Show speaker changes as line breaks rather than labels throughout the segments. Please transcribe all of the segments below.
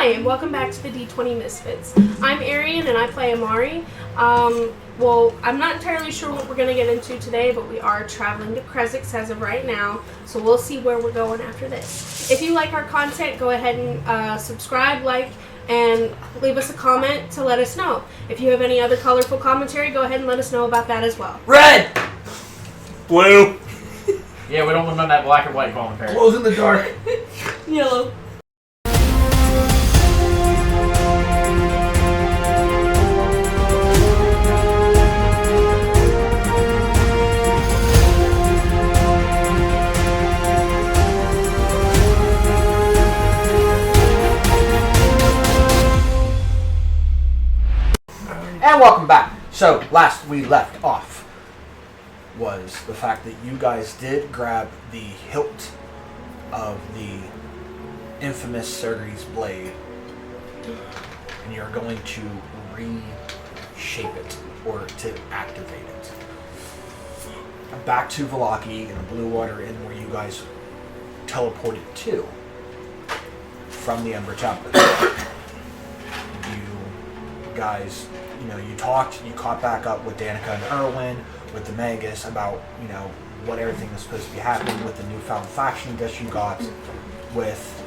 Hi, and welcome back to the D20 Misfits. I'm Arian, and I play Amari. Well, I'm not entirely sure what we're going to get into today, but we are traveling to Krezix as of right now, so we'll see where we're going after this. If you like our content, go ahead and subscribe, like, and leave us a comment to let us know. If you have any other colorful commentary, go ahead and let us know about that as well.
Red!
Blue.
Yeah, we don't want none of that black and white commentary.
Glows in the dark.
Yellow.
And welcome back. So, last we left off was the fact that you guys did grab the hilt of the infamous Sergei's blade, and you're going to reshape it, or to activate it. Back to Vallaki in the Blue Water Inn, where you guys teleported to from the Ember Chapel. You guys, you talked, you caught back up with Danica and Erwin, with the Magus, about, what everything is supposed to be happening with the newfound faction that you got, with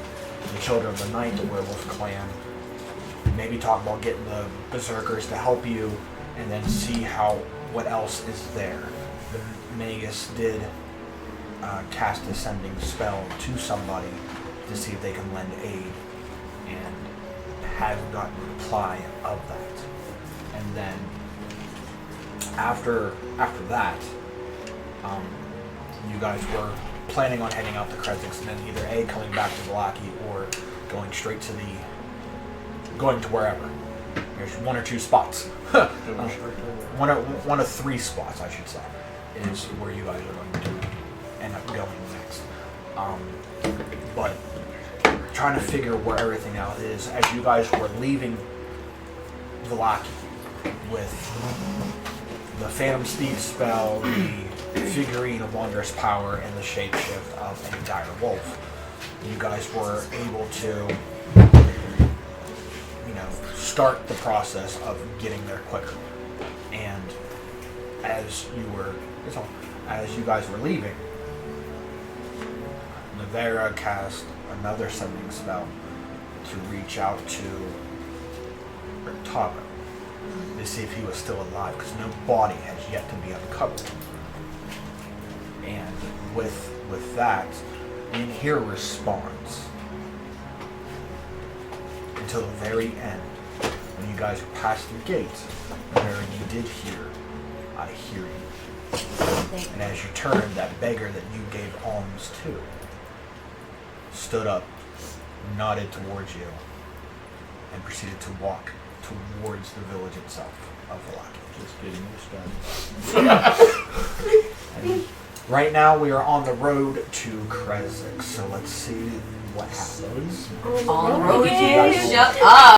the Children of the Night, the Werewolf Clan. Maybe talk about getting the Berserkers to help you, and then see what else is there. The Magus did cast a sending spell to somebody to see if they can lend aid, and haven't gotten a reply of that. And then after that, you guys were planning on heading out to Krezix, and then either A, coming back to Vallaki, or going straight to going to wherever. There's one or two spots. One of three spots, I should say, is where you guys are going to end up going next. But trying to figure where everything else is as you guys were leaving Vallaki with the Phantom Steed spell, the figurine of wondrous power, and the shapeshift of a dire wolf. You guys were able to, start the process of getting there quicker. And as you guys were leaving, Navera cast another sending spell to reach out to Rictago to see if he was still alive, because no body has yet to be uncovered. And with that, you didn't hear a response until the very end, when you guys were past the gate, where you did hear, "I hear you." And as you turned, that beggar that you gave alms to stood up, nodded towards you, and proceeded to walk towards the village itself of Vallaki. Just getting started. Right now, we are on the road to Krezix, so let's see what happens.
On the road again. Shut up.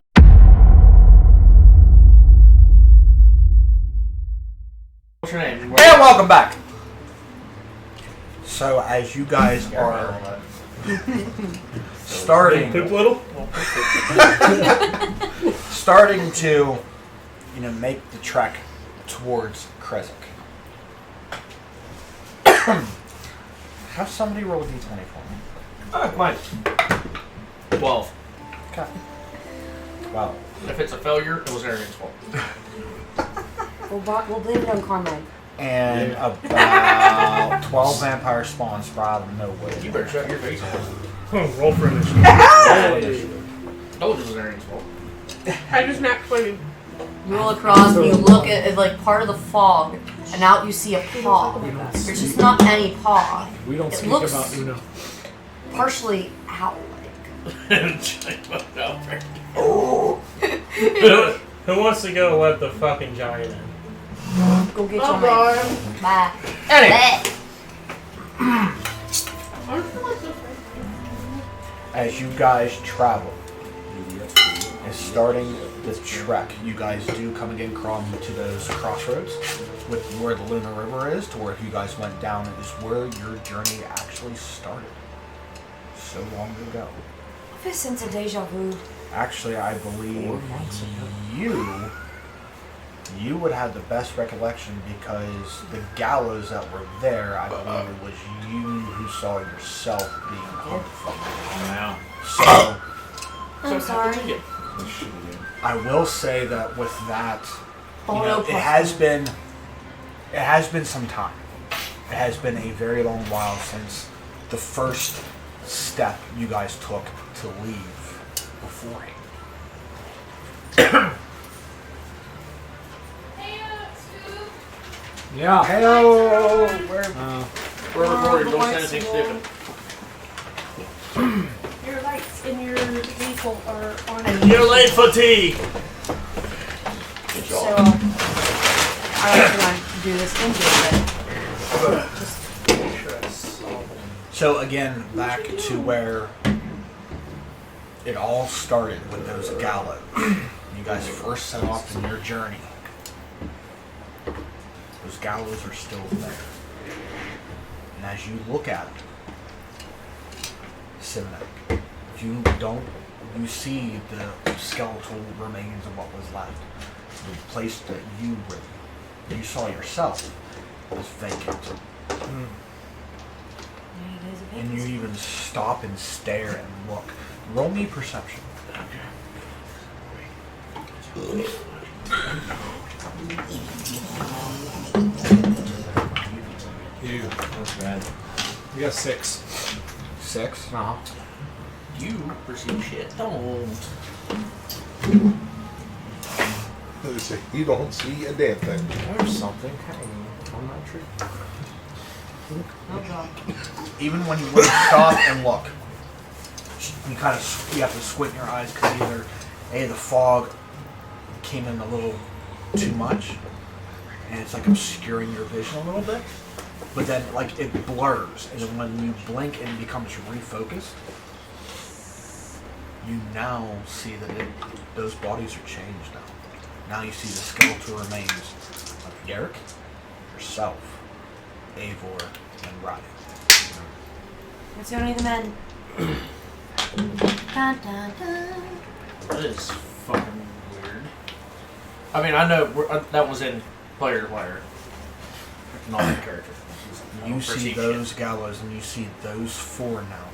What's your name?
And welcome back. So as you guys are starting to, make the trek towards Krezix. Have somebody roll a d20 for me.
Mine. 12.
Okay. Wow.
If it's a failure, it was Arian's fault.
We'll blame it on Carmine.
And about 12 vampire spawns sprouted out of nowhere.
You better shut your face.
Roll for initiative.
I told you it was Arian's fault.
I just not 20.
You roll across and you look at like part of the fog, and out you see a paw. It's just not any paw.
We don't
It
speak
looks-
about Uno.
Partially owl-like.
Who wants to go let the fucking giant in?
Go get
Oh,
your
God.
man. Bye.
Anyway,
Bleh.
as you guys travel and starting this trek, you guys do come again to those crossroads with where the Luna River is, to where you guys went down, is where your journey actually started so long ago.
I feel a sense of deja vu.
Actually, I believe
4 months ago.
you would have the best recollection because the gallows that were there, I believe it was you who saw yourself being hung from them.
Wow.
So,
I'm sorry.
How'd you get?
I will say that with that,
Oh,
you know,
no
it
problem.
has been some time. It has been a very long while since the first step you guys took to leave beforehand.
Yeah.
Hello.
We're recording. Don't say anything stupid.
Your lights in your vehicle are on.
You're late for tea.
Good
So,
job.
I was gonna do this in here,
So again, back to where it all started with those gallows. You guys first set off in your journey. Those gallows are still there. And as you look at them, Simonek, you see the skeletal remains of what was left. The place that you saw yourself was vacant. And you even stop and stare and look. Roll me perception.
You.
That's bad.
We got 6.
6.
Uh-huh.
You perceive shit. Don't.
They say, you don't see a damn thing.
There's something hanging on that tree.
Oh god.
Even when you stop and look, you have to squint your eyes because either the fog came in a little too much, and it's like obscuring your vision a little bit. But then, like, it blurs, and then when you blink and it becomes refocused, you now see that those bodies are changed now. Now you see the skeletal remains of Yerrick, yourself, Eivor, and Roddy.
It's only the men. Dun, dun, dun.
That is fucking weird. I mean, I know that was in player to player. Not in character. I
You
don't
see
perceive
those
shit.
gallows, and you see those 4 now.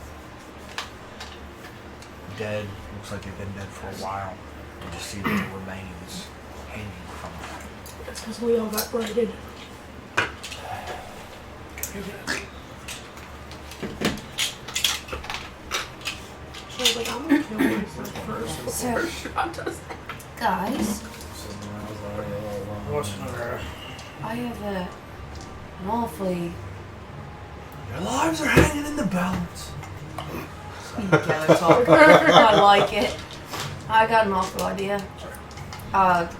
Dead. Looks like they've been dead for a while. You just see the remains hanging from them.
That's because we all got blooded. So I was like, I'm gonna kill myself first before
So-
Shot does that.
Guys,
What's her?
I have an awfully
Their lives are hanging in the balance.
together talk. I like it. I got an awful idea.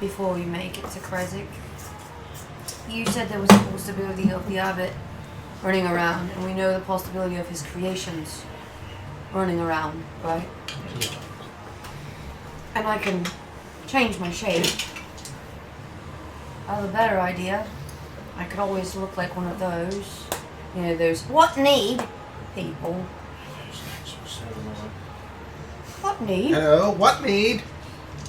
Before we make it to Kresik. You said there was a possibility of the abbot running around, and we know the possibility of his creations running around, right? And I can change my shape. I have a better idea. I could always look like one of those. You know, those what need people. What need?
Hello, what need?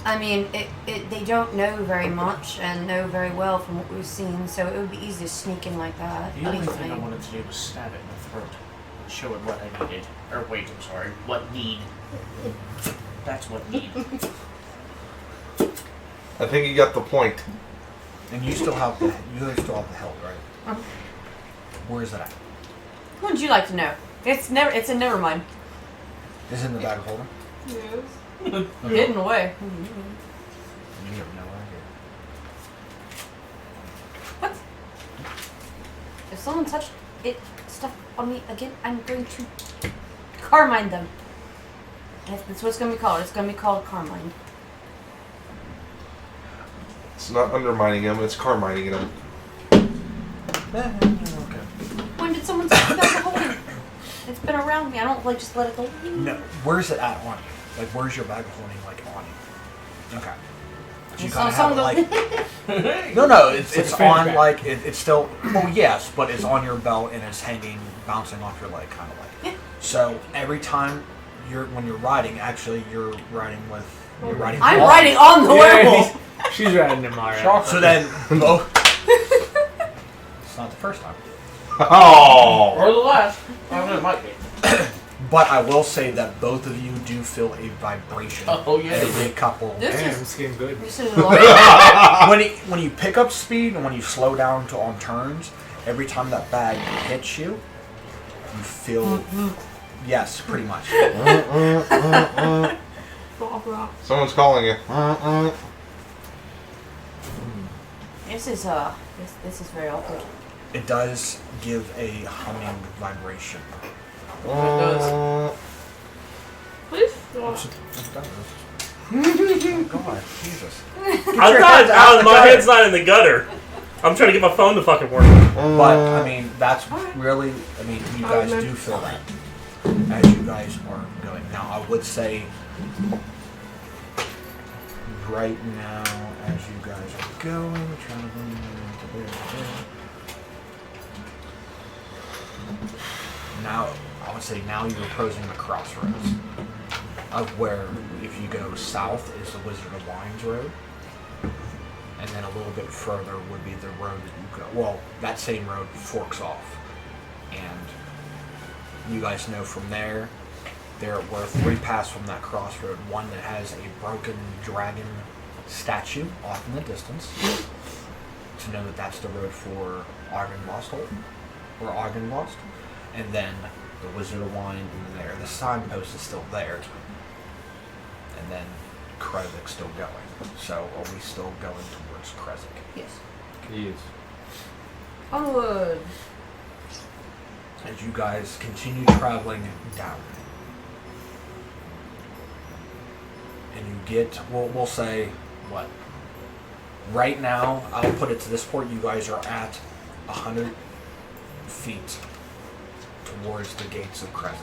I mean, they don't know very much and know very well from what we've seen, so it would be easy to sneak in like that.
The only
What do you
thing I
think?
wanted to do was stab it in the throat. Show it what I needed. Or wait, I'm sorry. What need. That's what need.
I think you got the point.
And you still have the hilt, right?
Uh-huh.
Where is that at?
What would you like to know? It's a never mind.
Is it in the bag of holding?
Yes.
Hidden away.
You have no idea.
What? If someone touched stuff on me again, I'm going to carmine them. That's what it's going to be called. It's going to be called carmine.
It's not undermining him, it's carmining him.
Okay.
When did someone touch the bag of holding? It's been around me. I don't like just let it go.
No, where's it at on you? Like, where's your bag of holding, like, on you? Okay. But you
And
kind
so
of have it,
someone
like... No, it's
It's like a fanny
on,
pack.
like, it's still... Well, yes, but it's on your belt and it's hanging, bouncing off your leg, kind of like.
Yeah.
So, every time when you're riding, actually, you're riding with. You're riding.
I'm
on.
riding on the werewolf.
She's riding him alright.
So then, oh, it's not the first time.
Oh.
Or the last. I don't know, it might be.
But I will say that both of you do feel a vibration.
Oh, yeah.
Every couple.
This
Damn,
is
this game's good.
this is like,
When you pick up speed and when you slow down to on turns, every time that bag hits you, you feel. Yes, pretty much.
Someone's calling you.
this is this is very awkward.
It does give a humming vibration.
It does.
Please?
God, Jesus.
I'm not. My head's not in the gutter. I'm trying to get my phone to fucking work.
But I mean, that's really. I mean, you guys do feel that as you guys are going. Now, I would say right now, as you guys are going, traveling. Now, I would say now you're approaching the crossroads of where, if you go south, is the Wizard of Wines Road. And then a little bit further would be the road that you go. Well, that same road forks off. And you guys know from there were 3 paths from that crossroad. One that has a broken dragon statue off in the distance. To know that that's the road for Argynvost, or Argynvost. And then the Wizard of Wine there. The signpost is still there. And then Krezik's still going. So are we still going towards Krezik?
Yes.
He is.
Onward.
As you guys continue traveling down. And you get, we'll say, what? Right now, I'll put it to this point, you guys are at 100 feet towards the gates of Krezik.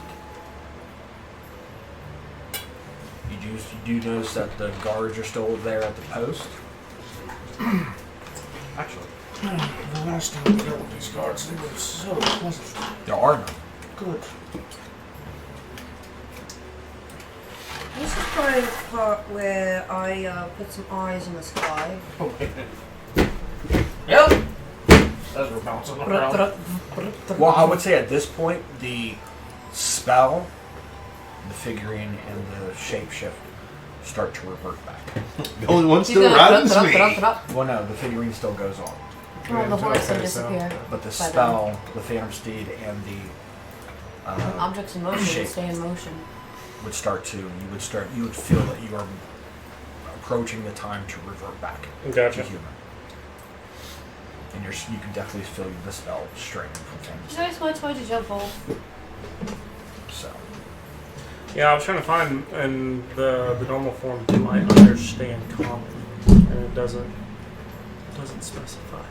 You do notice that the guards are still there at the post. Actually,
The last time we dealt with these guards, they were so pleasant.
there are none.
Good.
This is probably the part where I put some eyes in the sky.
Yep. As we're bouncing around.
Well, I would say at this point, the spell, the figurine, and the shapeshift start to revert back.
The only one
He's
still
gonna
riding is me.
Well, no, the figurine still goes on.
Oh, the horse will
Okay,
disappear.
But the
By
spell, the Phantom Steed, and the
Objects in motion
shape
stay in motion.
would start to, you would feel that you are approaching the time to revert back to
Gotcha.
human. And you can definitely feel the spell straining from Phantom
There's
Steed.
always one toy to jump off.
So,
Yeah, I was trying to find in the normal form. Do I understand common? And it doesn't specify.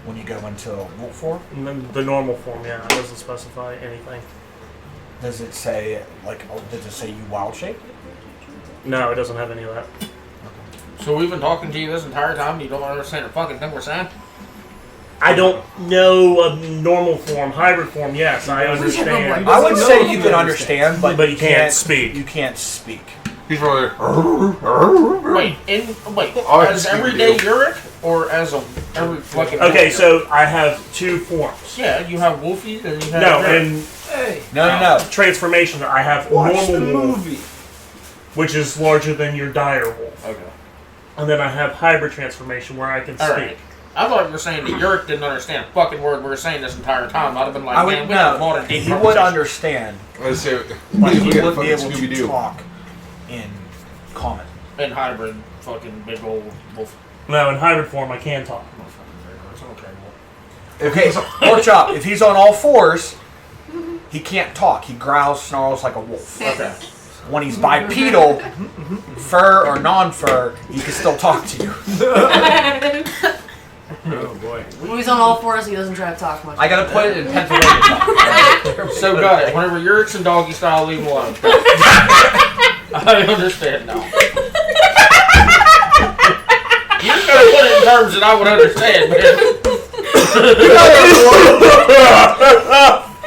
when you go into wolf form,
And then the normal form, yeah, it doesn't specify anything.
does it say, does it say you wild shape?
No, it doesn't have any of that.
So we've been talking to you this entire time and you don't understand a fucking thing we're saying?
I don't know a normal form, hybrid form. Yes, I understand.
I would
doesn't
say
know
you
he
can
understands.
understand, but
you can't speak.
You can't speak.
He's probably there.
Wait,
Oh,
as
I
everyday
do.
Uric or as a every fucking
Okay,
wolf?
so I have 2 forms.
Yeah, you have Wolfie and you have
No,
Uric.
in
Hey.
No.
transformation, I have
Watch the
normal wolf,
movie.
which is larger than your dire wolf.
Okay.
And then I have hybrid transformation, where I can speak.
Alright. I thought you were saying that Uric didn't understand a fucking word we were saying this entire time. I'd have been like,
I would
man, we have
no.
a deep
He would
conversation.
understand,
Let's say
but he
we got
would be
fucking
able to
Scooby-Doo.
talk in common.
In hybrid, fucking big old wolf.
No, in hybrid form, I can talk.
Okay, so pork chop. If he's on all fours, he can't talk. He growls, snarls like a wolf.
Okay.
When he's bipedal, fur or non-fur, he can still talk to you.
Oh boy.
When he's on all fours, he doesn't try to talk much.
I gotta put it in Pennsylvania talk.
So got it. Whenever Uric's in doggy style, leave him alone. I understand now. You're gonna put it in terms that I would understand, man.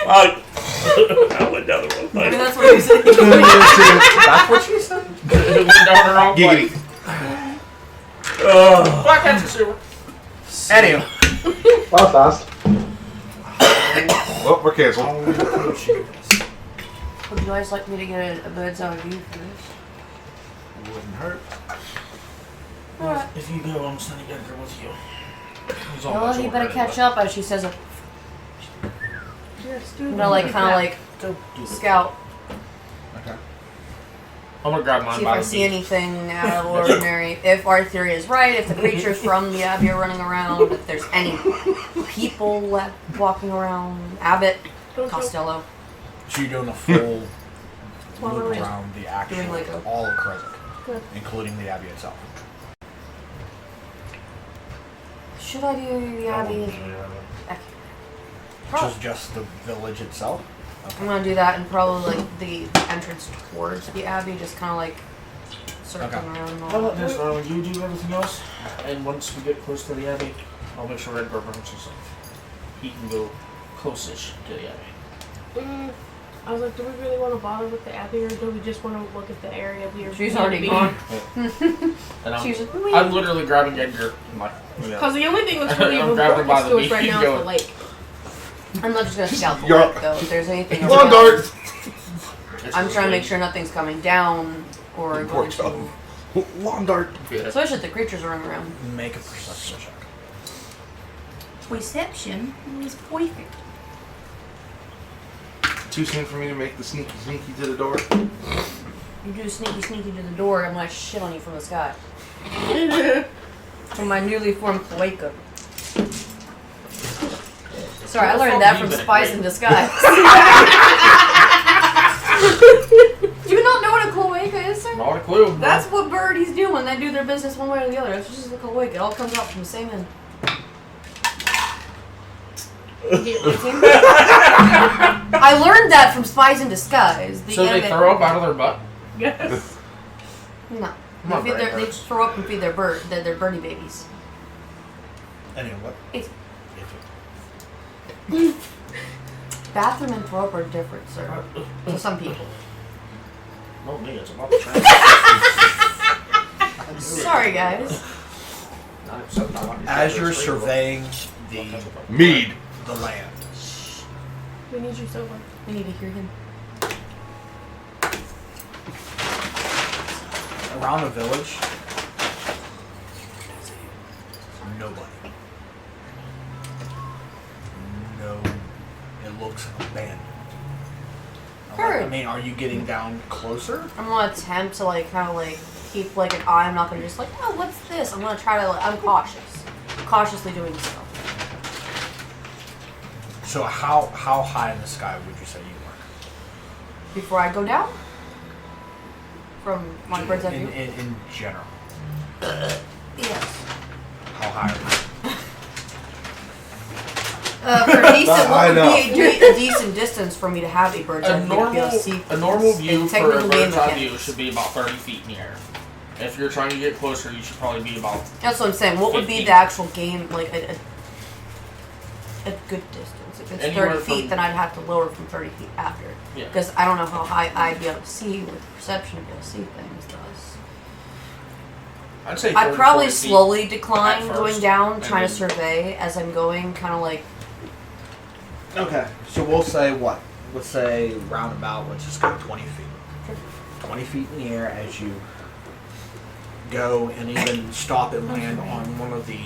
I went down the wrong
Maybe
way.
that's what he's saying.
wrong way.
Giggity.
Why can't you see?
Anyway.
Well, fast.
Well, we're canceled.
Would you guys like me to get a bird's eye view for this?
Wouldn't hurt.
Alright.
If you go, I'm sending Edgar with you. He's on
Well,
much
you
older
better catch
anyway.
up as she says it.
Yes, do
I'm gonna like kind of like
Go do the
scout,
Okay.
I'm gonna grab mine
see if
by
I
the
see
beak.
anything out of ordinary. If our theory is right, if the creatures from the Abbey are running around, if there's any people left walking around, Abbott,
Don't joke.
Costello.
So you're doing a full
Well,
loop
really.
around the actual,
Doing like a-
all of Kresik,
Good.
including the Abbey itself.
Should I do the Abbey?
Which is just the village itself.
I'm gonna do that and probably like the entrance towards the Abbey, just kind of like circling
Okay.
around and
How
all
about
that.
this, Ron? You do everything else, and once we get close to the Abbey, I'll make sure Edgar brings us up. He can go close-ish to the Abbey.
I was like, do we really want to bother with the Abbey, or do we just want to look at the area we are?
She's already gone.
And
She's
I'm literally grabbing Edgar. I'm like,
Because the only thing that's really
I'm grabbing
important
by
to
the
us right
beak
now
and
is the lake.
I'm not just gonna scout the
You're-
lake though. If there's anything
Lawn
around,
dart.
I'm trying to make sure nothing's coming down or
Poor
going to.
child. Lawn dart.
Especially if the creatures are running around.
Make a perception check.
Perception is perfect.
Too soon for me to make the sneaky to the door.
You do sneaky to the door, I'm gonna shit on you from the sky. From my newly formed cloaca. Sorry, I learned that from Spies in Disguise. Do you not know what a cloaca is, sir?
Not a clue. bro.
That's what birdies do when they do their business one way or the other. It's just a cloaca. It all comes out from the same end. I learned that from Spies in Disguise. The
So they
end
throw up out of their butt?
Yes.
No.
Come
They,
on,
feed their,
Brad
they
Birds.
throw up and feed their birdie babies.
Anyway, what?
It's bathroom and throw up are different, sir. To some people.
No, me. It's about the trash.
Sorry, guys.
As you're surveying the
Mead.
the land,
We need you so
We need to hear him.
around the village, nobody. No, it looks abandoned. I
Heard.
mean, are you getting down closer?
I'm gonna attempt to like kind of like keep like an eye. I'm not gonna just like, oh, what's this? I'm gonna try to like, I'm cautiously doing so.
So how high in the sky would you say you were?
Before I go down? From my bird's eye view?
In general,
Yes.
how high are
For a decent,
I
what would
know.
be a decent distance for me to have a bird's eye
A
view to be able to see
normal
things
view
and
for a
technical game
bird's eye view
mechanics.
should be about 30 feet in the air. If you're trying to get closer, you should probably be about.
That's what I'm saying. What would be
50.
the actual game, like a good distance? If it's
Anywhere
30 feet,
from-
then I'd have to lower from 30 feet after.
Yeah.
Because I don't know how high I'd be able to see with the perception to be able to see things does.
I'd say.
I'd
30,
probably
40 feet.
slowly decline
at
going
first,
down,
and
trying to
then-
survey as I'm going, kind of like.
Okay, so we'll say what? Let's say roundabout, let's just go 20 feet. 20 feet in the air as you go and even stop and land on one of the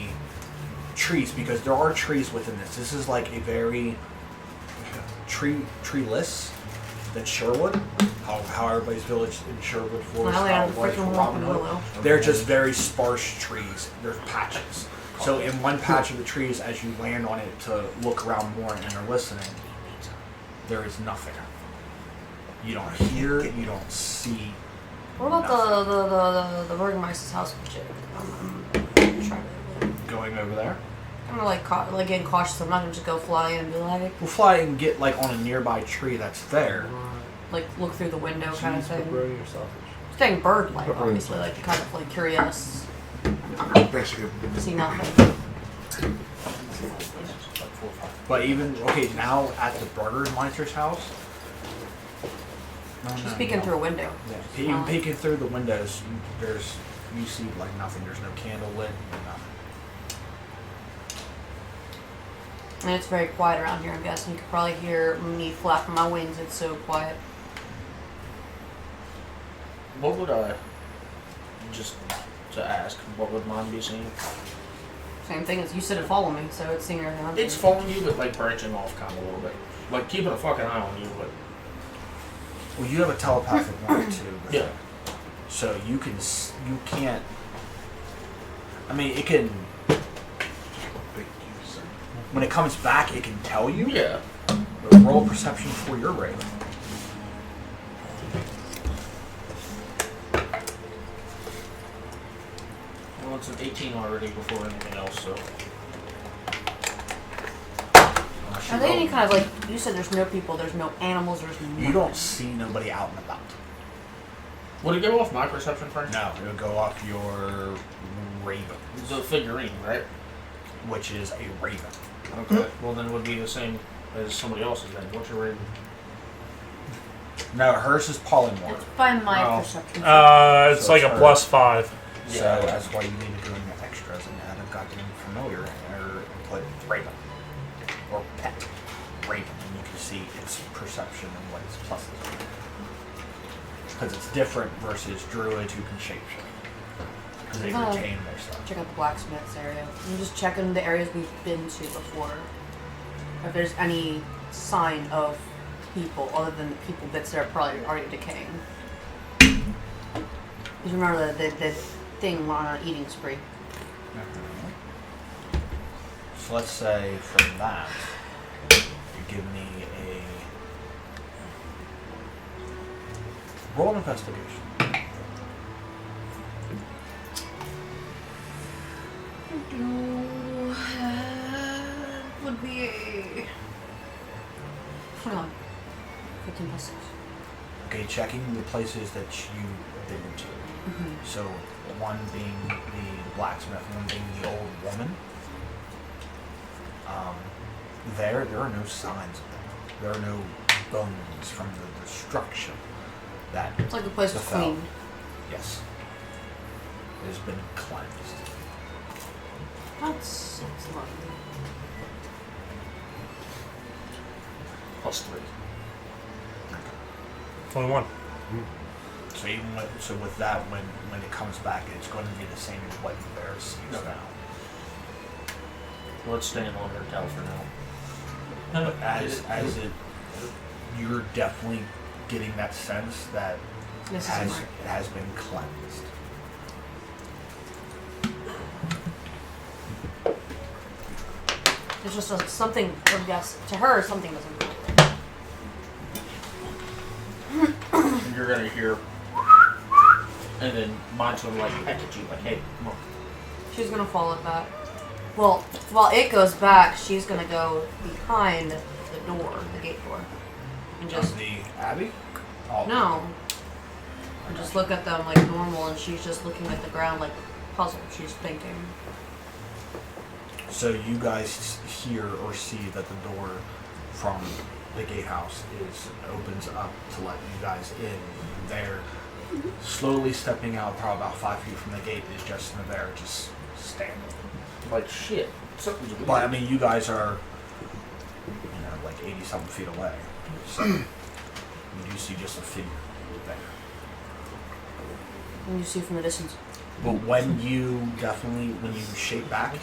trees, because there are trees within this. This is like a very treeless than Sherwood. How everybody's village in Sherwood Forest
Well,
how
I
it was
freaking
for
walking
Robin Hood.
willow.
They're just very sparse trees. There's patches. So in one patch of the trees, as you land on it to look around more and are listening, there is nothing. You don't hear, you don't see.
What about the Burgermeister's house shit? I'm trying to.
Going over there.
I'm gonna like getting cautious. I'm not gonna just go fly in and be like
We'll fly and get like on a nearby tree that's there.
look through the window kind of thing.
Pepperoni or sausage?
Staying bird-like,
Pepperoni.
obviously, like kind of like curious,
Basically.
see nothing.
But even okay now at the Burgermeister's house,
She's peeking through a window.
Yeah. Even peeking through the windows, you see like nothing. There's no candle lit, nothing.
And it's very quiet around here, I'm guessing. You could probably hear me flapping my wings. It's so quiet.
What would just to ask, what would mine be seeing?
Same thing as you said to follow me, so it's seeing everything.
It's following you, but like branching off kind of a little bit. Like keeping a fucking eye on you, but.
Well, you have a telepathic one too.
Yeah.
So you can't. I mean, it can. When it comes back, it can tell you.
Yeah.
But roll perception for your raven.
Well, it's an 18 already before anything else, so.
Are there any kind of like, you said there's no people, there's no animals, there's no...
You don't see nobody out and about.
Would it go off my perception first?
No, it'll go off your raven,
It's a figurine, right?
which is a raven.
Okay. Well, then it would be the same as somebody else's then. What's your raven?
No, hers is polymorph.
It's by my
Oh.
perception.
It's
So
like
it's
a
her.
+5.
So
Yeah.
that's why you need to go in your extras and add a goddamn familiar or put raven or pet raven, and you can see its perception and what its pluses are. Because it's different versus druids who can shapeshift. Because they
Oh.
retain their stuff.
Check out the blacksmith's area. I'm just checking the areas we've been to before. If there's any sign of people other than the people bits that are probably already decaying. Because remember the thing on an eating spree.
So let's say from that, you give me a roll an investigation.
Would be a... Hang on. 15 plus 6.
Okay, checking the places that you've been to. So one being the blacksmith, one being the old woman. There are no signs of them. There are no bones from the destruction that
It's like the place was
befell.
cleaned.
Yes. It has been cleansed.
That's lovely.
+3.
21.
So even with that, when it comes back, it's going to be the same as what the bear sees
Okay.
now.
Let's stay in longer tell for now.
But as it, you're definitely getting that sense that
This
it
is
has been cleansed.
It's just something, I guess, to her, something doesn't feel right.
You're gonna hear, and then mine's gonna like peck at you, like, hey, come on.
She's gonna follow it back. Well, while it goes back, she's gonna go behind the door, the gate door. And just,
Of the abbey? Oh.
no. And just look at them like normal, and she's just looking at the ground like puzzled. She's thinking.
So you guys hear or see that the door from the gatehouse opens up to let you guys in. There, slowly stepping out, probably about 5 feet from the gate, is Justin there, just standing.
Like, shit, something's weird.
But I mean, you guys are, like 80-something feet away. So you do see just a figure there.
And you see from the distance.
But when you shape back,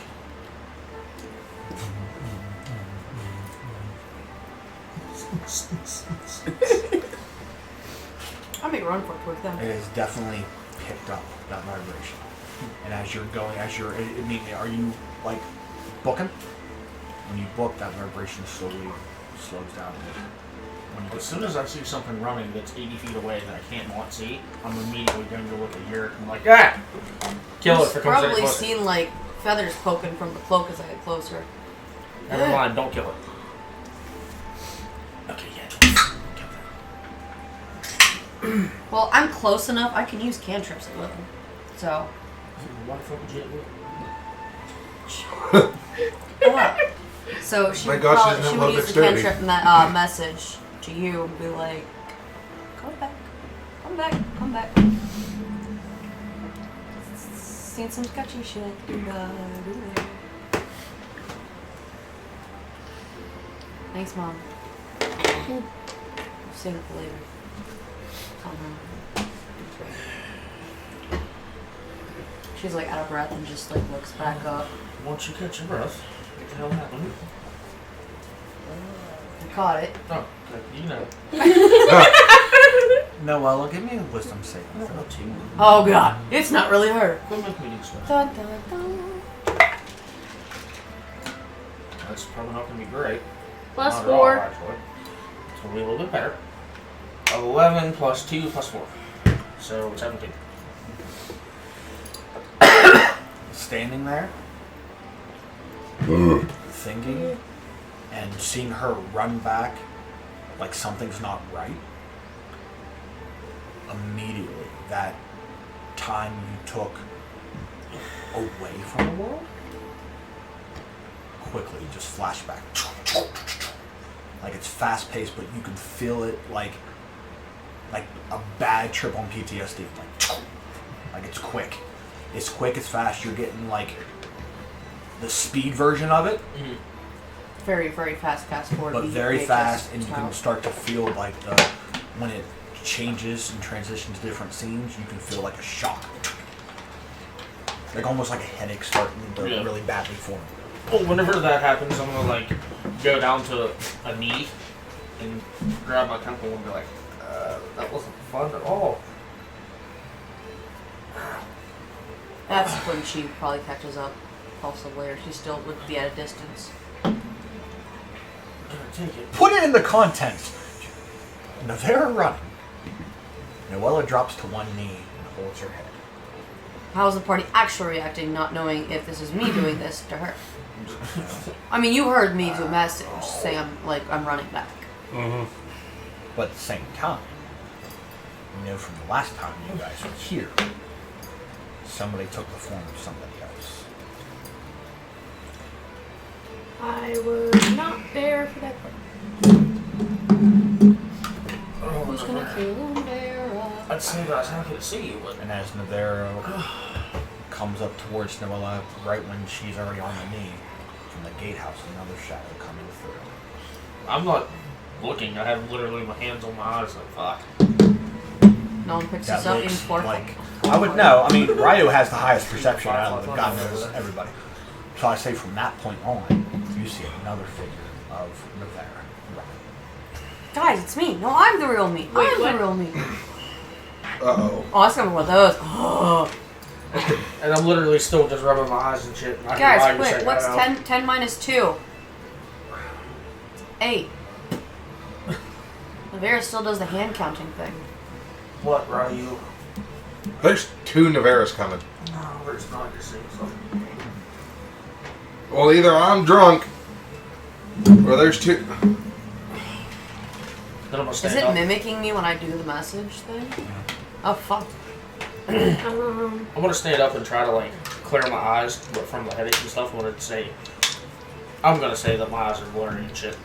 I make a run for it towards them.
it has definitely picked up that vibration. And as you're immediately, are you like booking? When you book, that vibration slowly slows down. When you
As soon as I see something running that's 80 feet away that I can't not see, I'm immediately going to go look at Yurt and I'm like, ah! Kill it if it comes any
Probably
closer.
seen like feathers poking from the cloak as I get closer.
Never mind, don't kill it. Okay, yeah, don't kill that.
Well, I'm close enough. I can use cantrips at will. So.
Why the fuck would you
Oh, wow. So she
My
would
gosh,
probably,
isn't
she
it
would
low
use the
dexterity?
cantrip message to you and be like, Come back. Come back. Come back. Seen some sketchy shit. Thanks, Mom. Sing it later. She's like out of breath and just like looks back up.
Once you catch your breath, what the hell happened?
I caught it.
Oh, okay, you know.
Noella, give me a wisdom saving throw.
Oh god, it's not really her.
Don't make me do stuff.
Dun, dun, dun.
That's probably not going to be great.
Plus
Not at all,
4.
actually. It's going to be a little bit better. 11 plus 2 plus 4. So 17.
Standing there, thinking, and seeing her run back like something's not right. Immediately, that time you took away from the world, quickly just flashback. Like it's fast paced, but you can feel it like a bad trip on PTSD. Like it's quick. It's quick, it's fast. You're getting like the speed version of it,
Very, very fast forward.
but very fast, and you can start to feel like when it changes and transitions to different scenes, you can feel like a shock, like almost like a headache starting to really badly form.
Well, whenever that happens, I'm gonna like go down to a knee and grab my temple and be like, "That wasn't fun at all."
That's when she probably catches up, possibly, or she still would be at a distance.
I'm gonna take it.
Put it in the context. Navera running. Noella drops to one knee and holds her head.
How's the party actually reacting, not knowing if this is me doing this to her? I mean, you heard me do a message saying I'm running back.
Mm-hmm.
But at the same time, you know from the last time you guys were here, somebody took the form of somebody else.
I was not there for that part.
Who's gonna kill Navera?
I'd say that I was happy to see you, but
And as Navera comes up towards Noella, right when she's already on the knee, from the gatehouse, another shadow coming through.
I'm not looking. I have literally my hands on my eyes like, fuck.
No one picks
That
this up in
looks
4.
like... I would know. I mean, Ryo has the highest perception out of them. God knows everybody. So I say from that point on, you see another figure of Navera running.
Guys, it's me. No, I'm the real me.
Wait,
I'm
what?
the real me.
Uh-oh.
Oh, that's gonna be one of those. Oh.
And I'm literally still just rubbing my eyes and shit. And I
Guys,
can
quick,
say,
what's
"Oh."
10 minus 2? 8. Navera still does the hand counting thing.
What, Ryu?
There's 2 Naveras coming.
No, there's not. You're seeing something.
Well, either I'm drunk, or there's 2.
Then I'm gonna
Is
stand
it
up.
mimicking me when I do the message thing? Oh, fuck.
Um,
I'm gonna stand up and try to like clear my eyes, but from the headache and stuff. I'm gonna say that my eyes are blurry and shit.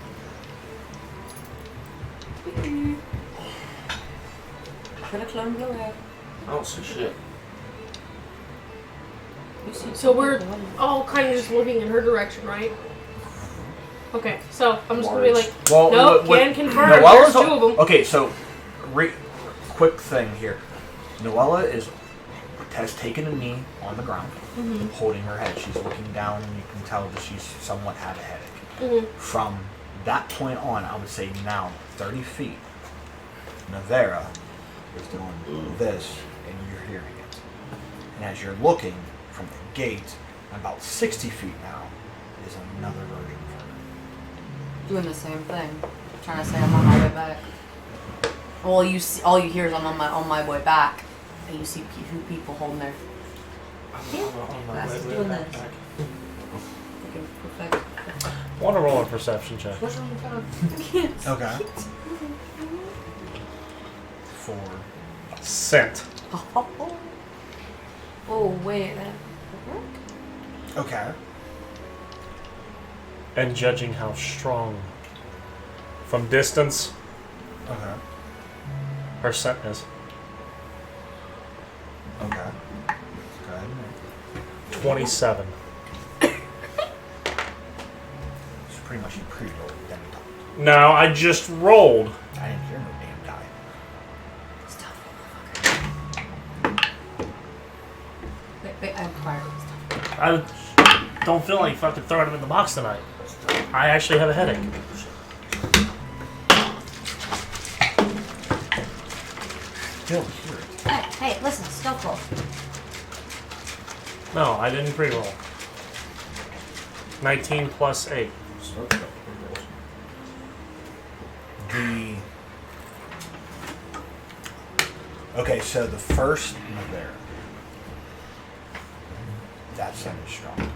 Gonna clone blue hair.
I don't see shit.
You see
so we're
people.
all kind of just looking in her direction, right? Okay, so I'm just gonna be like,
Well,
nope,
what-
can confirm.
Noella's
There's 2 of them.
Okay, so quick thing here. Noella has taken a knee on the ground, holding her head. She's looking down, and you can tell that she's somewhat had a headache. From that point on, I would say now 30 feet. Navera is doing this, and you're hearing it. And as you're looking from the gate, about 60 feet now, is another version of her.
Doing the same thing. Trying to say I'm on my way back. Well, all you hear is I'm on my way back, and you see people holding their glasses doing this. Looking perfect.
I want to roll a perception check.
Okay. 4.
Scent.
Oh wait.
Okay.
And judging how strong. From distance,
Okay.
Her scent is.
Okay. Go ahead.
27.
It's pretty much you pre-rolled then you talked.
No, I just rolled.
I didn't hear no damn die.
Stop. Wait, I'm quiet. Stop.
I don't feel like fucking throwing him in the box tonight. I actually have a headache.
Still hear it.
Hey, listen, stealth roll.
No, I didn't pre-roll. 19 plus 8.
Okay, so the first one there. That scent is strong.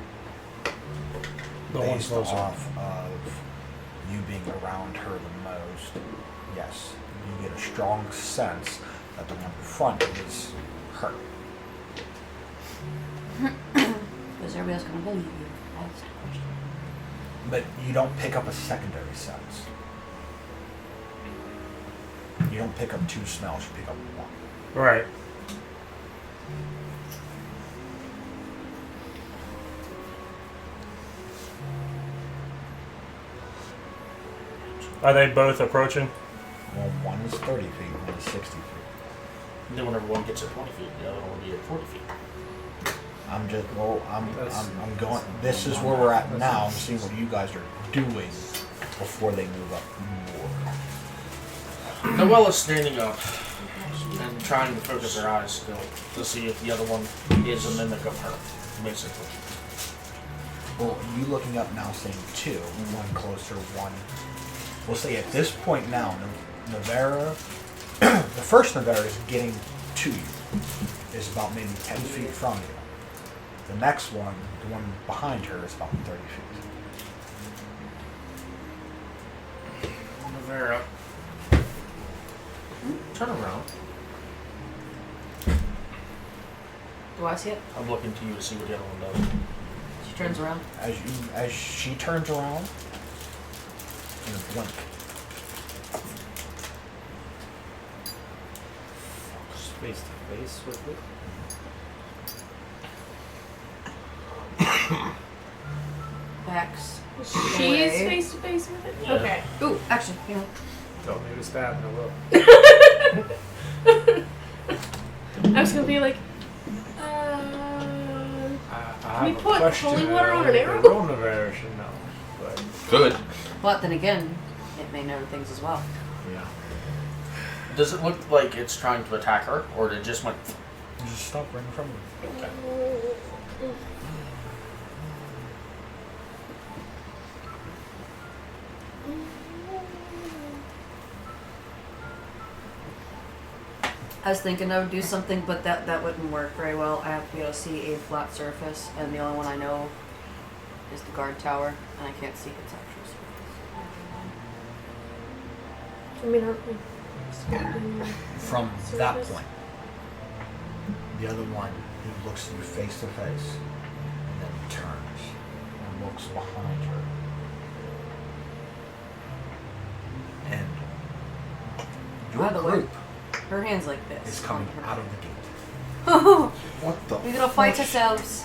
The one
Based
closer.
off of you being around her the most, yes, you get a strong sense that the one in front is her.
Is everybody else going to believe you? That's the question.
But you don't pick up a secondary sense. You don't pick up 2 smells, you pick up 1.
Right. Are they both approaching?
Well, one is 30 feet, one is 60 feet.
And then whenever one gets at 20 feet, the other one will be at 40 feet.
I'm going, this is where we're at now. I'm seeing what you guys are doing before they move up more.
Noelle is standing up and trying to focus her eyes still to see if the other one is a mimic of her, basically.
Well, you looking up now saying 2, one closer, one. We'll say at this point now, Navera, the first Navera is getting to you. Is about maybe 10 feet from you. The next one, the one behind her, is about 30 feet.
Navera. Turn around.
Do I see it?
I'm looking to you to see what the other one does.
She turns around.
As she turns around, in a blink,
Face to face with it.
Backs.
She's
Away.
face to face with it?
Yeah.
Okay.
Ooh, action. You know.
Don't need to stab, no will.
I was gonna be like,
I
We
have a
put
question
holy
that
water on an
only
arrow?
the Ronavar should know. But
Good.
But then again, it may know things as well.
yeah,
Does it look like it's trying to attack her, or did it just went?
you just stop right in front of her.
I was thinking I would do something, but that wouldn't work very well. I have to be able to see a flat surface, and the only one I know is the guard tower, and I can't see its actual surface.
I mean,
From that point, the other one, he looks at you face to face, and then turns and looks behind her. And your
By the way,
group
her hand's like this.
is coming
on her.
out of the gate.
What the?
We're gonna fight ourselves.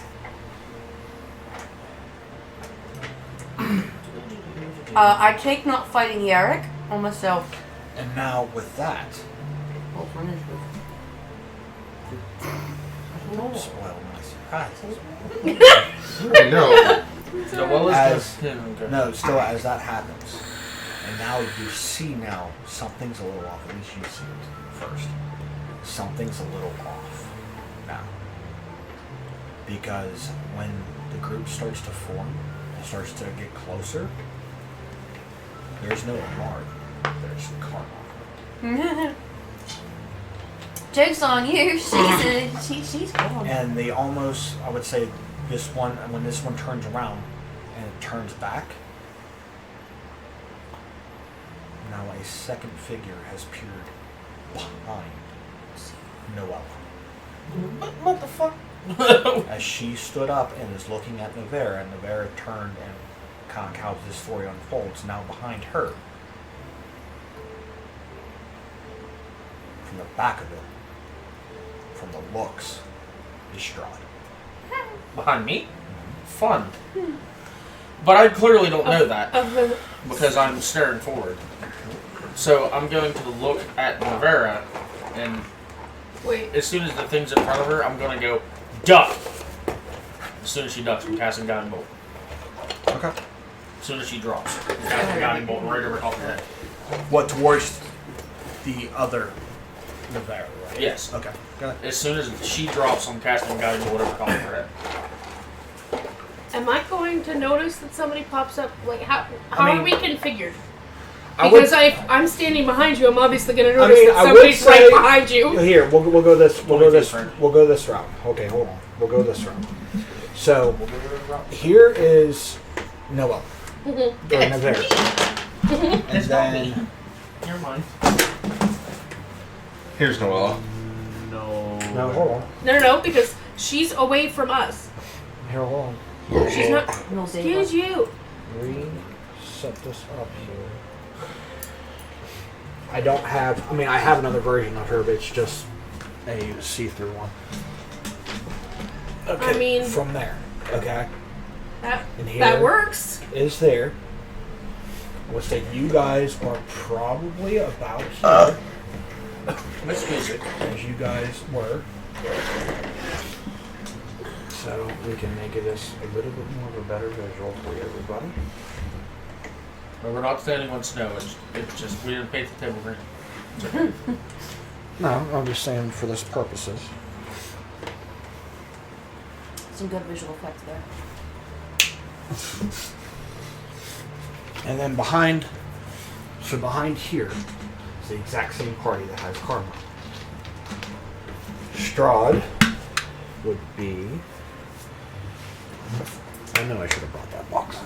I take not fighting Yarrick on myself.
And now with that,
Oh, for initiative.
don't spoil my surprises.
No.
Noelle
As-
is good. Okay.
No, still as that happens, and now you see now something's a little off. At least you see it first. Something's a little off now, because when the group starts to form and starts to get closer, there's no Amari, there's Karma.
Joke's on you. She's gone.
And they almost, I would say, this one, when this one turns around and it turns back, now a second figure has peered behind Noelle.
What the fuck?
As she stood up and is looking at Navera, and Navera turned and kind of how this story unfolds, now behind her. from the back of it, from the looks, is Strahd.
Behind me? Fun. But I clearly don't know that
Of
because I'm staring forward. So I'm going to look at Navera, and
wait.
as soon as the thing's in front of her, I'm going to go, duck! As soon as she ducks, I'm casting Guiding Bolt.
Okay.
As soon as she drops, I'm casting Guiding Bolt right over top of her head.
What, towards the other Navara, right?
Yes.
Okay. Go ahead.
As soon as she drops, I'm casting Guiding Bolt over top of her head.
Am I going to notice that somebody pops up? Like, how
I mean,
are we configured?
I
Because
would-
I'm standing behind you, I'm obviously going to notice
mean,
that
I would
somebody's
say-
right behind you.
Here, we'll go this. We'll go
20
this.
different.
We'll go this route. Okay, hold on. We'll go this route. So
We'll go to the route.
here is Noah or
Okay.
Navara, and
It's not me.
then
Never mind.
Here's Noella.
no, hold on.
No, because she's away from us.
Here, hold on.
She's not.
No,
Excuse you.
Set this up here. I don't have. I mean, I have another version of her, but it's just a see-through one. Okay.
I mean-
from there. Okay.
That,
And here
that works.
is there. I would say you guys are probably about here,
Miss Music.
as you guys were. So we can make this a little bit more of a better visual for everybody.
But we're not standing on snow. It's just we didn't paint the table green. It's okay.
No, I'm just saying for this purposes.
Some good visual effects there.
And then behind here is the exact same party that has Karma. Strahd would be. I know I should have brought that box.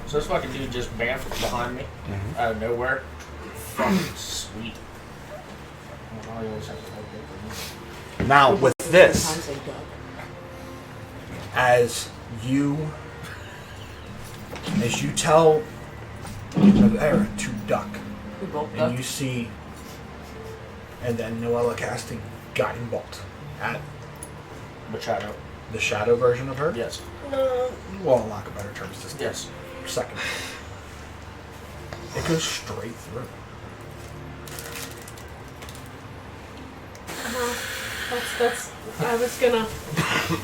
So this fucking dude just bamfed behind me out of nowhere. Fucking sweet. Well, I always have to hold it for me.
Now with this,
Sometimes they duck.
as you tell Aaron to duck,
We both
and
duck.
you see, and then Noella casting Guiding Bolt at
Machado.
the shadow version of her.
Yes.
Well, lack of better terms, just
Yes.
second. It goes straight through.
That's. I was gonna.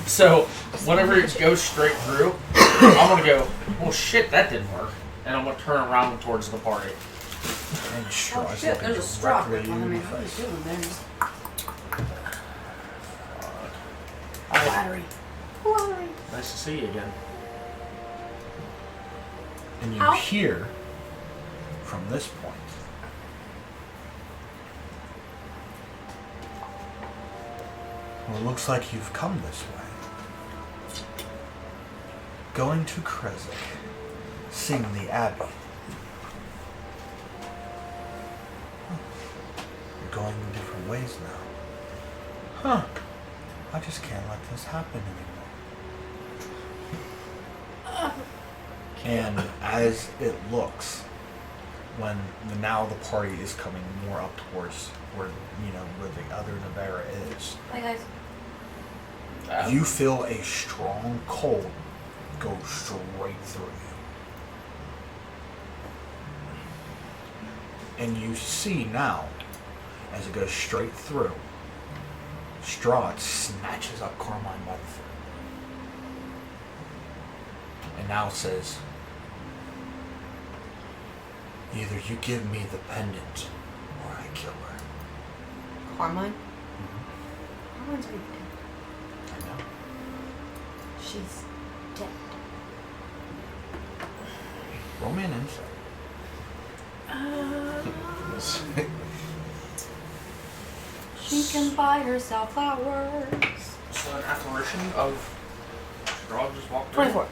So whenever it goes straight through, I'm gonna go, well shit, that didn't work. And I'm gonna turn around towards the party.
And
Oh
Strahd's
shit,
looking
there's a straw
directly
grip on
in
me.
your
What are you
face.
doing there?
Flattery. Flattery.
Nice to see you again.
And you
Ow.
hear from this point. Well, it looks like you've come this way. Going to Kresik. Seeing the Abbey. Huh. You're going in different ways now. Huh. I just can't let this happen anymore. And as it looks, when now the party is coming more up towards where where the other Navara is,
Hi guys.
you feel a strong cold go straight through you. And you see now, as it goes straight through, Strahd snatches up Carmine by the throat. And now says, either you give me the pendant, or I kill her.
Carmine? Carmine's already dead.
I know.
She's dead.
Roll me an insight.
She can buy herself flowers.
So an apparition of Strahd just walked through.
24.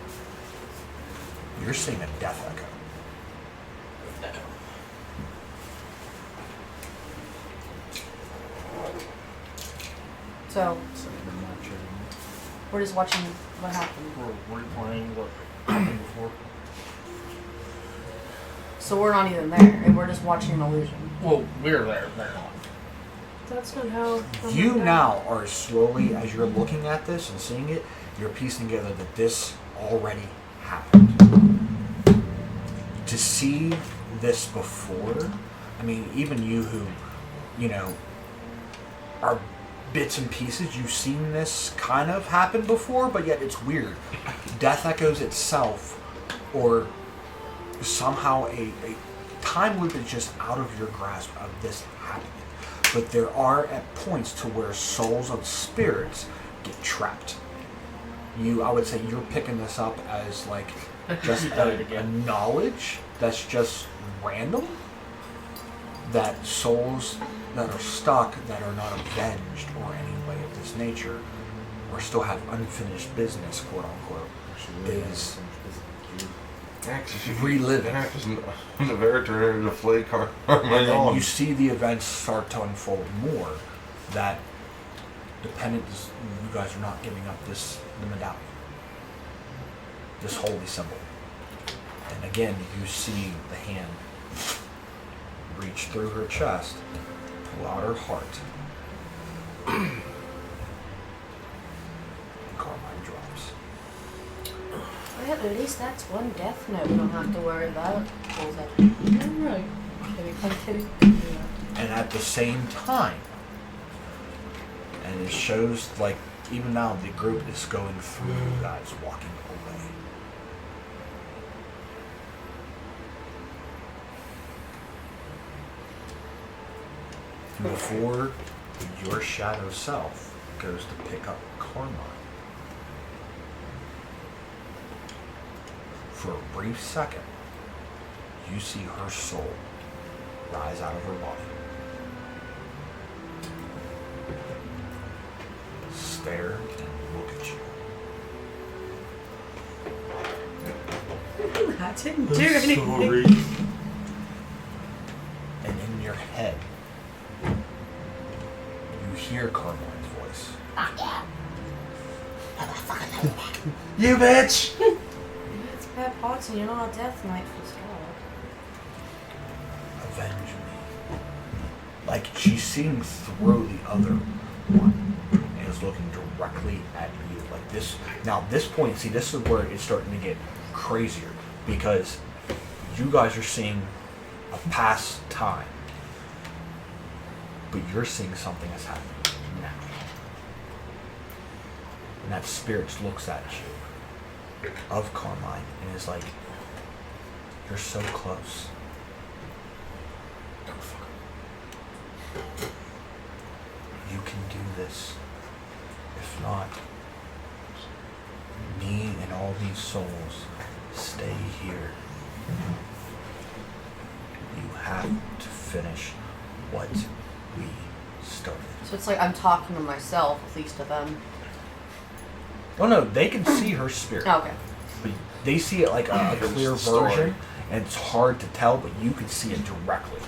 You're seeing a death echo.
So, we're just watching what happened.
We're replaying what happened before.
So we're not even there, and we're just watching an illusion.
Well, we're there. They're not.
That's not how.
You now are slowly, as you're looking at this and seeing it, you're piecing together that this already happened. To see this before, I mean, even you who, are bits and pieces, you've seen this kind of happen before, but yet it's weird. Death Echoes itself, or somehow a time loop is just out of your grasp of this happening. But there are at points to where souls of spirits get trapped. I would say you're picking this up as like just a knowledge that's just random. That souls that are stuck, that are not avenged or any way of this nature, or still have unfinished business, quote unquote, is reliving.
The Veritor to flay car.
And then you see the events start to unfold more. That dependent, you guys are not giving up the medallion, this holy symbol. And again, you see the hand reach through her chest, pull out her heart. And Carmine drops.
Well, at least that's one death note we don't have to worry about. Pulls out. Alright.
And at the same time, and it shows like even now the group is going through you guys walking away. Before your shadow self goes to pick up Carmine, for a brief second, you see her soul rise out of her body, stare and look at you.
I didn't do anything.
Sorry.
And in your head, you hear Carmine's voice. You bitch!
It's bad parts and you're not a death knight for start.
Avenge me. Like she's seeing through the other one and is looking directly at you. Like this. Now, at this point, see, this is where it's starting to get crazier because you guys are seeing a past time, but you're seeing something that's happening now. And that spirit looks at you of Carmine and is like, you're so close. Don't fuck. You can do this. If not, me and all these souls stay here. You have to finish what we started.
So it's like I'm talking to myself, at least to them.
Oh no, they can see her spirit.
Oh, okay.
But they see it like a clear version, and it's hard to tell, but you can see it directly.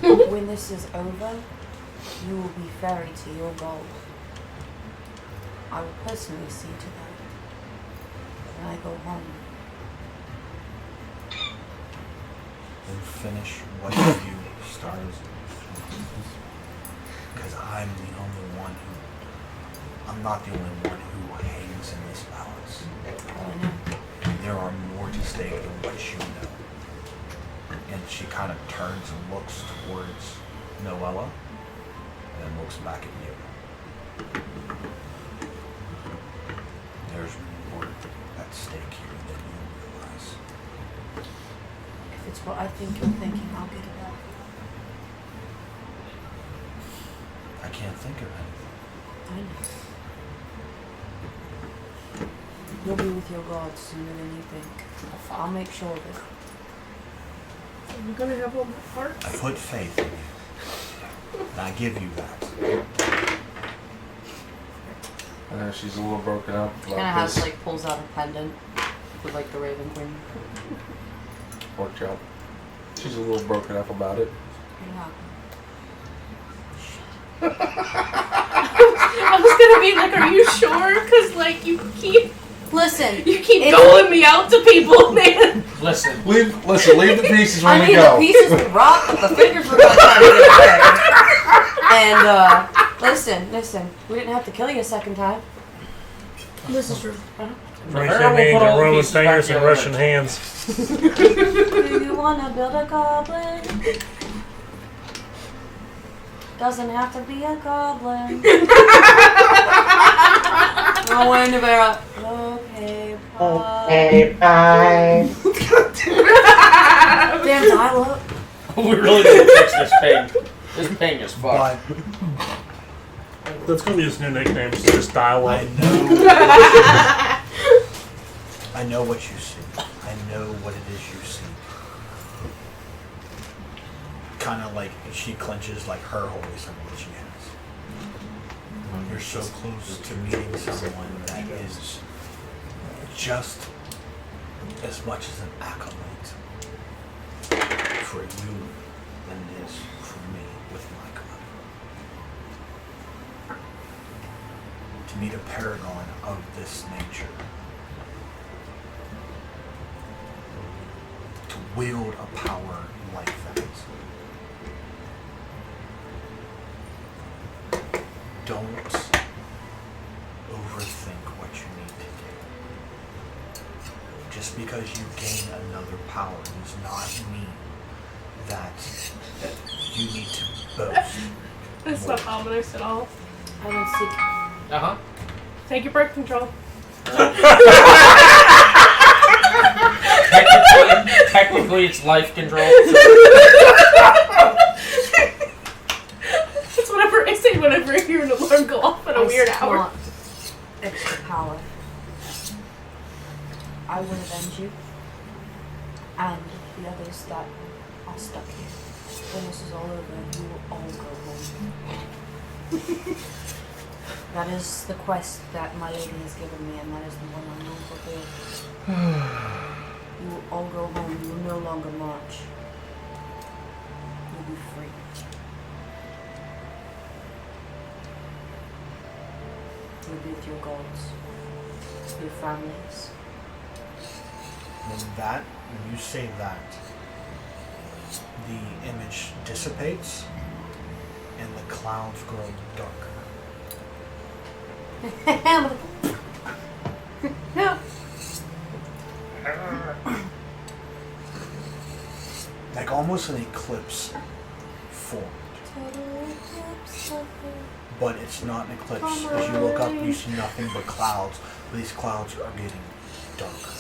When this is over, you will be ferried to your goal. I will personally see to that when I go home.
And finish what you started. Because I'm the only one who... I'm not the only one who hangs in this balance.
Oh, I know.
There are more to stake than what you know. And she kind of turns and looks towards Noella, and then looks back at you. There's more at stake here than you realize.
If it's what I think you're thinking, I'll get it out.
I can't think of anything.
I know. You'll be with your God sooner than you think. I'll make sure of it.
You're gonna have all my heart.
I put faith in you. And I give you that.
She's a little broken up.
She kind of has, like, pulls out a pendant with, like, the Raven Queen.
Pork chop. She's a little broken up about it.
Yeah.
I was gonna be like, are you sure? Because, like, you keep
Listen.
You keep
It's-
doling me out to people, man.
Listen.
Leave the pieces when
I
we
mean,
go.
the pieces would rock, but the fingers were gonna try to get away. And, listen. We didn't have to kill you a second time.
This is true.
Frank
Pharaoh will
needs
put all the
Roman
pieces back
fingers and
together.
Russian hands.
Do you wanna build a goblin? Doesn't have to be a goblin. Oh, wait, Navera. Okay, bye. Damn dial-up.
We really need to fix this ping. This ping is fucked.
But
That's gonna be his new nickname. Just dial
I
up.
know. I know what you see. I know what it is you see. Kind of like she clenches like her holy symbol that she has. You're so close to meeting someone that is just as much as an acolyte for you than it is for me with my god. To meet a paragon of this nature. To wield a power like that. Don't overthink what you need to do. Just because you gain another power does not mean that you need to boast.
That's not ominous at all.
I don't see.
Uh-huh.
Take your birth control.
Technically, it's life control.
That's whatever I say whenever I hear an alarm go off at a weird hour.
Want extra power. I will avenge you and the others that are stuck here. When this is all over, you will all go home. That is the quest that my lady has given me, and that is the one I will fulfill. You will all go home. You will no longer march. You'll be free. You'll be with your gods, your families.
When you say that, the image dissipates and the clouds grow darker.
No.
Like almost an eclipse formed. But it's not an eclipse. As you look up, you see nothing but clouds. But these clouds are getting darker.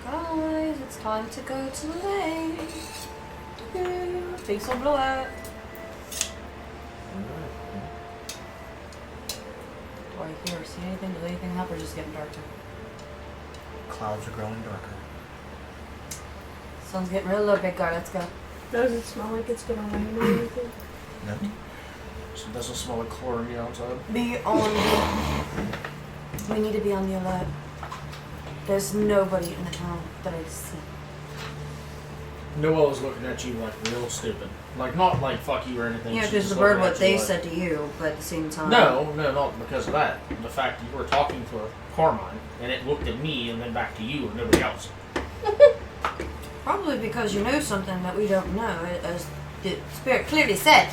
Guys, it's time to go to the lake. Face will blow out. Do I hear or see anything? Does anything happen or just getting darker?
Clouds are growing darker.
Sun's getting real low, big guy. Let's go.
Does it smell like it's gonna rain or anything?
No?
So it doesn't smell like chlorine outside.
Be on the... We need to be on the alert. There's nobody in the town that I see.
Noelle was looking at you like real stupid. Like, not like fuck you or anything.
Yeah,
she's
because
just
the bird
looking
what
at
they
you like-
said to you, but at the same time...
No, not because of that. The fact that you were talking to Carmine, and it looked at me and then back to you and nobody else.
Probably because you know something that we don't know, as the spirit clearly said.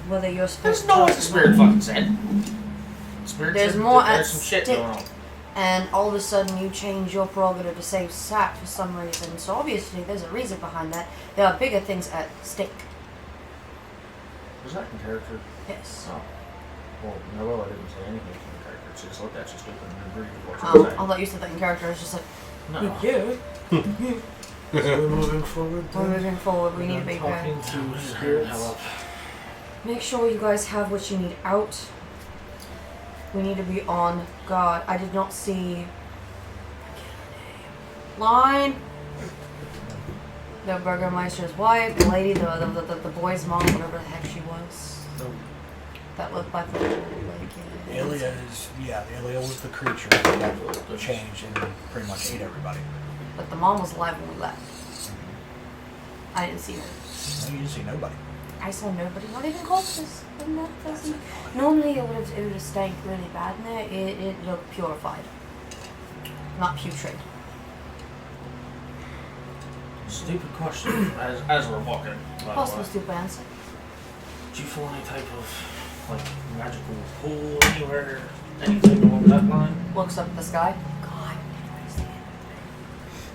Whether you're supposed
There's no what the
to
spirit fucking said. Spirit
There's
said
more
that
at
there's some shit
stake.
going on.
and all of a sudden you change your prerogative to save Sat for some reason. So obviously there's a reason behind that. There are bigger things at stake.
Was that in character?
Yes.
Oh. Well, Noella didn't say anything in character. She just looked at you stupid and agreed with what
I
you were saying.
thought you said that in character. I was just like,
No.
yeah.
We're moving forward.
We're moving forward. We need to be
talking
prepared.
to spirits.
Make sure you guys have what you need out. We need to be on guard. I did not see Line. The Burgermeister's wife, the lady, the boy's mom, whatever the heck she was. That looked like the lake.
Ilya is, Ilya was the creature that changed and pretty much ate everybody.
But the mom was alive when we left. I didn't see her.
No, you didn't see nobody.
I saw nobody, not even corpses. Normally it would have stank really bad in there. It looked purified. not putrid.
Stupid question. As we're walking. by the
Possible
way.
stupid answer.
Do you feel any type of like magical pull anywhere? Anything along that line?
Looks up at the sky. God.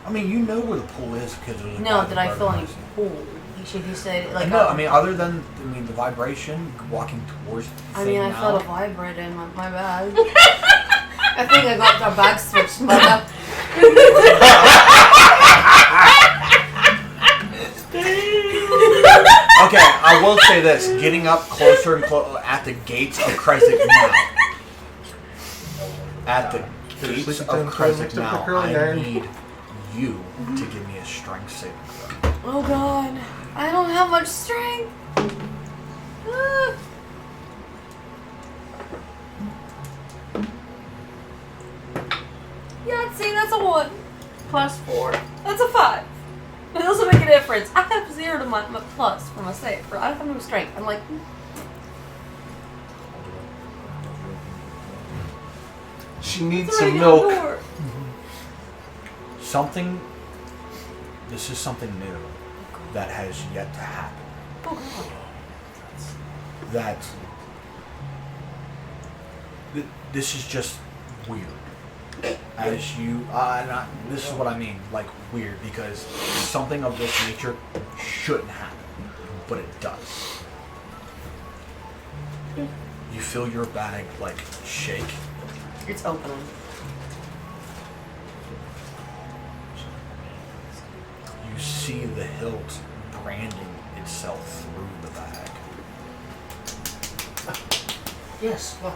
I mean, you know where the pool is because there's a
No,
guy
did I feel any
person.
pull? Should you say like?
No, I mean, other than the vibration walking towards. The
I mean, I
thing
felt a
now,
vibrate in my bag. I think I got our bag switched, mother.
Okay, I will say this: getting up closer and at the gates of Kresik now. At the gates of Kresik now, I need you to give me a strength saving throw.
Oh God, I don't have much strength. Ah. Yeah, see, that's a 1.
+4.
That's a 5. It doesn't make a difference. I have 0 to my plus for my save. I don't have no strength. I'm like,
She needs
it's
some
already
milk.
on the door.
Something. This is something new that has yet to happen.
Oh God.
That. This is just weird. As you, this is what I mean, like weird, because something of this nature shouldn't happen, but it does. You feel your bag like shake.
It's opening.
You see the hilt branding itself through the bag.
Yes. What?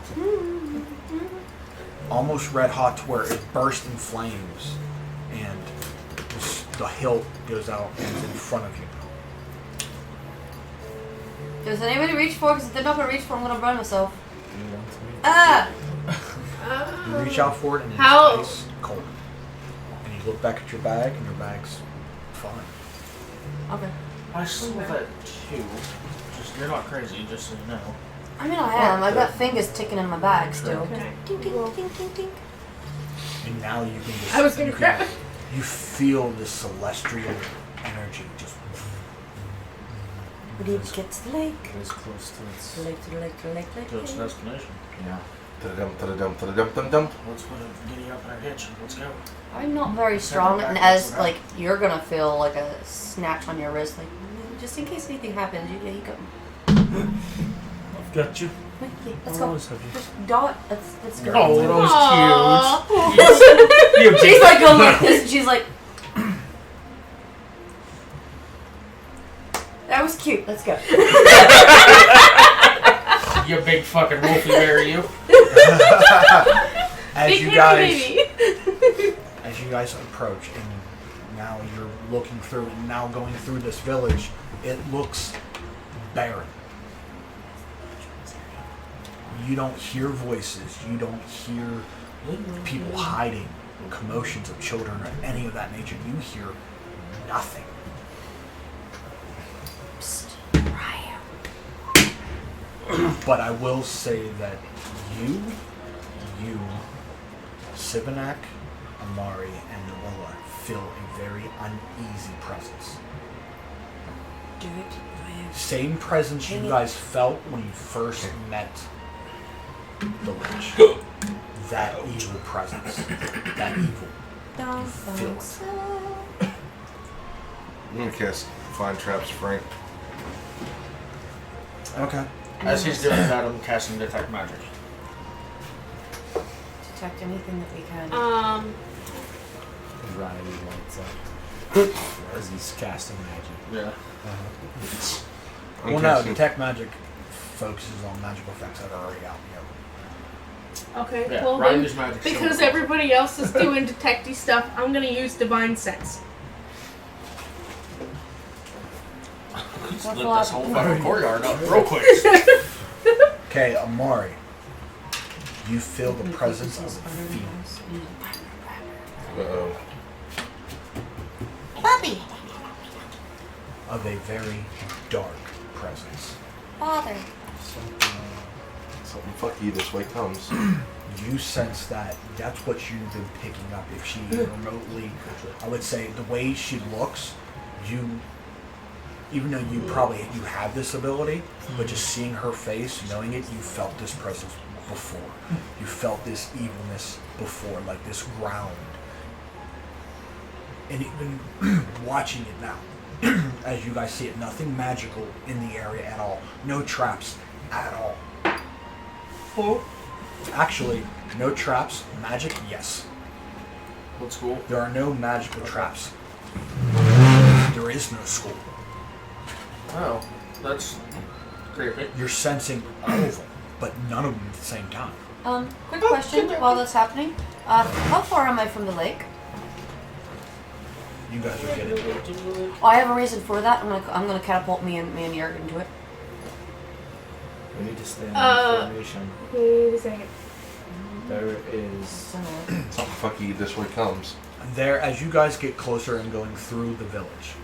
Almost red hot to where it bursts in flames, and the hilt goes out and is in front of you.
Does anybody reach for it? Because if they're not going to reach for it, I'm going to burn myself. Ah!
You reach out for it and
How-
it's ice cold. And you look back at your bag and your bag's fine.
Okay.
I saw that too. Just you're not crazy, just so you know.
I mean, I am. I've got fingers ticking in my bag still.
Okay.
Ding, ding, ding, ding, ding.
And now you can just
I was gonna
you
cry.
can- You feel this celestial energy just
We need to get to the lake.
As close to its.
To the lake, to the lake, to the lake, lake,
To its
lake.
destination.
Yeah.
Ta-da-dum.
Let's put a giddy up in our hitch. Let's go.
I'm not very strong, and as like you're gonna feel like a snatch on your wrist, like just in case anything happens, you got.
I've got you.
Yeah, let's
I'll
go.
always have you.
Just dot. That's good.
Oh, that was
Aw.
cute.
She's like going like this, and she's like. That was cute. Let's go.
You big fucking wolfie bear, you.
as
Big
you
hairy
guys
baby.
as you guys approach and now you're looking through and now going through this village, it looks barren. You don't hear voices, you don't hear people hiding, commotions of children or any of that nature. You hear nothing.
Psst, Ryan.
But I will say that you, Sivanak, Amari, and Noella feel a very uneasy presence.
Do it, Ryan.
Same presence you guys felt when you first met the lich. That evil presence. That evil.
Don't
feel
think
it.
so.
I'm gonna cast Find Traps, Frank.
Okay.
As he's doing that, I'm casting Detect Magic.
Detect anything that we can.
Riley lights up as he's casting magic.
Yeah.
I'm
Well, no,
casting-
Detect Magic focuses on magical effects that are already out in the open.
Okay,
Yeah.
well
Ryan
then,
is magic.
because everybody else is doing detecty stuff, I'm gonna use Divine Sense.
Split this whole fucking courtyard up real quick.
Okay, Amari. You feel the presence of a fiend.
Uh-oh.
Bobby.
Of a very dark presence.
Father.
Something fucky this way comes.
you sense that that's what you've been picking up. If she remotely, I would say the way she looks, even though you have this ability, but just seeing her face, knowing it, you felt this presence before. You felt this evilness before, like this ground. And even watching it now, as you guys see it, nothing magical in the area at all. No traps at all.
Oh.
Actually, no traps. Magic, yes.
What's cool?
There are no magical traps. There is no school.
Oh, that's creepy.
You're sensing all of them, but none of them at the same time.
Quick question while that's happening. How far am I from the lake?
You guys are getting
Oh, I have a reason for that. I'm gonna catapult me and Yerg into it.
We need to stay in formation.
Wait a second.
There is
Something fucky this way comes.
there as you guys get closer and going through the village.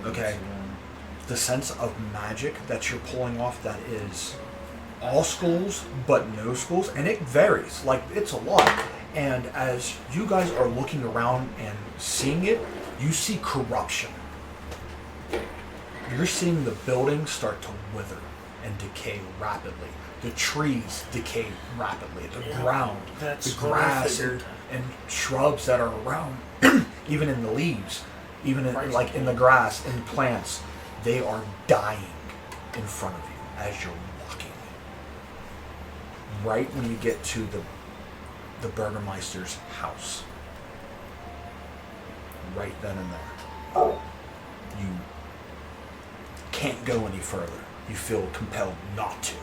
Okay. The sense of magic that you're pulling off that is all schools but no schools, and it varies. Like, it's a lot. And as you guys are looking around and seeing it, you see corruption. You're seeing the buildings start to wither and decay rapidly. The trees decay rapidly. The ground,
That's
the
what I
grass
figured.
and shrubs that are around, even in the leaves, even in,
Right.
like in the grass and plants, they are dying in front of you as you're walking. Right when you get to the Burgermeister's house. Right then and there. You can't go any further. You feel compelled not to.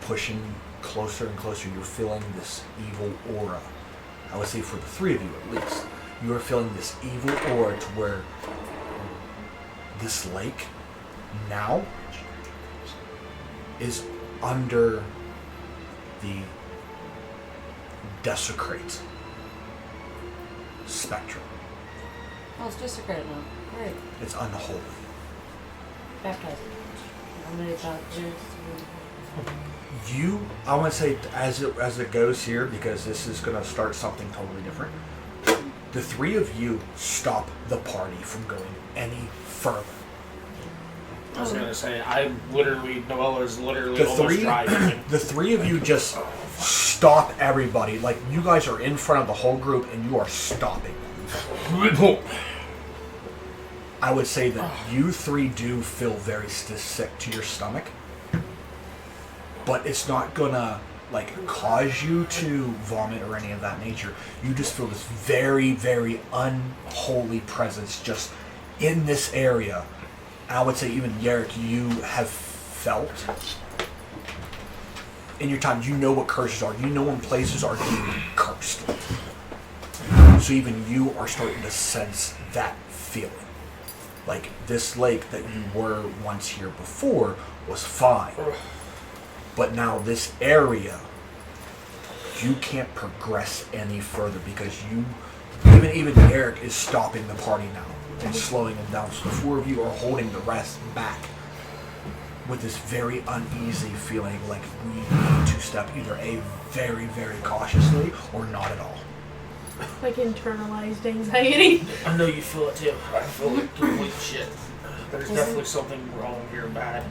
Pushing closer and closer, you're feeling this evil aura. I would say for the three of you at least. You are feeling this evil aura to where this lake now is under the desecrate spectrum.
Oh, it's just a credit now. Great.
It's unholy.
Baptized. I'm gonna baptize.
I want to say as it goes here, because this is going to start something totally different. The three of you stop the party from going any further.
I was gonna say, Noelle is literally
The
almost
three,
driving.
the three of you just stop everybody. Like, you guys are in front of the whole group and you are stopping. I would say that you three do feel very sick to your stomach, but it's not gonna like cause you to vomit or any of that nature. You just feel this very, very unholy presence just in this area. I would say even Yerrick, you have felt in your time, you know what curses are. You know when places are being cursed. So even you are starting to sense that feeling. Like, this lake that you were once here before was fine. But now this area, you can't progress any further because even Eric is stopping the party now and slowing them down. So the four of you are holding the rest back with this very uneasy feeling like we need to step either very, very cautiously or not at all.
Like internalized anxiety.
I know you feel it too. I feel like complete shit. There's definitely something wrong here, bad.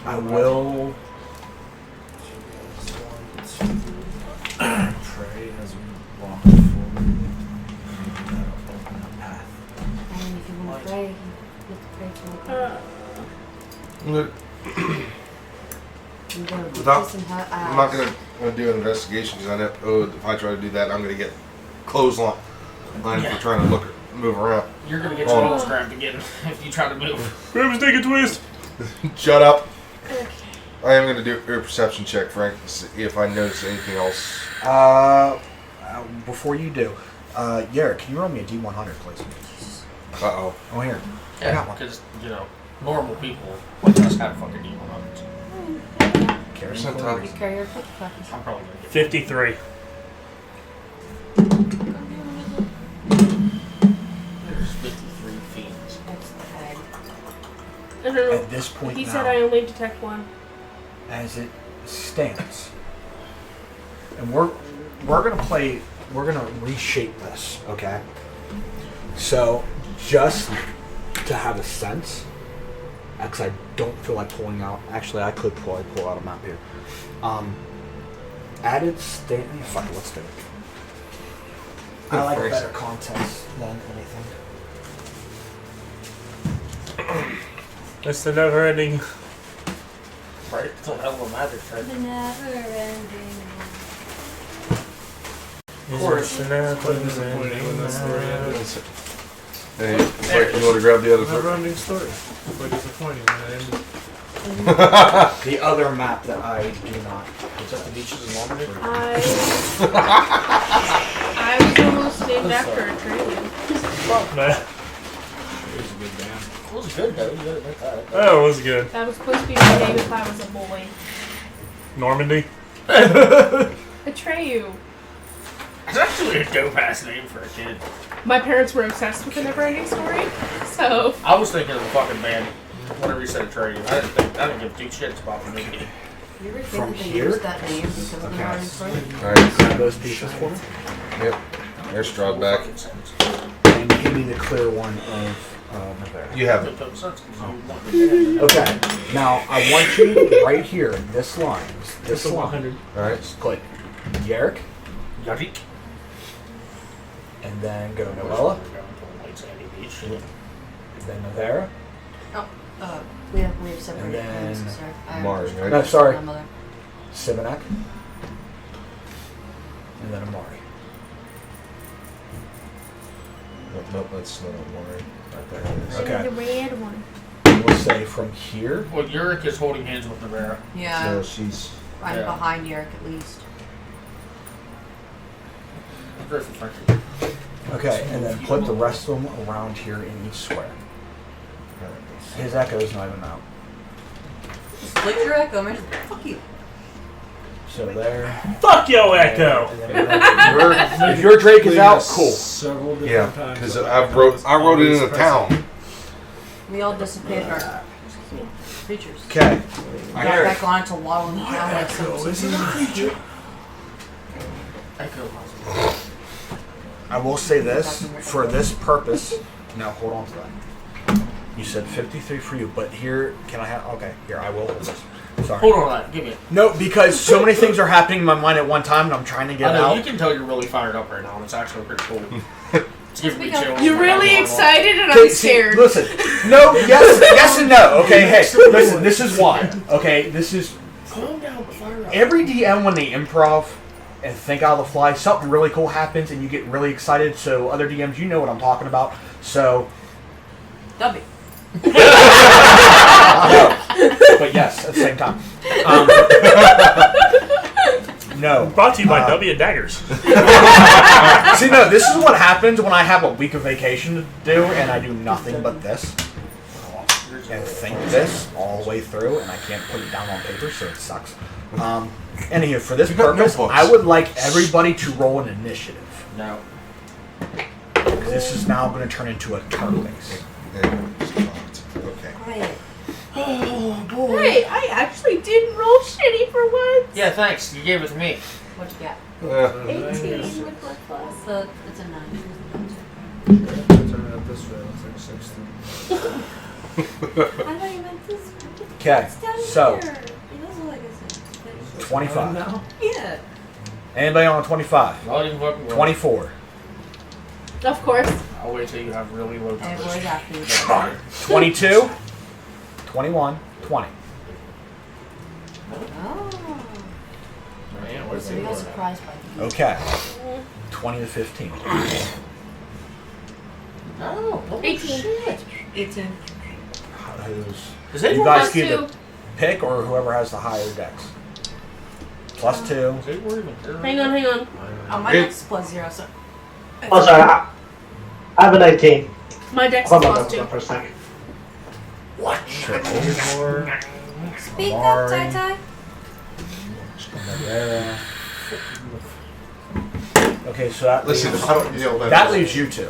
I will
pray as we walk forward. That'll open a path.
And if you want to pray, you have to pray to
Look,
I'm going to
Without-
kiss in her eyes.
I'm not gonna do an investigation because I know if I try to do that, I'm gonna get clothesline. If
Yeah.
we're trying to move around.
You're gonna get your balls cramped again if you try to move.
Grab a stick and twist.
Shut up.
Okay.
I am gonna do a perception check, Frank, to see if I notice anything else.
before you do, Yerrick, can you roll me a D100, please?
Uh-oh.
Oh, here. I
Yeah,
got one.
because, normal people like us have fucking D100s.
Carry
Percentile.
forward.
You carry your cookie crackers.
I'm probably gonna get
53.
There's 53 fiends.
That's the hag.
I don't know.
At this point
He
now,
said I only detect one.
as it stands. And we're gonna reshape this, okay? So just to have a sense, because I don't feel like pulling out. Actually, I could probably pull out a map here. Added state. Fuck it, let's do it. I like better context than anything.
It's the never-ending.
Right? It's a hell of a magic trick.
The never ending.
Of course, the
Quite disappointing when that story ended.
Hey, Mike, you want to grab the other
Never
foot?
ending story. Quite disappointing when it ended.
The other map that I do not.
Is that the beaches in Normandy?
I was almost named after a train.
Fuck, man.
It was a good band.
It was good though. You gotta admit that.
That was good.
That was supposed to be my name if I was a boy.
Normandy.
Atreyu.
It's actually a dope ass name for a kid.
My parents were obsessed with the Neverending Story, so
I was thinking of the fucking band. Whenever you said Atreyu, I didn't give two shits about the movie.
You ever
From
think they
here?
used that name because of the
Okay.
Martin story?
Alright,
Grab those pieces for me.
yep. There's Strahd back.
And give me the clear one of Nevada.
You have it.
Okay. Now I want you right here, this line. This line.
100.
Alright.
Click Yerrick,
Yarik.
and then go Noella, then Navera,
We have separate
And then
names, sorry. I
Mari,
just-
right?
No, sorry.
My mother.
Sivanek, and then Amari.
Nope, that's not Mari. Right there.
Okay.
the red one.
We'll say from here.
Well, Yurik is holding hands with Navera.
Yeah,
So she's.
I'm
yeah.
behind Yerrick at least.
Griffin, frankly.
Okay, and then put the rest of them around here in each square. His echo's not even out.
Split your echo, man. Fuck you.
So there.
Fuck yo, Echo.
And then if your Drake is out, cool.
Several different
Yeah,
times.
because I wrote it in the town.
We all dissipated our creatures.
Okay.
Got back on to waddle in the town like some
Echo.
I will say this for this purpose. Now hold on to that. You said 53 for you, but here, can I have? Okay, here I will hold this. Sorry.
Hold on, give me it.
No, because so many things are happening in my mind at one time, and I'm trying to get
I know,
out.
you can tell you're really fired up right now, and it's actually pretty cool. It's giving me
because-
chills.
You're really excited and
Okay,
I'm
see,
scared.
listen, no, yes and no. Okay, hey, listen, this is why. Okay, this is
Calm down, but fire up.
every DM when they improv and think out of the fly, something really cool happens, and you get really excited. So other DMs, you know what I'm talking about. So.
W.
No. But yes, at the same time. No.
Brought to you by W Daggers.
See, no, this is what happens when I have a week of vacation to do, and I do nothing but this. And think this all the way through, and I can't put it down on paper, so it sucks. Anywho, for this
You got
purpose,
notebooks.
I would like everybody to roll an initiative.
No.
This is now going to turn into a turn base.
Okay.
Quiet.
Hey, I actually didn't roll shitty for once.
Yeah, thanks. You gave it to me.
What you got?
18 with my plus.
It's a 9.
Turn it up this way. Looks like 16.
I thought you meant this one.
Okay,
It's down
so
here.
It does look like it's
25.
Yeah.
Anybody on a 25?
Not even fucking well.
24.
Of course.
I'll wait till you have really low
And
numbers.
we're after you.
22. 21. 20.
Oh.
Man, where's
So
the
we got
order?
surprised by you.
Okay. 20 to 15.
No. Holy
18.
shit.
18.
Who's
Does
you
anyone
guys
Plus
get to
2.
pick, or whoever has the higher dex. Plus 2.
Is anyone even here?
Hang on, hang on.
Oh, my
It-
dex is plus 0, so.
Oh, sorry. I have a 19.
My dex is
Hold on,
plus 2.
for a second.
What?
Speak
Amari.
up, Tai Tai.
Okay, so that
Listen,
leaves,
I don't yell
that leaves you two.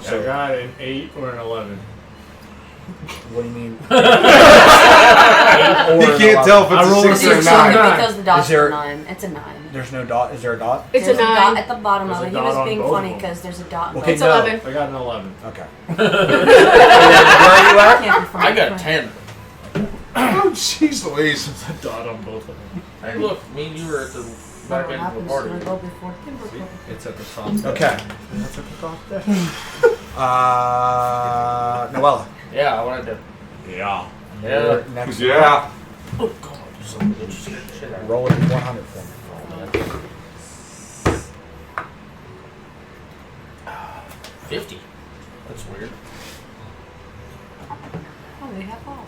I got an 8 or an 11.
What do you mean?
He can't tell if
I rolled
it's
a
a 6 or a
six.
9.
Because the dot's
Is there-
a 9. It's a 9.
There's no dot. Is there a dot?
It's
There's
a 9.
dot at the bottom
There's
of
a
it. He
dot
was
on
being
both
funny
of them.
because there's a dot. in
Okay,
It's
both.
no.
11.
I got an 11.
Okay. Where are you at?
Can't be funny.
I got 10.
Oh, jeez Louise.
There's a dot on both of them.
Hey, look, me and you were at the back
What
end of the
happens
party.
when I go before timber?
It's at the top.
Okay.
That's at the top there.
Noella.
Yeah, I wanted to.
Yeah.
Yeah.
You're next.
Yeah.
Oh, God, so bitch scared the shit out of me.
Roll it 100 for me.
50. That's weird.
Oh, we have all.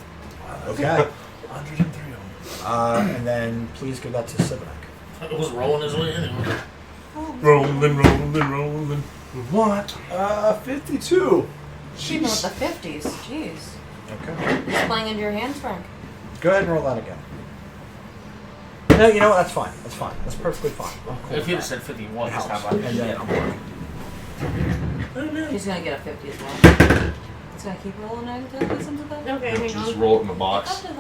Okay.
103 of them.
And then please give that to Sibonec.
It was rolling his way anyway.
Rolling.
What? 52.
Even with the 50s. Jeez.
Okay.
It's playing into your hands, Frank.
Go ahead and roll that again. No, you know what? That's fine. That's fine. That's perfectly fine. I'm cool
If
with
he'd have
that.
said 51,
It
just
helps.
how about
And then
He's gonna get a 50 as well. He's gonna keep rolling until he gets into that.
Okay, hang
Just
on.
roll it in the
Up
box.
to the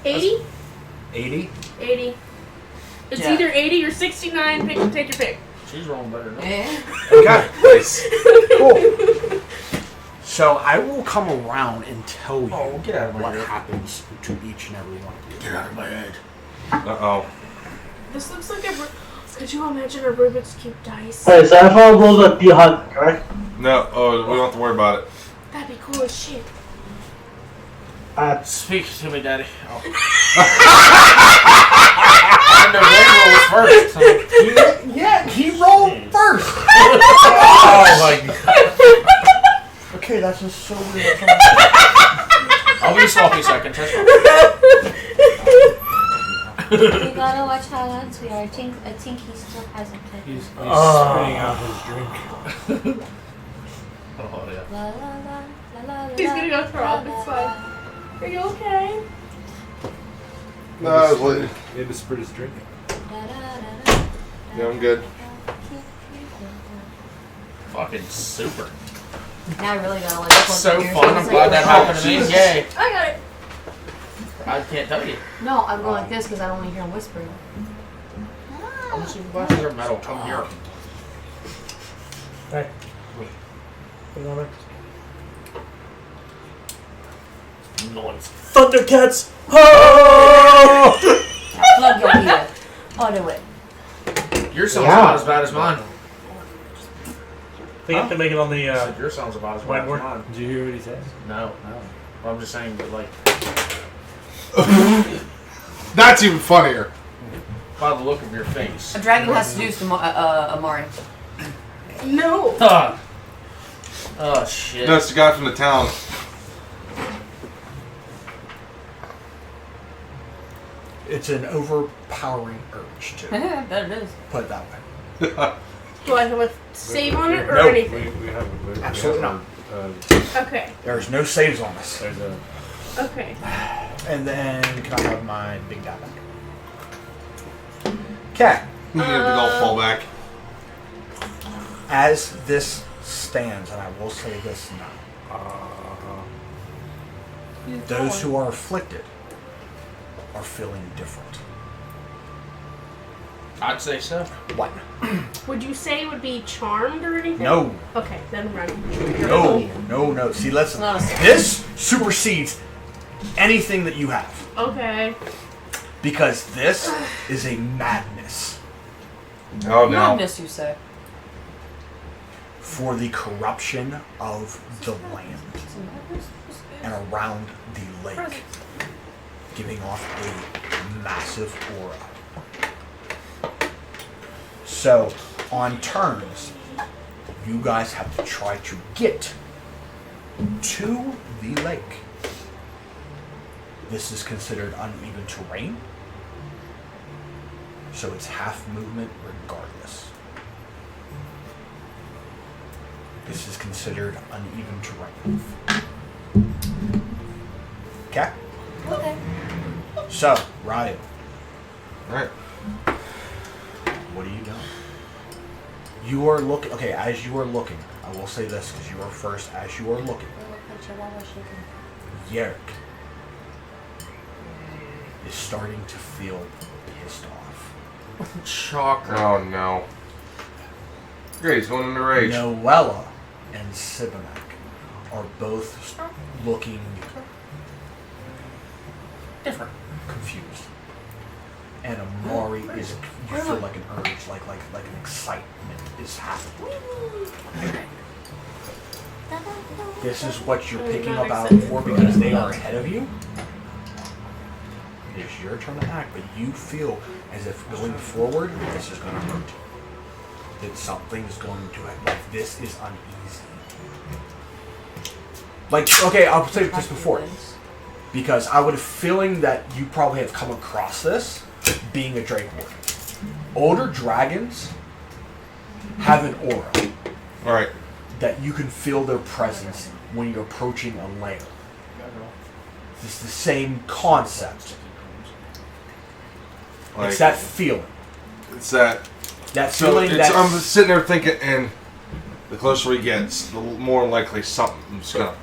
80?
80.
80. It's
Yeah.
either 80 or 69. Take your pick.
She's rolling better than me.
Yeah.
Okay.
Nice.
Cool. So I will come around and tell you
Oh, get out of my
what
ear.
happens to each and every one of you.
Get out of my head.
Uh-oh.
This looks like a. Could you imagine a Rubik's Cube dice?
Alright, so everyone rolls a D100, correct?
No, oh, we don't have to worry about it.
That'd be cool as shit.
Speak to me, Daddy. Oh. I know Ray rolls first. So.
Yeah, he rolled first.
Oh my god.
Okay, that's just so weird.
I'll be sloppy second. Test roll.
We gotta watch how once we are. Tinky still hasn't picked.
He's spitting out his drink.
Oh, yeah.
La, la, la, la, la,
He's gonna go throw up, it's
la,
fine. Are you okay?
No, I was late.
He had to spit his drink.
la, la, la,
Yeah, I'm good.
Fucking super.
Now I really gotta like.
That's so fun. I'm glad that happened to me. Yay.
I got it.
I can't tell you.
No, I'm going like this because I don't want to hear him whispering.
I'm a super glasses are metal. Come here.
Hey. Come on.
Noise.
Thundercats! Oh!
Plug your ear. Oh, do it.
Your sound's
Yeah.
about as bad as mine.
They have to make it on the
I said your sound's about as bad as
whiteboard.
mine.
Did you hear what he said?
No. Well, I'm just saying that, like,
That's even funnier.
by the look of your face.
A dragon has seduced Amari.
No.
Oh, shit.
No, it's the guy from the town.
It's an overpowering urge to
That it is.
put it that way.
Do I have a save on it or
No.
anything?
We have a
Absolutely not.
Okay.
There's no saves on this.
There's a
Okay.
And then can I have my big dad back? Okay.
You get a big old fallback.
As this stands, and I will say this now, those who are afflicted are feeling different.
I'd say so.
What?
Would you say it would be charmed or anything?
No.
Okay, then run.
No. See, listen.
Not a-
This supersedes anything that you have.
Okay.
Because this is a madness
Oh, no.
Madness, you say.
for the corruption of the land and around the lake, giving off a massive aura. So, on turns, you guys have to try to get to the lake. This is considered uneven terrain, so it's half movement regardless. This is considered uneven terrain. Okay?
Okay.
So, Ryan,
Alright.
what are you doing? You are looking. Okay, as you are looking, I will say this because you are first. As you are looking, Yerk is starting to feel pissed off.
Shocker.
Oh no. Great, he's going into rage.
Noella and Sibinek are both looking
Different.
confused. And Amari is, you feel like an urge, like an excitement is happening. This is what you're picking up out for because they are ahead of you. It's your turn to act, but you feel as if going forward, this is going to hurt. That something's going to happen. Like, this is uneasy. Like, okay, I'll say this before. Because I would have feeling that you probably have come across this being a Drake Warden. Older dragons have an aura.
Alright.
That you can feel their presence when you're approaching a lair. It's the same concept.
Like,
It's that feeling.
It's that.
That
So
feeling
it's,
that
I'm sitting there thinking, and the closer he gets, the more likely something's gonna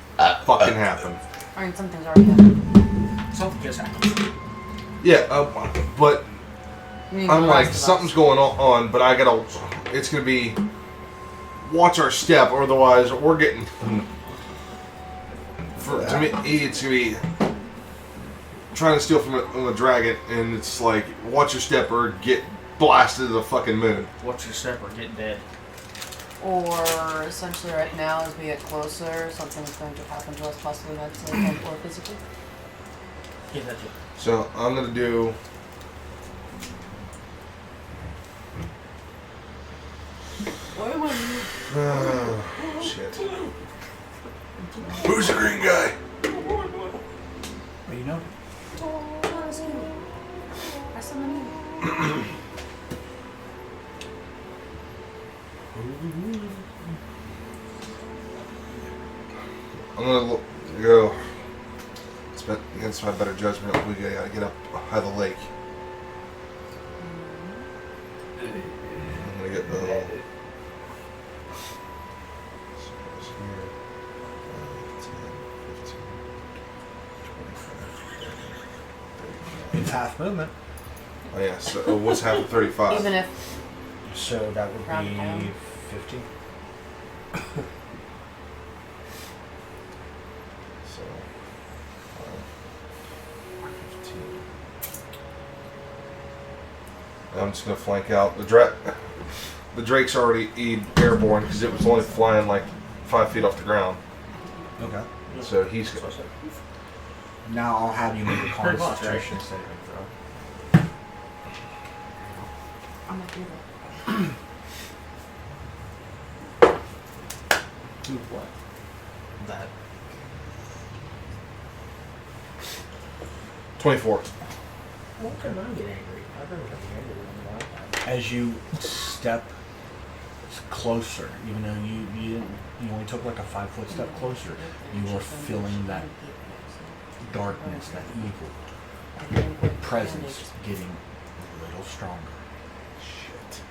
fucking happen.
I mean, something's already happened.
Something just happened.
Yeah, but
I mean,
I'm
the
like,
rest of
something's
us.
going on, but I gotta. It's gonna be. Watch our step, or otherwise we're getting. To me, it's gonna be trying to steal from a dragon, and it's like, watch your step or get blasted to the fucking moon.
Watch your step or get dead.
Or essentially, right now, as we get closer, something's going to happen to us, possibly mentally and or physically.
Yeah, that's it.
So I'm gonna do.
Why am I?
Oh, shit. Who's the green guy?
Well, you know.
Oh, that's cute. That's something.
I'm gonna go. It's against my better judgment. We gotta get up high the lake. I'm gonna get the.
It's half movement.
Oh yeah. So what's half of 35?
Even if
So that would
Round down.
be 50.
So. 15. I'm just gonna flank out the Drake's already airborne because it was only flying like 5 feet off the ground.
Okay.
So he's gonna.
Now I'll have you make a
Pretty much,
concentration saving throw.
I'm gonna do that.
Do what? That.
24.
What can I get angry? I don't get angry when I like that.
As you step closer, even though you only took like a 5-foot step closer, you are feeling that darkness, that evil presence getting a little stronger. Shit.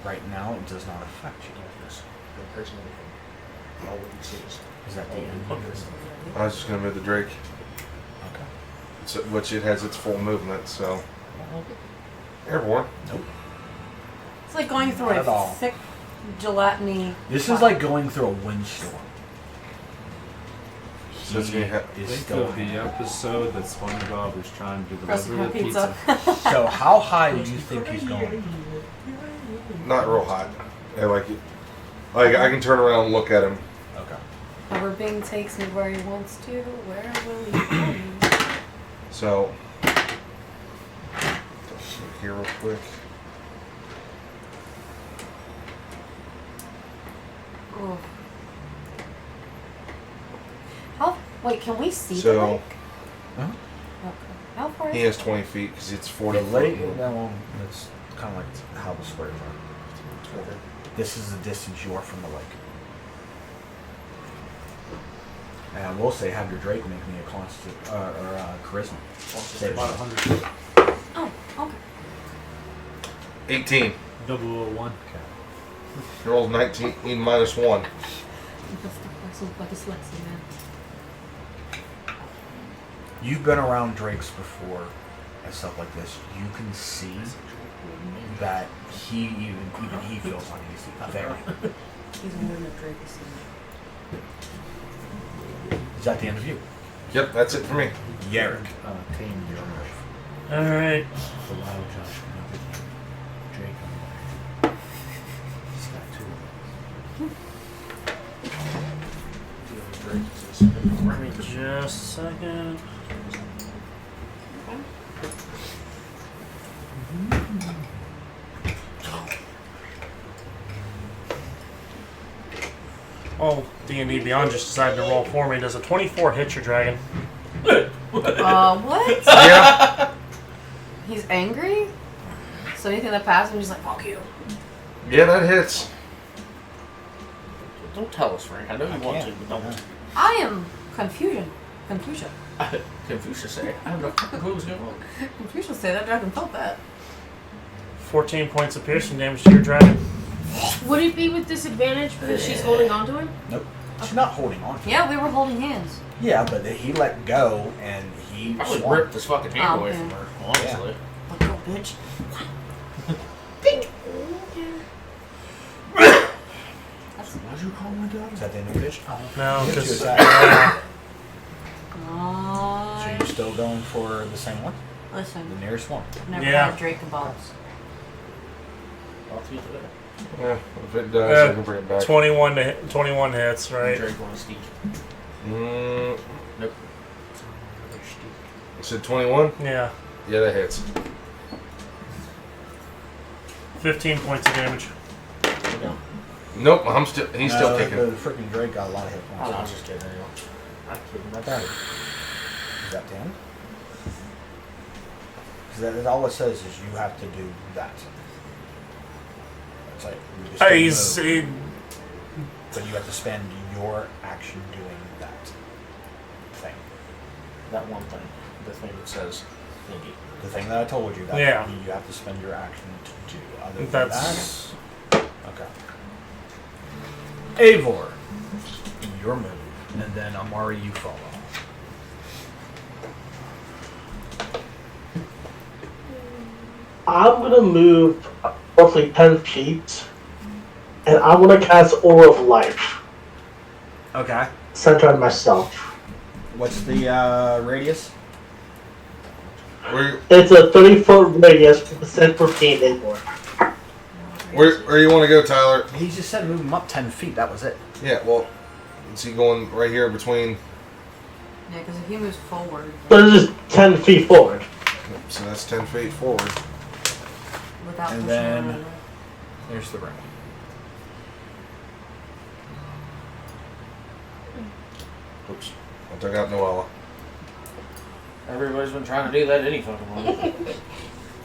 Right now, it does not affect you.
All we can see
Is that the end of this?
I was just gonna move the Drake,
Okay.
so, which it has its full movement. So airborne.
Nope.
It's like going through
Not at all.
a thick gelatiny.
This is like going through a windstorm.
So it's gonna have.
Is
Think
still
of the episode that SpongeBob was trying to
Recipe
deliver the
pizza.
pizza.
So how high do you think he's going?
Not real hot. I like it. Like I can turn around and look at him.
Okay.
However, Bing takes me where he wants to. Where will he go me?
So here real quick.
Oh. How? Wait, can we see the
So
lake?
Huh?
Okay. How far
he
is
has 20 feet because it's 40
The lake,
foot.
no, it's kind of like how the squares are. This is the distance you are from the lake. And I will say, have your Drake make me a constant charisma. Save
About
it.
100 feet.
Oh, okay.
18.
001.
You rolled 19 minus 1.
Like a Lexi, man.
You've been around drakes before and stuff like this. You can see that even he feels uneasy. Very.
He's more than a Drake.
Is that the end of you?
Yep, that's it for me.
Yarrick.
Tame your
Alright.
allow Josh another Drake on there. He's got 2 of them.
Give me just a second. Oh, D&D Beyond just decided to roll for me. Does a 24 hit your dragon?
What?
Yeah.
He's angry? So anything that passes him, he's like, fuck you.
Yeah, that hits.
Don't tell us, Frank. I know you want to, but don't.
I am Confucius.
Confucius say. I don't know what was going on.
Confucius say that dragon felt that.
14 points of piercing damage to your dragon.
Would it be with disadvantage because she's holding on to him?
Nope. She's not holding on to
Yeah, we were holding hands.
Yeah, but he let go and he
I would
swung.
rip this fucking hand away
Okay.
from her, honestly.
Fuck you, bitch.
Why'd you call my daughter?
Is that the end of your pitch?
No,
You get
just
to attack. So
Nice.
you're still going for the same one?
Listen,
The nearest one?
I've never
Yeah.
had Drake and Bobs.
I'll teach it.
Yeah, if it does, I can bring it back.
21 hits, right?
Drake on a steak.
Mm,
Nope.
I said 21?
Yeah.
Yeah, that hits.
15 points of damage.
Nope, he's still kicking.
The freaking Drake got a lot of hit
Oh, no, I was
points.
just kidding. I'm kidding. That's
Okay. Is that 10? Because that all it says is you have to do that. It's like you just
He's...
move, but you have to spend your action doing that thing.
that one thing. The thing that says thingy.
The thing that I told you that
Yeah.
you have to spend your action to do. Other than
That's...
that, okay. Eivor, your move, and then Amari, you follow.
I'm gonna move roughly 10 feet, and I'm gonna cast Aura of Life,
Okay.
centered on myself.
What's the radius?
It's a 30-foot radius set for being inboard.
Where you want to go, Tyler?
He just said move him up 10 feet. That was it.
Yeah, well, is he going right here between?
Yeah, because if he moves forward,
So it's just 10 feet forward.
So that's 10 feet forward.
without
And
pushing
then-
her.
There's the ring.
Oops, I took out Noella.
Everybody's been trying to do that any fucking way.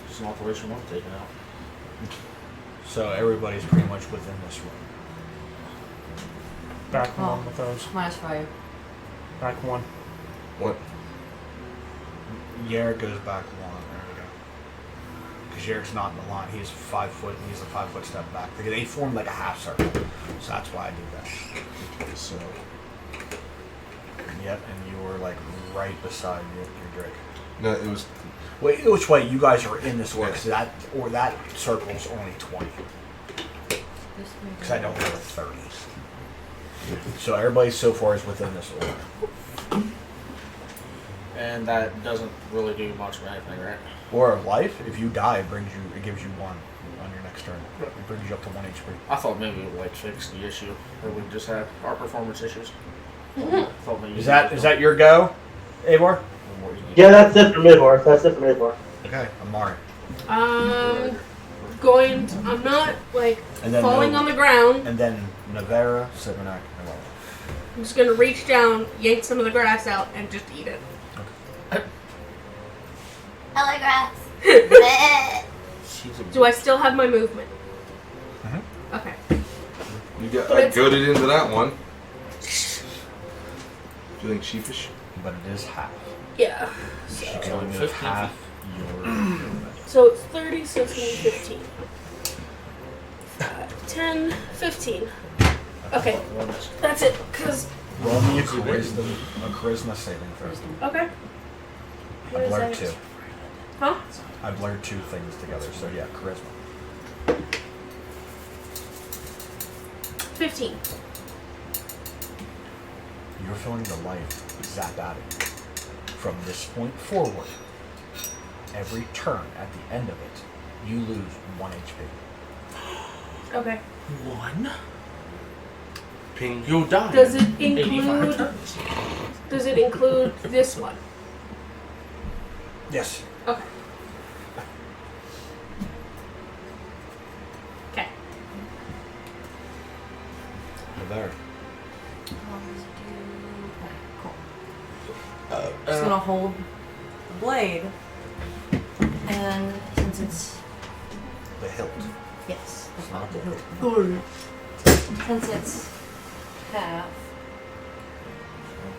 It's not the way she wants taken out.
So everybody's pretty much within this room.
Back
Oh.
one with those.
Minus 5.
Back one.
What?
Yarrick goes back one. There we go. Because Yarrick's not in the line. He's 5 foot. And he's a 5-foot step back. They form like a half circle. So that's why I do that.
So,
Yep. And you were like right beside your Drake.
no, it was.
Wait, which way? You guys are in this order. So that circle's only 20. Because I don't have a 30. So everybody so far is within this order.
And that doesn't really do much of anything, right?
Or of life, if you die, it gives you 1 on your next turn. It brings you up to 1 HP.
I thought maybe it would like fix the issue that we just had, our performance issues. Thought maybe
Is that your go, Eivor?
Yeah, that's it for Midwar. That's it for Midwar.
Okay, Amari.
I'm not like
And then
falling on the ground.
And then Navera, Sevenak, and Lola.
I'm just gonna reach down, yank some of the grass out, and just eat it.
I like grass.
Do I still have my movement?
Mhm.
Okay.
You got.
But
I
it's-
goaded into that one. Feeling sheepish?
But it is half.
Yeah.
She
So,
can only move
15
half your movement.
so it's 30, so it's gonna be 15. 5, 10, 15. Okay, that's it. Cause
Roll me a charisma saving throw.
okay.
I
What is
blurred
that?
2.
Huh?
I blurred 2 things together, so yeah, charisma.
15.
You're feeling the life zap out of you. From this point forward, every turn at the end of it, you lose 1 HP.
Okay.
1.
Ping.
You'll die.
Does it
85
include?
turns.
Does it include this one?
Yes.
Okay. Okay.
You're there.
Cool. Just gonna hold the blade, and since it's
The hilt.
yes,
It's not the hilt.
since it's half,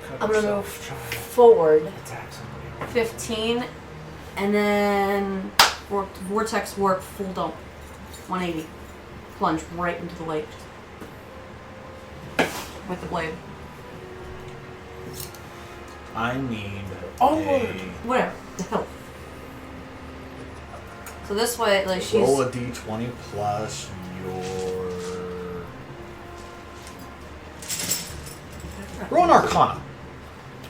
Cut
I'm gonna go
yourself, try to
forward
attack somebody.
15, and then vortex warp full dump 180, plunge right into the lake with the blade.
I need
Whatever, the hilt. So this way, like she's
roll a d20 plus your... Roll an Arcana.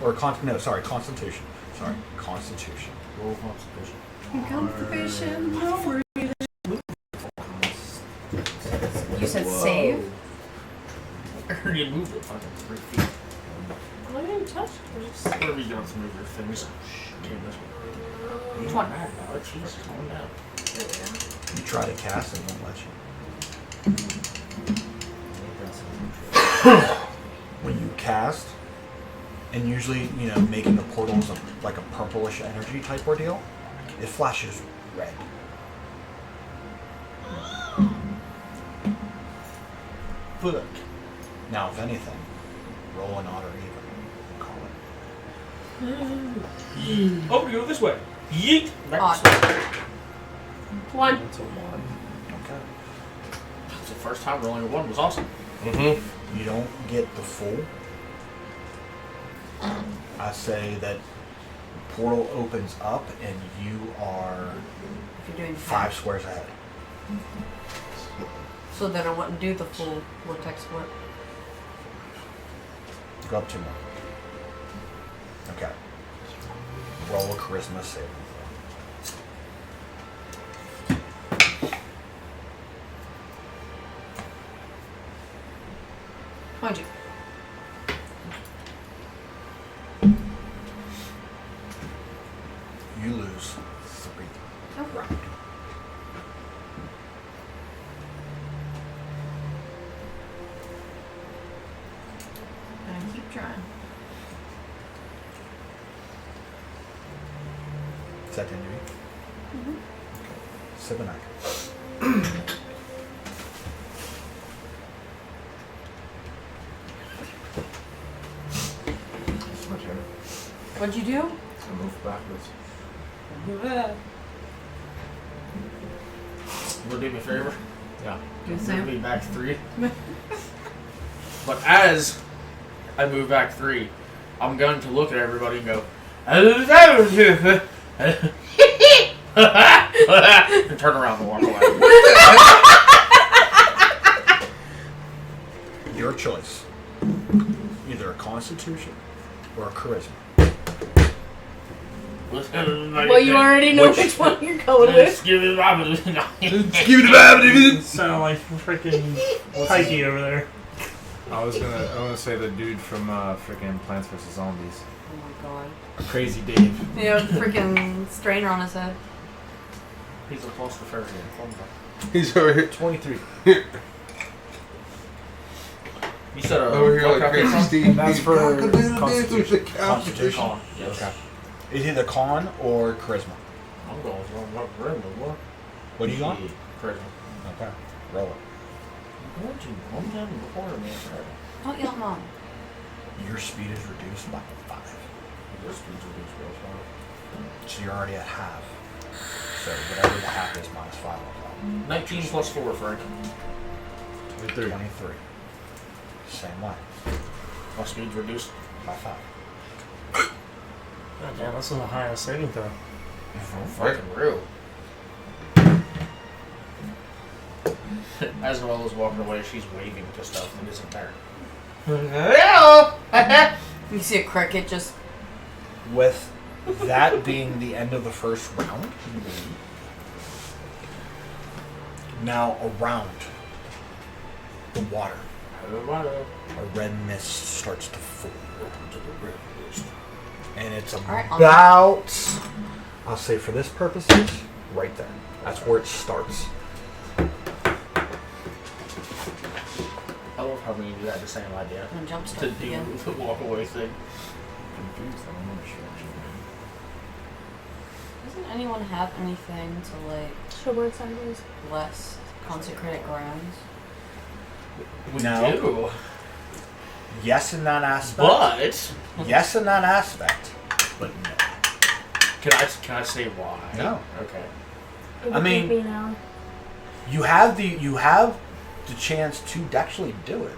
Or Constitution. Sorry, Constitution.
Roll Constitution.
constipation. You said save.
I heard you moved it fucking 3 feet.
I didn't touch it.
Whatever you doing to move your things. Okay, this one. You're
20.
mad about it. Jesus, calm down.
You try to cast and it won't let you. When you cast, and usually, making a portal is like a purplish energy type ordeal, it flashes red. But, now if anything, roll an odd or even. Call it.
Oh, go this way. Yeet.
Odd.
1.
That's a 1.
Okay.
That's the first time rolling a 1 was awesome.
Mm-hmm.
You don't get the full. I say that the portal opens up and you are
If you're doing
5 squares ahead.
so that I wouldn't do the full vortex warp.
Go up 2 more. Okay. Roll a charisma saving
Mind you.
throw. You lose 3.
Alright. Gonna keep trying.
Is that the end of you?
Mm-hmm.
Sibanak.
That's my turn.
What'd you do?
I move backwards.
You want to do me a favor?
Yeah.
Do the
Move
same.
me back 3. But as I move back 3, I'm going to look at everybody and go, and turn around and walk away.
Your choice. Either a constitution or a charisma.
Well, you already know which one you're going with.
Give it back.
Sound like freaking Pikey over there.
I was gonna say the dude from freaking Plants vs Zombies.
Oh my god.
Crazy Dave.
Yeah, with a freaking strainer on his head.
He's a claustrophobic.
He's over here.
23.
You said
Over here like crazy Steve.
And that's for Constitution.
Constitution?
Con, yes.
Okay. It's either con or charisma.
I'm going with one charisma, boy.
What do you got?
Charisma.
Okay. Roll it.
What you? I'm down before me forever.
Don't yell at mom.
Your speed is reduced by 5.
Your speed's reduced real fast.
So you're already at half. So whatever the half is minus 5 on top.
19 plus 4, Frank.
23. Same way.
My speed's reduced.
By 5.
God damn, this is the highest saving throw.
Fucking real. As Noella's walking away, she's waving to stuff that isn't there. Hello!
You see a cricket just.
With that being the end of the first round, now around the water, a red mist starts to form. And it's
Alright,
about, I'll say for this purposes, right there. That's where it starts.
I love how when you do that, the same idea.
And jump
To
start
do
again.
the walk away thing.
Confused. I don't know instruction.
Doesn't anyone have anything to like
Show where sideways.
bless consecrated grounds?
We
No.
do.
Yes in that aspect.
But
Yes in that aspect. But no.
can I say why?
No.
Okay.
It
I
would
mean-
give me now.
You have the chance to actually do it.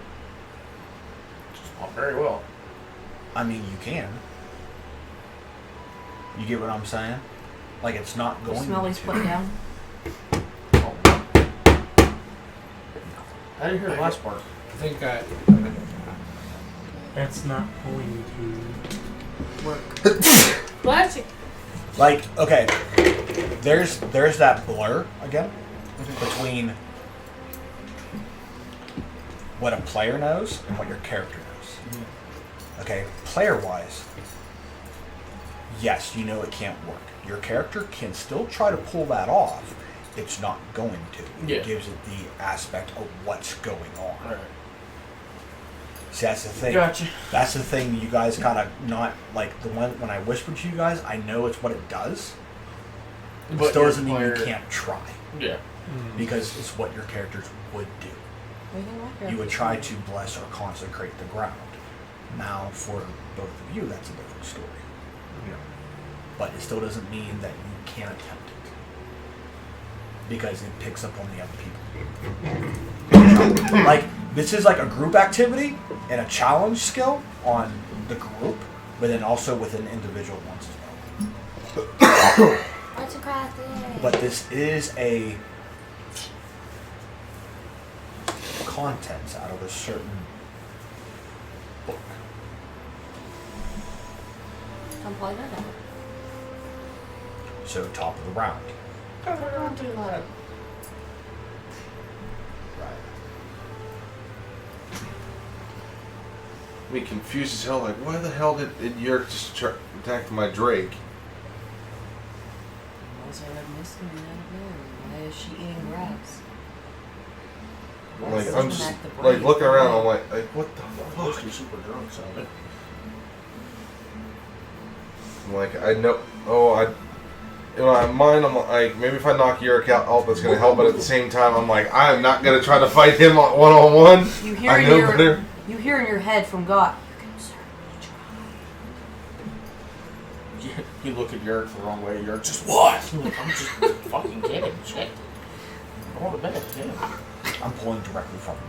Oh, very well.
I mean, you can. You get what I'm saying? Like, it's not
The
going
smelly's
to.
put down.
Oh. I didn't hear the last part.
I think
It's not going to
Work.
Classic.
Like, okay, there's that blur again between what a player knows and what your character knows. Okay, player-wise, yes, you know it can't work. Your character can still try to pull that off. It's not going to.
Yeah.
It gives it the aspect of what's going on.
Alright.
See, that's the thing.
Gotcha.
That's the thing you guys kind of not, like, the one, when I whispered to you guys, I know it's what it does. It
But
still
your
doesn't mean you
player-
can't try.
Yeah.
Because it's what your characters would do.
What do you think my
You would
character's
try
doing?
to bless or consecrate the ground. Now, for both of you, that's a different story. But it still doesn't mean that you can't attempt it. Because it picks up on the other people. Like, this is like a group activity and a challenge skill on the group, but then also within individual ones as well.
What's a craft today?
But this is a contents out of a certain book.
Come play that out.
So top of the round. Right.
I mean, confused as hell. Like, why the hell did Yerk just attack my Drake?
What's a red mist coming out of there? Why is she eating grass?
Like,
Doesn't
I'm just
act the
like
brain.
looking around. I'm like, what the
Most
fuck?
are super drunk, so.
I'm like, I know. Oh, in my mind, I'm like, maybe if I knock Yerk out, that's gonna help. But at the same time, I'm like, I am not gonna try to fight him one-on-one.
You hear
I
in
know
your
better.
you hear in your head from God. You can certainly try.
You look at Yerk the wrong way. Yerk just what? I'm just fucking kidding. Shit. Go to bed. Yeah.
I'm pulling directly from it.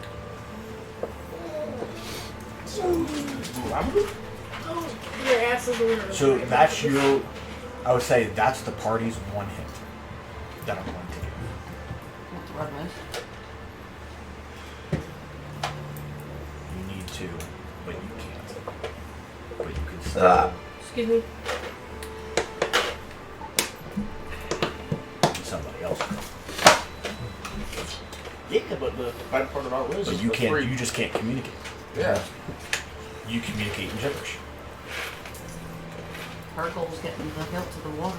Oh, your ass is a little.
So that's your, I would say that's the party's one hit that I'm going to do.
What's a red mist?
You need to, but you can't. But you can still.
Excuse me.
Somebody else.
Yeah, but the bad part about it is
But you
the
can't.
free-
You just can't communicate.
Yeah.
You communicate in gibberish.
Hercule's getting the hilt to the water.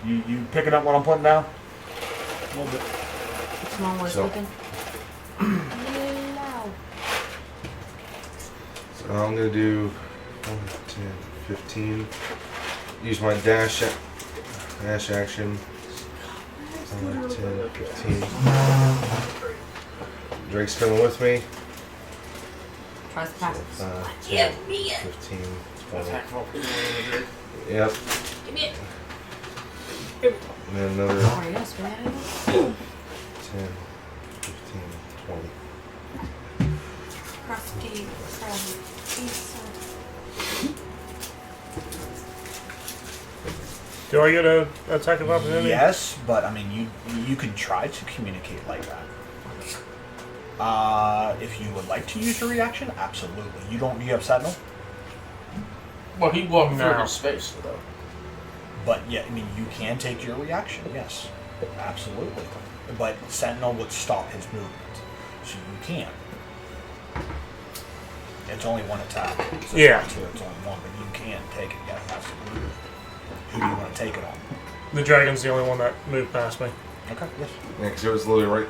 You picking up what I'm putting down?
A little bit.
Small was
So-
looking. Hello.
So I'm gonna do 1, 10, 15. Use my dash action. 1, 10, 15. Drake's coming with me.
Tries to pass it.
10, 15, 20.
Attack roll.
Yep.
Give me it.
And then another
Oh, yes, man.
10, 15, 20.
He
Do I get a attack of opportunity?
Yes, but I mean, you can try to communicate like that. If you would like to use your reaction, absolutely. You have Sentinel?
Well, he walked
No.
through his space, though.
But yeah, I mean, you can take your reaction, yes. Absolutely. But Sentinel would stop his movement. So you can. It's only one attack. So
Yeah.
it's not two, it's only one, but you can take it, yes, absolutely. Who do you want to take it on?
The dragon's the only one that moved past me.
Okay, yes.
Yeah, because it was literally right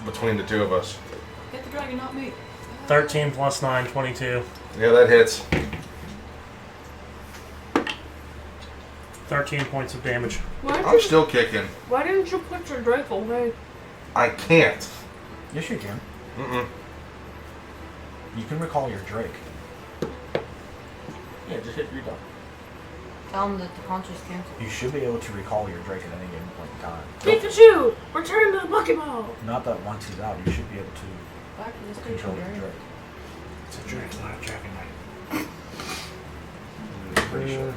between the two of us.
Get the dragon, not me.
13 plus 9, 22.
Yeah, that hits.
13 points of damage.
I'm still kicking.
Why didn't you put your Drake away?
I can't.
Yes, you can.
Mm-mm.
You can recall your Drake.
Yeah, just hit read.
Tell him that the contra's canceled.
You should be able to recall your Drake at any given point in time.
Pikachu! Return to the Pokeball!
Not that once he's out, you should be able to
Back to this
control
creature,
your
Gary.
Drake.
It's a Drake, not a Dragonite.
Pretty sure.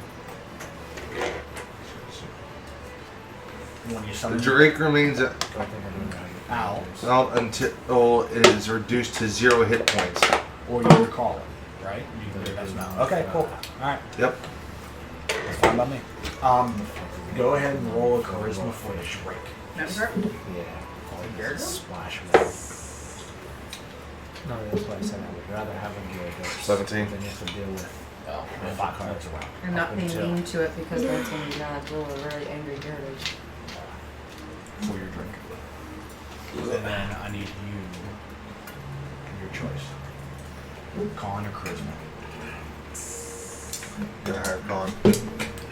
When you
The
summon
Drake remains
I think I'm doing that.
out,
out until it is reduced to 0 hit points.
or you recall it, right? That's not. Okay, cool. Alright,
Yep.
that's fine by me. Go ahead and roll a charisma for the Drake.
Yeah. Splash me. No, that's why I said I would rather have him deal with
17.
than you have to deal with
Oh, 5 cards around.
You're not being
Until-
mean to it because that's when you're gonna deal with a very angry Gyarados.
For your drink. And then I need your choice. Con or charisma.
Gonna have gone.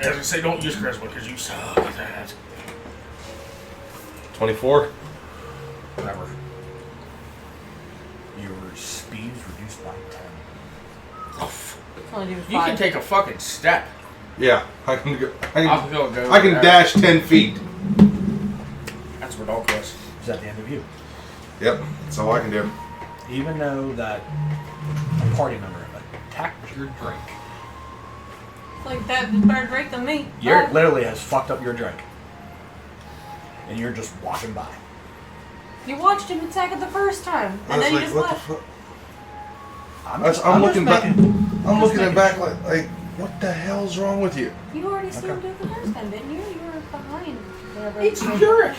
As I say, don't use charisma because you suck at that.
24.
Whatever. Your speed is reduced by 10.
Only do
You can
5.
take a fucking step.
Yeah, I can go.
I'll go.
I can dash 10 feet.
That's ridiculous.
Is that the end of you?
Yep, that's all I can do.
Even though that a party member attacked your drink,
Like that is better Drake than me.
Garrett literally has fucked up your drink. And you're just walking by.
You watched him attack it the first time,
I
and
was
then you
like,
just
what the
left.
fuck?
I'm
I'm looking back. I'm
just
looking
making
at back like, what the hell's wrong with you?
You already seen him
Okay.
do it the first time, didn't you? You were behind. whatever.
It's Yurik.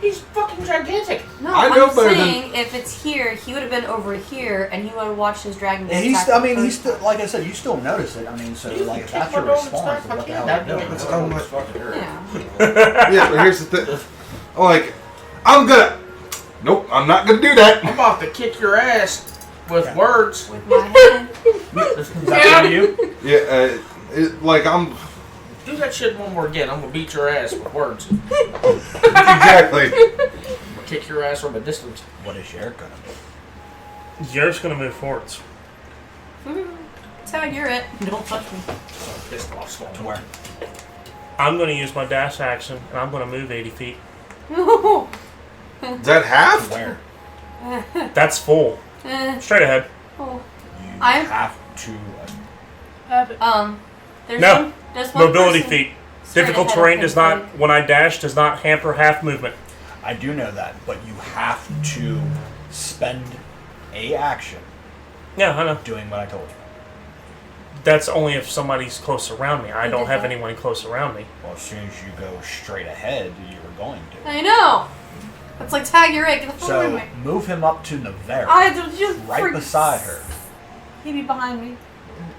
He's fucking gigantic.
No,
I know
I'm
better than-
saying if it's here, he would have been over here, and he would have watched his dragon.
And
get
he's,
attacked
I
the
mean, he's
first
still,
time.
like I said, you still notice it. I mean, so
You
like if
can
that's
kick
your
my dog and
response,
stuff,
what the
I
hell
can't.
are you
It's
doing?
I'm like,
fucking hurt.
Yeah.
yeah, but here's the thing. I'm like, I'm gonna. Nope, I'm not gonna do that.
I'm about to kick your ass with
Okay.
words.
With my head.
Is that for you?
Yeah, like I'm.
Do that shit one more again. I'm gonna beat your ass with words.
Exactly.
I'm gonna kick your ass from a distance.
What is Eric gonna do?
Yer's gonna move forwards.
Tag, you're it. Don't touch me.
Pissed off, Storm.
To where?
I'm gonna use my dash action, and I'm gonna move 80 feet.
Is that half?
To where?
That's full. Straight ahead.
Oh.
You
I'm-
have to.
There's
No.
one, there's one
Mobility
person
feet.
straight
Difficult
ahead of
terrain
him,
does not,
like-
when I dash, does not hamper half movement.
I do know that, but you have to spend a action
Yeah, I know.
doing what I told you.
That's only if somebody's close around me. I
You
don't
did
have
that?
anyone close around me.
Well, as soon as you go straight ahead, you were going to.
I know. It's like tag, you're it. Get the fuck away from
So
me.
move him up to Navera,
I had to just
right beside her.
He'd be behind me.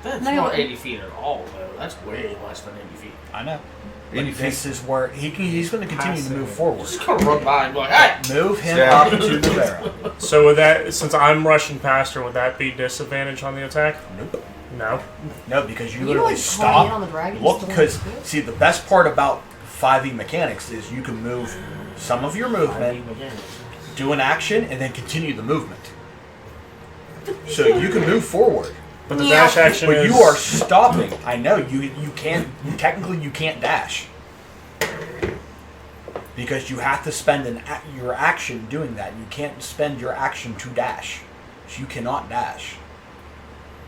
That's
No,
not
but-
80 feet at all, though. That's way less than 80 feet.
I know.
80
But this is where he's going to continue to move
I'm
forward.
just gonna run by and be like, hey!
Move him
Yeah.
up to Navera.
So with that, since I'm rushing past her, would that be disadvantage on the attack?
Nope.
No.
No, because you
You
literally
like calling in on
stop.
the dragon?
Look, because see, the best part about 5e mechanics is you can move some of your movement, do an action, and then continue the movement. So you can move forward,
But the
Yeah.
dash action
but
is...
you are stopping. I know you can't technically you can't dash because you have to spend your action doing that. You can't spend your action to dash, so you cannot dash.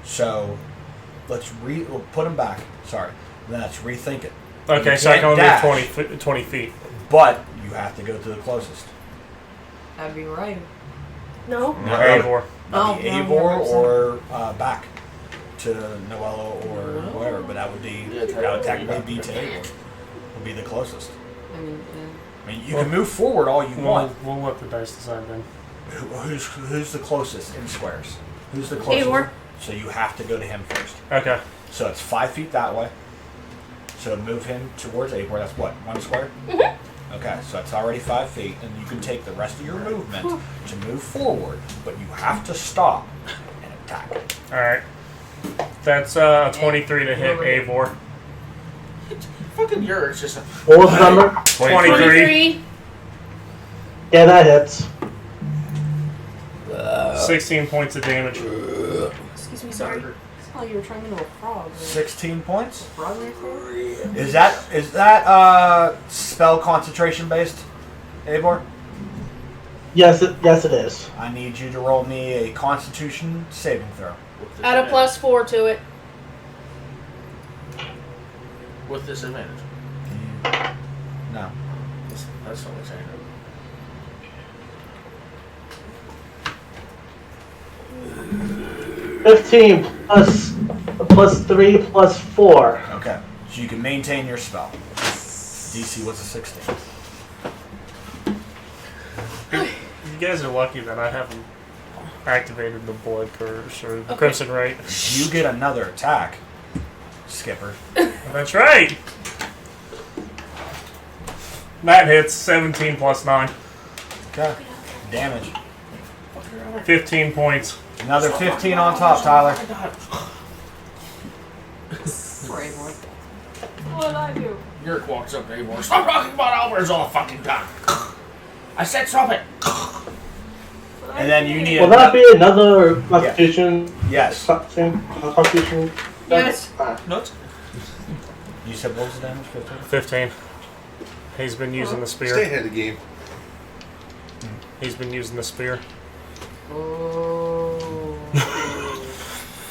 So let's we'll put him back. Sorry. Then let's rethink it.
Okay,
You
so I can only
can't
move 20 feet.
But you have to go to the closest.
That'd be right.
No.
Eivor.
That'd be
No,
Eivor
100%.
or back to Noello or whatever. But that would be that would technically be to Eivor. Would be the closest.
I mean,
I mean, you can move forward all you want.
We'll let the dice decide then.
Who's the closest in squares? Who's the closest?
Eivor.
So you have to go to him first.
Okay.
So it's 5 feet that way. So move him towards Eivor. That's what, 1 square?
Mm-hmm.
Okay, so it's already 5 feet, and you can take the rest of your movement to move forward, but you have to stop and attack.
Alright. That's 23 to hit Eivor.
Fucking yours just a.
What was the number?
23.
Yeah, that hits.
16 points of damage.
Excuse me, sorry.
it's not like you were turning into a frog.
16 points?
Frog right there?
Is that spell concentration based, Eivor?
Yes, it is.
I need you to roll me a Constitution saving throw.
Add a +4 to it.
With disadvantage.
No.
That's what I'm saying.
15 plus 3 plus 4.
Okay, so you can maintain your spell. DC was a 16.
You guys are lucky that I haven't activated the blood curse or the crimson right.
You get another attack, Skipper.
That's right. That hits 17 plus 9.
Okay. Damage.
15 points.
Another 15 on top, Tyler.
Poor Eivor.
What did I do?
Yurk walks up to Eivor. Stop talking about Albers all the fucking time. I said stop it.
And then you need
Will that be another Constitution?
Yes.
Constitution?
Yes.
Nuts.
You said what was the damage? 15?
15. He's been using the
Stay
spear.
ahead of the game.
He's been using the spear.
Oh.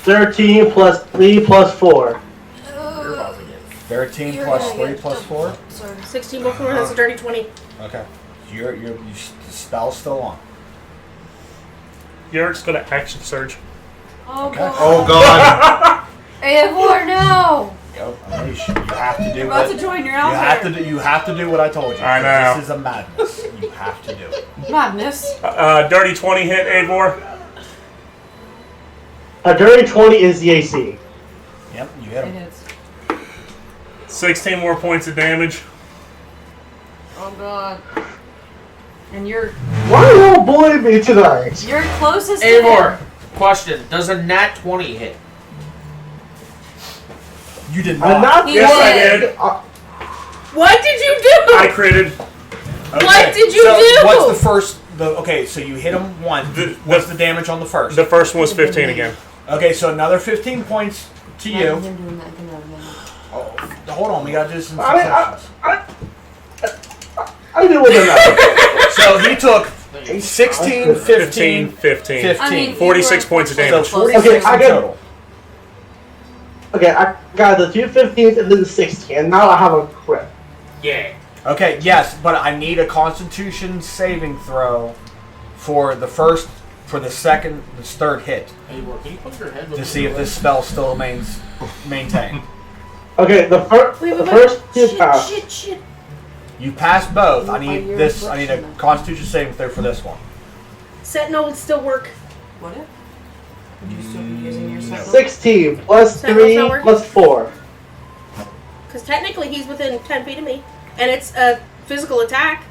13 plus 3 plus 4.
You're about to get
13
You're
plus
gonna
3
get
plus 4?
Sorry.
16 before, that's a dirty 20.
Okay. The spell's still on.
Yurk's gonna action surge.
Oh
Okay.
god.
Oh god.
Eivor, no!
Go. Unleash. You have to do
You're about
what
to join your
you have to
outfit.
do. You have to do what I told you.
I know.
This is a madness. You have to do it.
Madness.
Dirty 20 hit Eivor.
A dirty 20 is the AC.
Yep, you hit
It
him.
is.
16 more points of damage.
Oh god. And you're
Why are you all bullying me tonight?
closest to
Eivor,
him.
question. Does a nat 20 hit?
You did
I'm
not.
not.
Yes, I did.
What did you do?
I critted.
What did you
so
do?
What's the first? Okay, so you hit him one. What's the damage on the first?
The first one was 15 again.
Okay, so another 15 points to you.
Imagine him doing that thing over there.
Oh, hold on, we gotta do some
I
subtractions.
did with that.
So he took 16,
15,
15,
15.
15.
I mean,
46 points of
So
damage.
46
Okay,
in
I got-
total.
Okay, I got the 2 15s and then the 16, and now I have a crit.
Yeah.
Okay, yes, but I need a Constitution saving throw for the first, for the second, the third hit
Eivor, can you put your head
to see if this spell still remains maintained.
Okay, the first two pass.
Shit.
You passed both. I need
your
this. I need a
reflection.
Constitution saving throw for this one.
Sentinel would still work.
Would it? Would you still be using your sentinel?
16 plus
Sentinel's
3
not working?
plus 4.
Because technically he's within 10 feet of me. And it's a physical attack.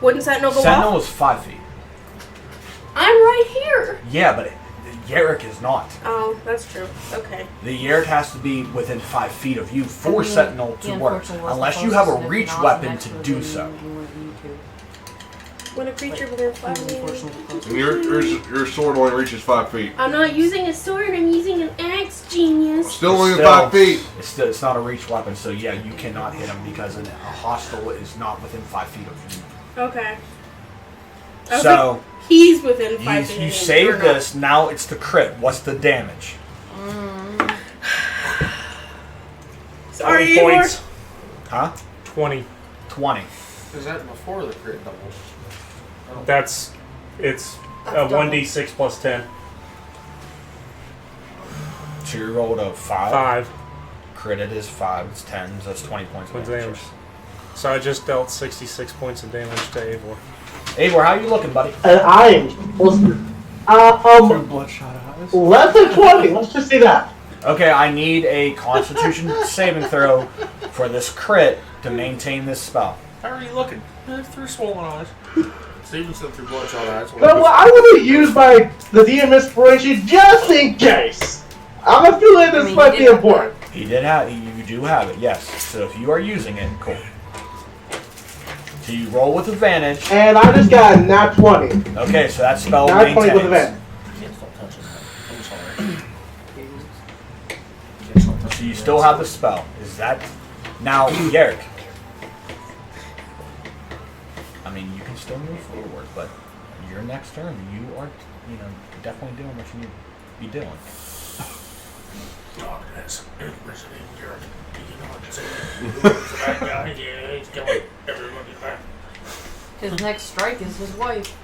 Wouldn't Sentinel go
Sentinel
off?
is 5 feet.
I'm right here.
Yeah, but Yerrick is not.
Oh, that's true. Okay.
The Yerrick has to be within 5 feet of you for
I mean,
Sentinel to
the
work,
unfortunate was
unless
the
you have a
closest,
reach
if not,
weapon
next
to
would
do
be
so.
one of you two.
When a creature within 5 feet.
Unfortunately, closest.
And your sword only reaches 5 feet.
I'm not using a sword, I'm using an axe, genius.
Still only
Still,
5 feet.
It's not a reach weapon, so yeah, you cannot hit him because a hostile is not within 5 feet of you.
Okay.
So
He's within 5 feet.
You
of me,
save
you're not.
this. Now it's the crit. What's the damage?
Sorry,
20
Igor.
points.
Huh?
20.
20.
Is that before the crit doubles?
It's
That's
1d6 plus 10.
So you rolled a 5.
5
Critted is 5. It's 10. So that's 20 points of
points
damage.
damage. So I just dealt 66 points of damage to Eivor.
Eivor, how you looking, buddy?
And I am supposed to.
Bloodshot eyes.
Less than 20. Let's just see that.
Okay, I need a Constitution saving throw for this crit to maintain this spell.
How are you looking? Through swollen eyes. Stevenson through bloodshot eyes.
But well, I want to use the DM inspiration just in case. I'm feeling this
mean,
might
you
be
did have
important.
You do have it, yes. So if you are using it, cool. So you roll with advantage.
And I just got a nat 20.
Okay, so that spell
Nat 20 with
maintains.
advantage.
Can't stop touching that. I'm sorry.
So you still have the spell. Is that now, Yerrick? I mean, you can still move forward, but your next turn, you are, definitely doing what you need to be doing.
Darkness is visiting your that guy, yeah, he's killing everybody back.
His next strike is his wife.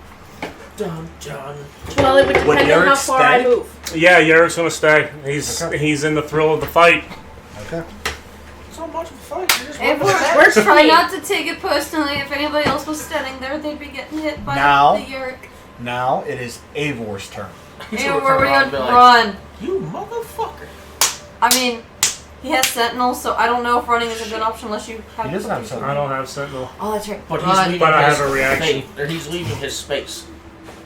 Dun, dun.
Well, it would
Would
depend on how
Eric
far I
stay?
move.
Yeah, Yerrick's gonna stay.
Okay.
He's in the thrill of the fight.
Okay.
It's not much of a fight. You're just
Where's
Try
Frank?
not to take it personally. If anybody else was standing there, they'd be getting hit by
Now-
the Yerk.
Now it is Eivor's turn.
Hey, where we
on
gonna run?
You motherfucker.
I mean, he has Sentinel, so I don't know if running is a good option unless you have.
He doesn't have
I
Sentinel.
don't have Sentinel.
Oh, that's right.
But
Run.
he's leaving
But I
his
have a reaction.
space, or he's leaving his space.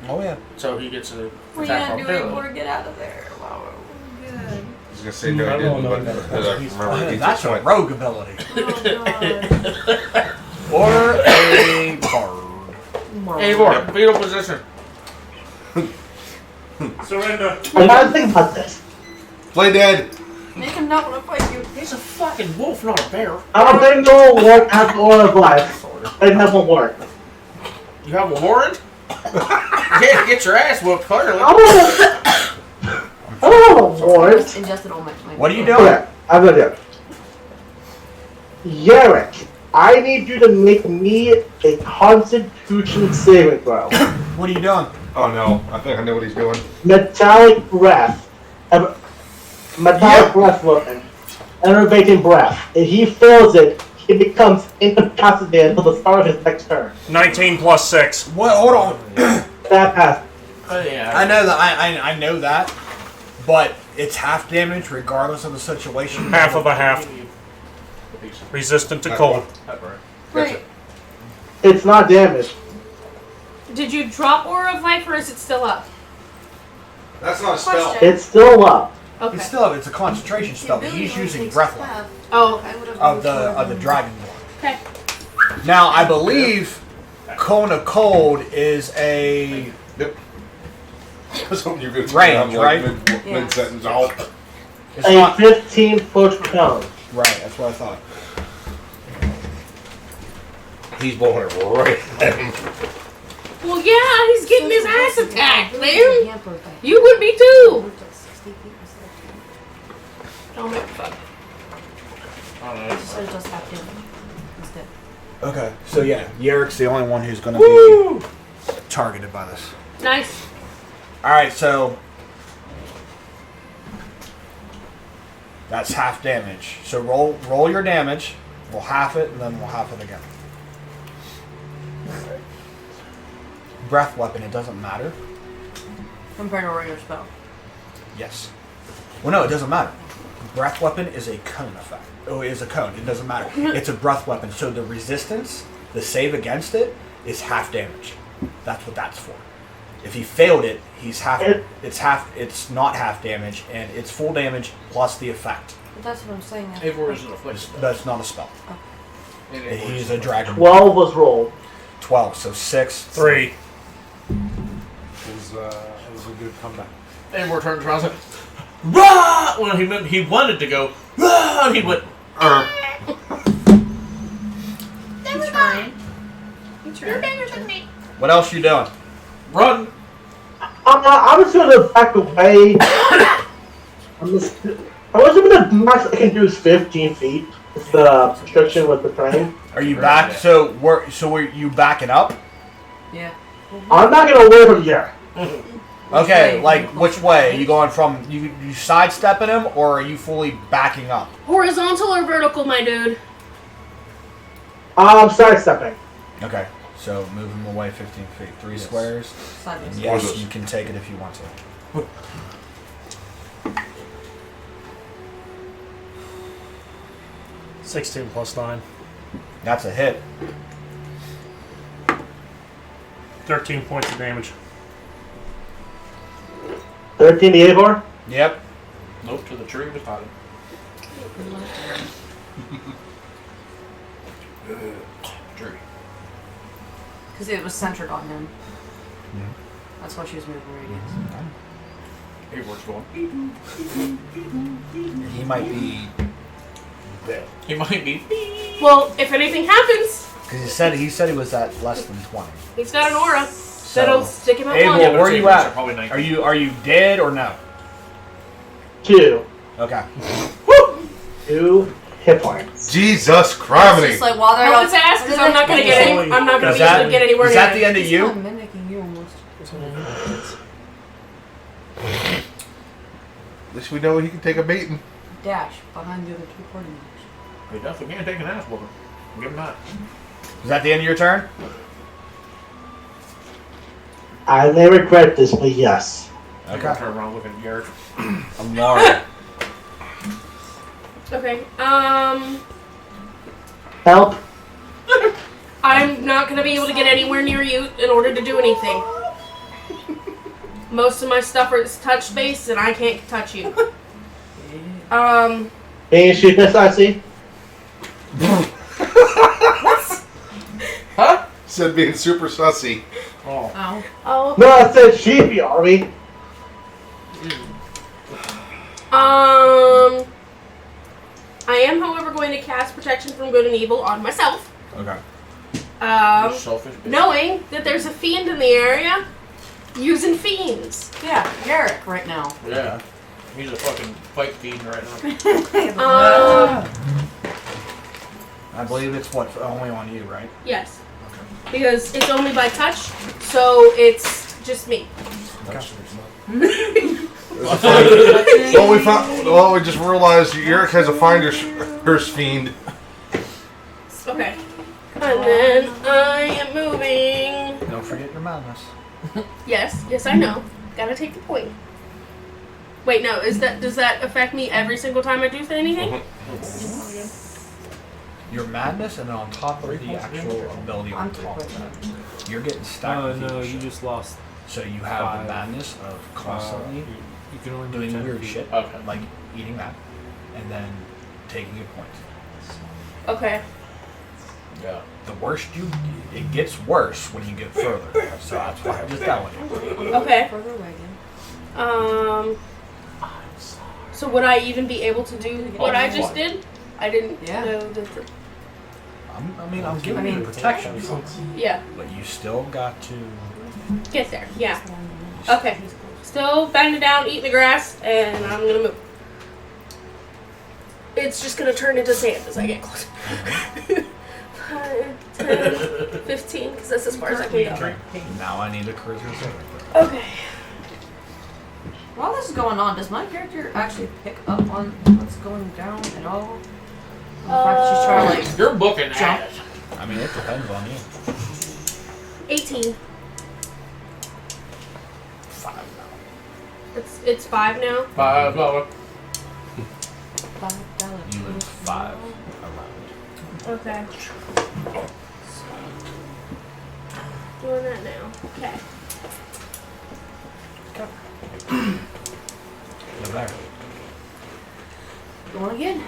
Oh yeah.
So he gets an
What are you
attack
gonna do
opportunity.
anymore? Get out of there. Wow, we're good.
I was gonna say no,
I
I
don't
didn't,
know
but
that.
I remember he
That's
just
a
went.
rogue ability.
Oh, God.
Or a bard.
Eivor, fetal position.
Surrender.
I gotta think about this.
Play dead.
Make him not want to fight you.
He's a fucking wolf, not a bear.
I don't think no one work after all of life. It never work.
You have a warrant? Get your ass whooped, clearly.
I don't have a warrant.
Ingested all my.
What are you doing?
Okay, I'm gonna do it. Yerrick, I need you to make me a Constitution saving throw.
What are you doing?
Oh no, I think I know what he's doing.
Metallic breath. Metallic breath weapon. Enervating breath. If he fails it, he becomes incapacitated until the start of his next turn.
19 plus 6.
What? Hold on.
That pass.
Yeah.
I know that. I know that. But it's half damage regardless of the situation.
Half of a half. Resistant to cold.
Wait,
It's not damage.
Did you drop Aura of Life or is it still up?
That's not a spell.
Question.
It's still up.
Okay.
It's still it's a concentration spell. But he's using breath weapon
Oh, okay.
of the dragonborn.
Okay.
Now I believe Cone of Cold is a
Yep. I was hoping you were going to
Range, right?
Mid sentence. Oh.
it's
A
not
15-foot cone.
right. That's what I thought.
He's blowing it right at him.
Well, yeah, he's getting his ass attacked, man.
Hampered by-
You would be too. Don't make fun.
So it just have to instead.
Okay, so yeah, Yerrick's the only one who's going to be targeted by this.
Nice.
All right, so that's half damage. So roll your damage. We'll half it, and then we'll half it again. Breath weapon, it doesn't matter.
Compared to a regular spell.
Yes. Well, no, it doesn't matter. Breath weapon is a cone effect. Oh, it is a cone. It doesn't matter. It's a breath weapon. So the resistance, the save against it, is half damage. That's what that's for. If he failed it, he's half. It's not half damage, and it's full damage plus the effect.
But that's what I'm saying.
Eivor is an affliction.
That's not a spell.
And
And
Eivor
he's
is
a dragon.
12 was rolled.
12. So 6.
3.
It was a good comeback.
Eivor turns around and says, "Rah!" Well, he wanted to go, "Rah!" And he went,
He's trying.
What else you doing?
Run!
I'm just gonna back away. I was gonna max I can do is 15 feet. It's the restriction with the train.
Are you back? So were you backing up?
Yeah.
I'm not gonna away from here.
Okay, like which way? Are you going from you sidestepping him, or are you fully backing up?
Horizontal or vertical, my dude?
I'm sidestepping.
Okay, so move him away 15 feet, 3 squares. And
Sideways.
yes, you can take it if you want to.
16 plus 9.
That's a hit.
13 points of damage.
13 the A-bar?
Yep.
Nope, to the tree beside him. Tree.
Because it was centered on him.
Yeah.
That's why she was moving radius.
Hey, where's going?
He might be dead.
He might be.
Well, if anything happens,
Because he said he was at less than 20.
he's got an aura that'll stick him at
Abel,
one.
Yeah, but
where are
it's
you
April, so
at?
probably 19.
Are you dead or no?
2.
Okay.
2 hit points.
Jesus
It's
criminy.
just like while they're
Help
all-
his ass, because I'm not gonna get any. I'm not gonna
Is
be able
that,
to get anywhere
is
near
that
him.
the end of
He's
you?
kinda mimicking you almost.
At least we know he can take a beating.
Dash behind the other 2 party members.
He definitely can't take an ass whooping. Give him that.
Is that the end of your turn?
I may regret this, but yes.
I'm gonna turn around looking at Garrett.
Amari.
Okay.
Help.
I'm not gonna be able to get anywhere near you in order to do anything. Most of my stuff is touch based, and I can't touch you.
Can you shoot this, I see?
Huh?
Said being super sussy.
Oh.
Oh.
Oh.
No, I said sheepy, Army.
I am, however, going to cast Protection from Good and Evil on myself.
Okay.
You selfish bitch.
Knowing that there's a fiend in the area, using fiends.
Yeah, Garrick right now.
Yeah. He's a fucking fight fiend right now.
I believe it's what only on you, right?
Yes. Because it's only by touch, so it's just me.
Well, we just realized Eric has a finder's fiend.
Okay. And then I am moving.
Don't forget your madness.
Yes, I know. Gotta take the point. Wait, no, does that affect me every single time I do anything?
Your madness, and then on top of the actual ability on top of that, you're getting stacked.
Oh
with
no,
each
you
shit.
just lost.
So you have
5.
the madness of constantly
You can only do
doing
10
weird
feet.
shit,
Okay.
like eating that, and then taking your points.
Okay.
Yeah.
The worst it gets worse when you get further. So that's why I'm just telling you.
Okay.
Further away again.
So would I even be able to do what I just did? I didn't
Yeah.
know that.
I'm giving you protection,
Yeah.
but you still got to.
Get there. Yeah. Okay. Still banging down, eating the grass, and I'm gonna move. It's just gonna turn into sand as I get closer. 5, 10, 15, because that's as far as I can go.
Now I need a charisma saving throw.
Okay.
While this is going on, does my character actually pick up on what's going down at all? The fact that she's trying to like
You're booking
Jump.
ass.
I mean, it depends on you.
18.
5 now.
It's 5 now.
$5.
$5.
You lose 5 around.
Okay. Doing that now. Okay.
You're there.
Going again.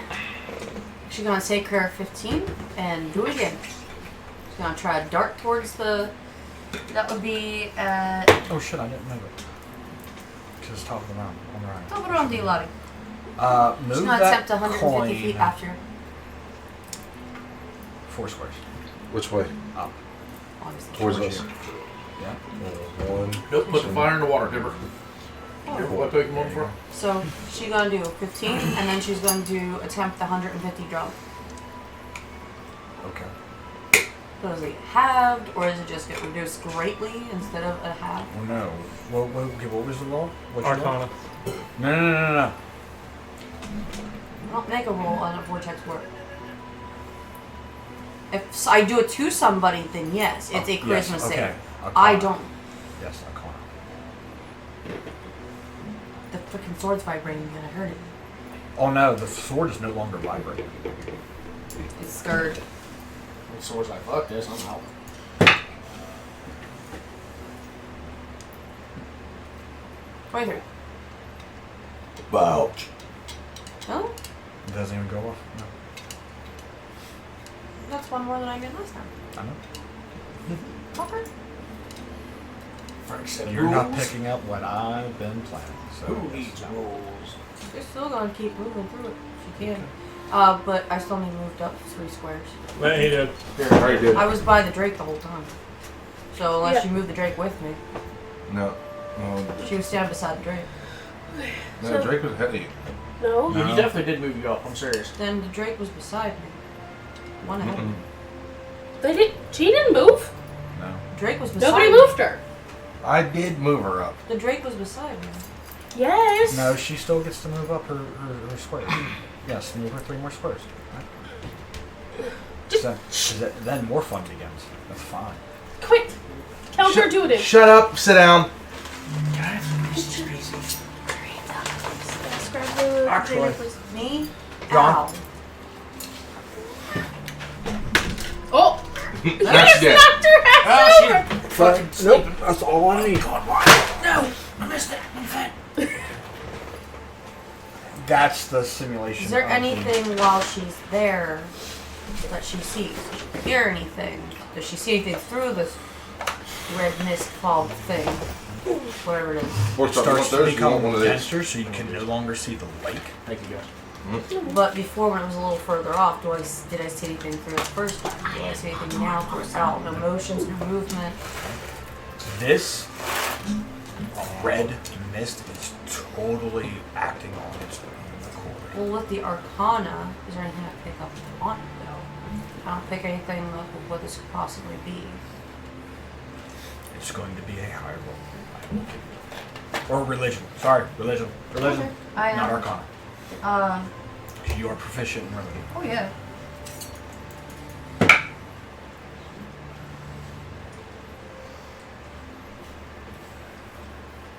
She's gonna take her 15 and do it again. She's gonna try to dart towards the. That would be at.
Oh shit, I didn't move it. Because it's top of the round. On the right.
Top it on D Lottie.
Move
She's gonna
that
attempt 150 feet
coin
after.
4 squares.
Which way?
Up.
Obviously.
Towards us.
Yeah.
One.
Nope, put the fire in the water, Dipper. Careful what Pokemon for.
So she's gonna do 15, and then she's going to attempt the 150 jump.
Okay.
So is it halved, or does it just get reduced greatly instead of a half?
Well, no. What was the roll? What's your roll?
Arcana.
No.
Don't make a roll on a vortex work. If I do it to somebody, then yes, it's a charisma
yes,
save.
okay.
I don't.
Yes, Arcana.
The freaking sword's vibrating, gonna hurt it.
Oh no, the sword is no longer vibrating.
It's scared.
The sword's like, fuck this, I'm out.
Twenty-three.
Ouch.
No,
It doesn't even go off. No.
that's one more than I did last time.
I know.
Okay.
Frank said
You're not
rules.
picking up what I've been planning. So
Who needs rules?
She's still gonna keep moving through it. She can. But I still need moved up 3 squares.
But he did.
Alright, dude.
I was by the Drake the whole time. So unless
Yeah.
you move the Drake with me,
No.
she was standing beside the Drake.
No,
So-
Drake was ahead of you.
No.
Yeah, you definitely did move you up, I'm serious.
Then the Drake was beside me. One ahead of me.
She didn't move.
no.
Drake was beside
Nobody
me.
moved her.
I did move her up.
The Drake was beside me.
Yes.
No, she still gets to move up her squares. Yes, move her 3 more squares. Right. Then more fun begins. That's fine.
Quit. Counterintuitive.
Shut up, sit down.
Let's grab the
Actually-
container, please.
Me?
John.
Ow.
Oh!
That's dead.
Knocked her ass over.
Fucking
Nope, that's all I need.
No! I missed it. I'm fat.
That's the simulation.
Is there
of the-
anything while she's there that she sees? Does she hear anything? Does she see anything through this red mist fog thing? Whatever it is.
Or
starts to
you want
become
one of these.
denser, so you can no longer see the lake.
Thank you, guys.
But before, when it was a little further off, did I see anything through it first time? Do I see anything now through it out? No motions, no movement.
This red mist is totally acting on its own accord.
Well, with the Arcana, is there anything I pick up on it though? I don't pick anything up of what this could possibly be.
It's going to be a high roll. Or religion. Sorry, religion. Religion.
Okay. I
Not
am.
Arcana. You are proficient in religion.
Oh yeah.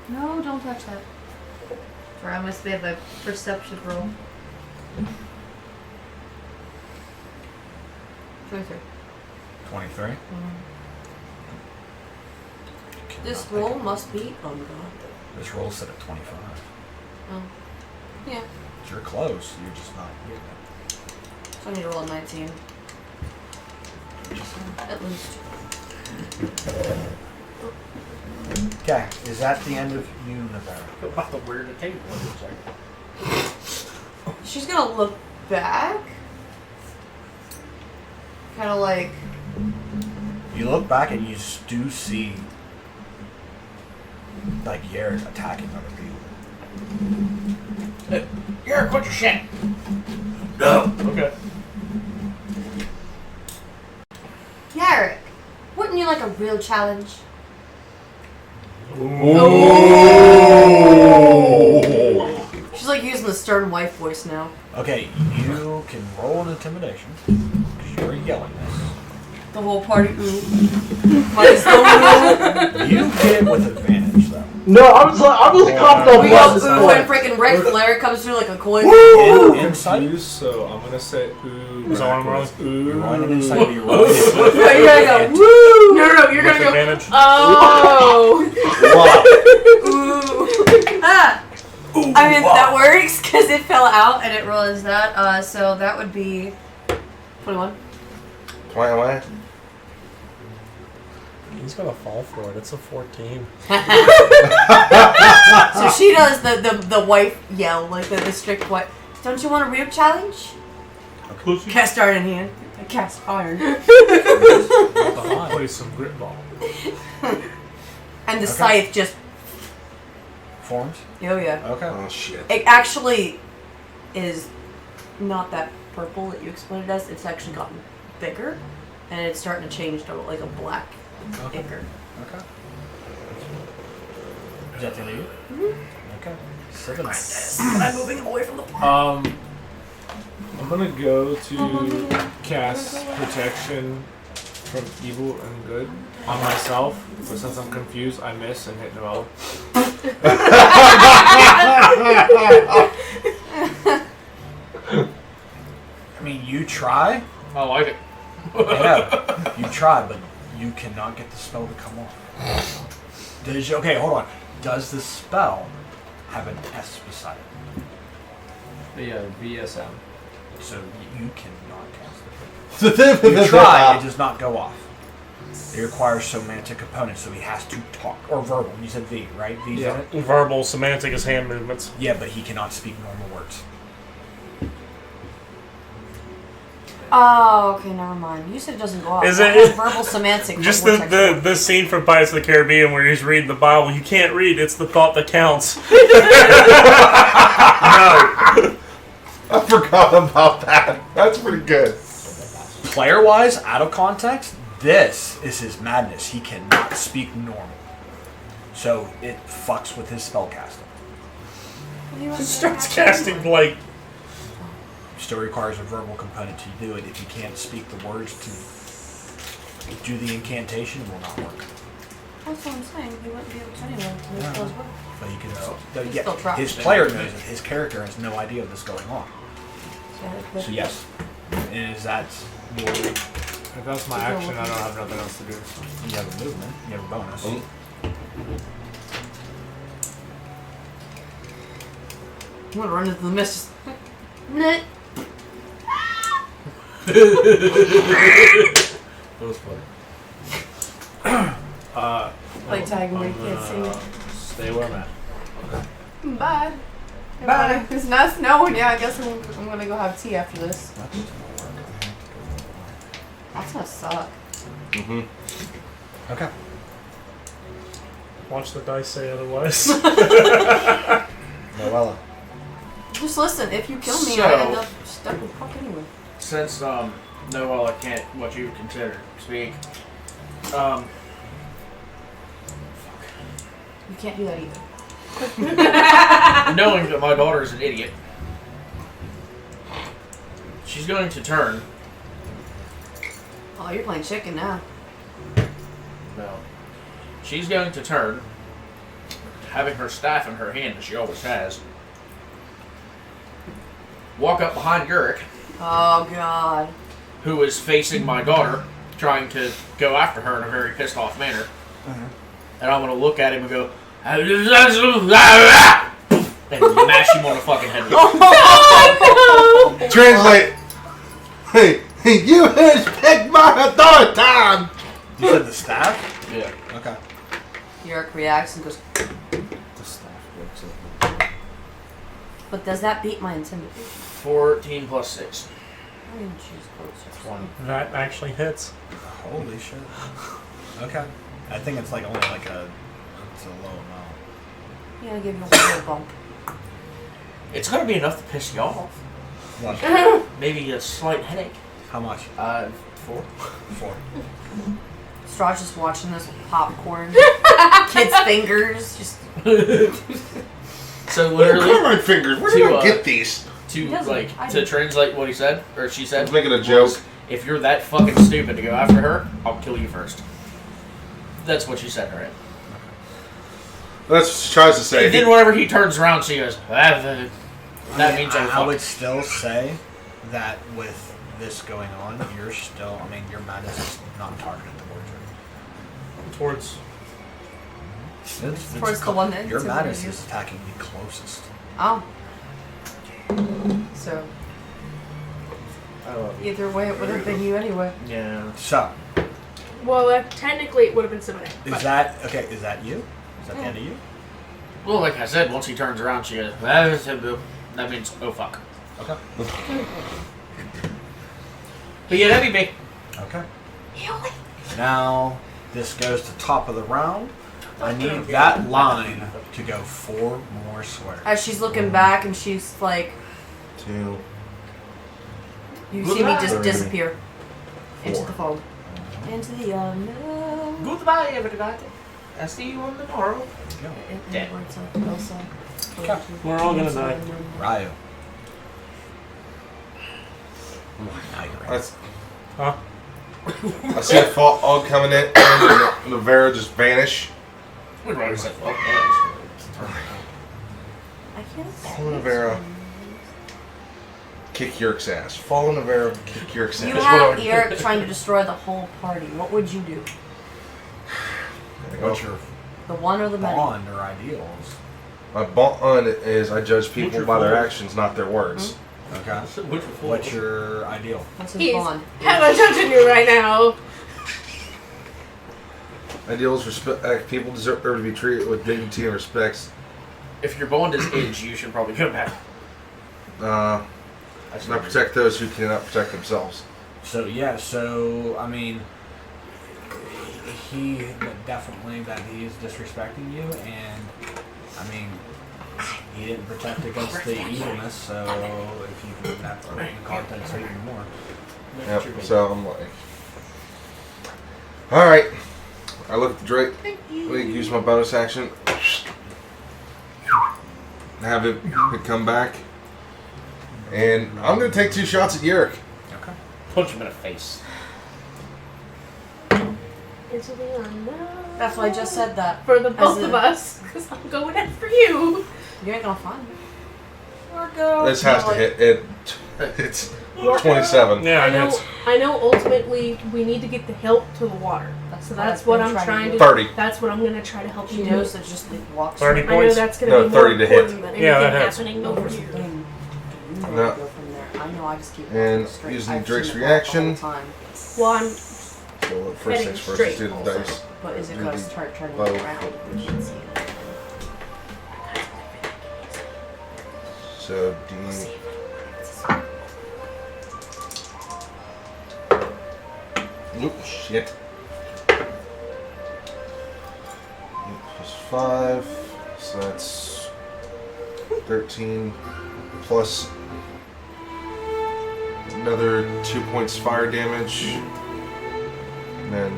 No, don't touch that. Or I must be at the perception roll. 23.
23.
This
Cannot
roll
pick
must be ungodly.
up. This roll set at 25.
Oh. Yeah.
You're close. You're just not here.
So I need to roll a 19. At least.
Okay, is that the end of you, Navarro?
What about the weird the table looks like?
She's gonna look back. Kind of like.
You look back and you do see, like, Yared attacking other people.
Here, quit your shit! No! Okay.
Yarrick, wouldn't you like a real challenge? She's like using the stern wife voice now.
Okay, you can roll an intimidation, because you're yelling this.
The whole party, ooh. Minus the ooh.
You get it with advantage, though.
No, I'm just confident.
We go ooh and freaking Rex Flair comes through like a coin.
Insight?
Confused, so I'm gonna say ooh.
Is that what I'm rolling?
You're rolling an insight, but you're rolling
Yeah, you're gonna go woo.
No, you're
With
gonna go.
advantage?
Oh.
Ooh. Ah. I mean, that works because it fell out and it rolls that. So that would be 21.
21.
He's gonna fall for it. It's a 14.
So she does the wife yell, like the strict wife. Don't you want a real challenge?
Okay.
Cast iron in hand. I cast iron.
Play some grit ball.
And the
Okay.
scythe just.
Forms?
Oh, yeah.
Okay.
Oh shit.
It actually is not that purple that you explained it as. It's actually gotten bigger. And it's starting to change to like a black
Okay.
ichor.
Okay. Is that the end of you?
Mm-hmm.
Okay. 7.
But I'm moving away from the
I'm gonna go to cast protection from evil and good on myself, but since I'm confused, I miss and hit develop.
I mean, you try.
I like it.
Yeah, you try, but you cannot get the spell to come off. Okay, hold on. Does the spell have an S beside it?
The VSM.
So you cannot cast it. You try, it does not go off. It requires semantic components, so he has to talk. Or verbal. You said V, right? V's in it?
Verbal, semantic is hand movements.
Yeah, but he cannot speak normal words.
Oh, okay, never mind. You said it doesn't go off.
Is
That
it-
has verbal semantic?
Just
what text
the scene from Pirates of the Caribbean where he's reading the Bible. You can't read, it's the thought that counts.
No. I forgot about that. That's pretty good.
Player-wise, out of context, this is his madness. He cannot speak normal. So it fucks with his spellcasting.
He starts casting like
Still requires a verbal component to do it. If you can't speak the words to do the incantation, it will not work.
That's what I'm saying. He wouldn't be able to anyway.
Yeah.
Those words.
But he can.
He's
Yeah,
still trapped.
his player knows it. His character has no idea of this going on.
Yeah,
So yes, is that your?
If that's my action, I don't have nothing else to do.
You have a movement. You have a bonus.
I'm gonna run into the mist. Just...
That was funny.
Play tag and we can't see me.
Stay where I'm at.
Bye. Bye. It's not snowing. Yeah, I guess I'm gonna go have tea after this. That's gonna suck.
Mm-hmm.
Okay.
watch the dice say otherwise.
Noella.
Just listen. If you kill me,
So-
I end up stuck with Puck anyway.
Since Noella can't what you would consider speak,
You can't do that either.
knowing that my daughter is an idiot, she's going to turn.
Oh, you're playing chicken now.
No, she's going to turn, having her staff in her hand as she always has. Walk up behind Yurik,
Oh God.
who is facing my daughter, trying to go after her in a very pissed off manner. And I'm going to look at him and go, and mash him on the fucking head.
Translate. Hey, you respect my authority.
You said the staff?
Yeah.
Okay.
Yurik reacts and goes,
The staff works it.
but does that beat my intimidation?
14 plus 6.
I mean, she's closer.
20.
That actually hits.
Holy shit. Okay. I think it's like only like it's a low amount.
Yeah, I'll give you a little bump.
It's going to be enough to piss you off.
What?
Maybe a slight headache.
How much?
4.
4.
Straw's just watching this with popcorn. Kids' fingers. Just
So
What are
literally,
my fingers? Where
to,
did I get these?
to
He doesn't.
like
I
to
do.
translate what he said or she
I
said,
was making a joke.
if you're that fucking stupid to go after her, I'll kill you first. That's what she said, right?
That's what she tries to say.
And then whenever he turns around, she goes, that means I'm
I would
fucked.
still say that with this going on, you're still, I mean, your madness is not targeted towards her.
Towards.
It's
Towards the one that
your
intimidated
madness
you.
is attacking the closest.
oh. So
I love you.
either way, it would have been you anyway.
Yeah.
So,
Well, technically it would have been Simone.
is that, okay, is that you? Is that the end of you?
Well, like I said, once he turns around, she goes, that means, oh fuck.
Okay.
But yeah, that'd be me.
Okay. Now, this goes to top of the round. I need that line to go 4 more squares.
As she's looking back and she's like,
2.
you see me just
3,
disappear into
4.
the fog. Into the unknown.
Goodbye, everybody. I'll see you on tomorrow. Dead.
We're all gonna die.
Ryu. Now you're right.
Huh?
I see a fog coming in, and the Vera just vanish.
We'd rather say fuck yes.
I can't
Fall in the Vera. Kick Yerk's ass. Fall in the Vera. Kick Yerk's
You
ass.
have Eric trying to destroy the whole party. What would you do?
What's your
The one or the many?
bond or ideals?
My bond is I judge people by their actions, not their words.
Okay.
Which
What's your ideal?
What's his
He's
bond?
hella judging you right now.
Ideals respect. People deserve to be treated with dignity and respect.
If your bond is edge, you should probably go back.
Not protect those who cannot protect themselves.
So yeah, I mean, he definitely that he is disrespecting you, and I mean, he didn't protect against the evilness. So if you can that in the context even more.
Yep. So I'm like, all right. I look at the Drake. Use my bonus action. Have it come back, and I'm gonna take 2 shots at Yerk.
Okay.
Punch him in the face.
Into the unknown.
That's why I just said that.
For the both
As
of
a-
us, because I'm going after you.
You ain't gonna find me. Marco.
This has to hit it. It's 27.
Yeah,
I
it
know.
is.
I know. Ultimately, we need to get the help to the water. So that's what I'm trying to.
30.
That's what I'm gonna try to help
She
you do.
knows that just like walks.
30
I know
points.
that's gonna
No,
be more
30 to hit.
important than anything
Yeah, that hits.
happening over
Here's the
here.
thing. You know
No.
where to go from there. I know I just keep
And
walking straight.
using
I've
Drake's
seen it walk
reaction.
the whole time.
Well, I'm.
So first
Heading
things first,
straight
let's do the
also.
dice.
But is it
Do
gonna
the
start turning
bow.
around? We can't see it.
So D. Oop, shit. 8 plus 5, so that's 13 plus another 2 points fire damage, and then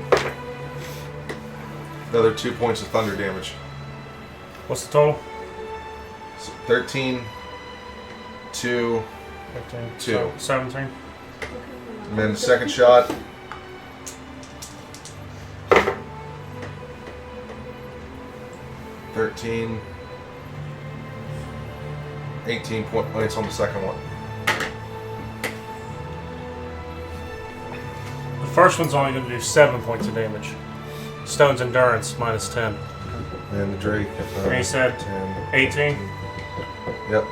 another 2 points of thunder damage.
What's the total?
So 13, 2,
15.
2.
17.
And then the second shot. 13, 18 points on the second one.
The first one's only going to do 7 points of damage. Stone's endurance minus 10.
And the Drake.
And he said
10.
18.
Yep.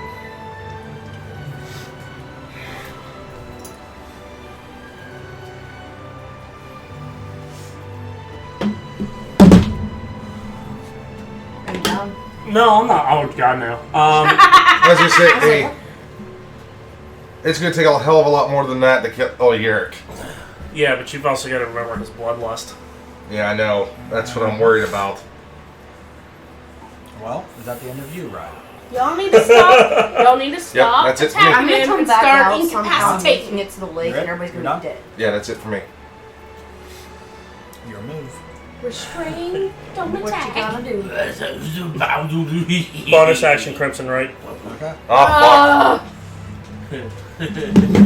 Are you down?
No, I'm not. Oh god, no.
As you say, hey, it's going to take a hell of a lot more than that to kill Yerk.
Yeah, but you've also got to remember his bloodlust.
Yeah, I know. That's what I'm worried about.
Well, is that the end of you, Ryu?
Y'all need to stop. Y'all need to stop
that's it for
attacking
me.
I'm gonna
him
come
and
back
start
out somehow,
incapacitating.
making it to the lake,
You're
and everybody's
You're
gonna be
done?
dead.
Yeah, that's it for me.
Your move.
Restrain. Don't
What you
attack.
gonna do?
Bonus action, Crimson Right.
Okay.
Oh,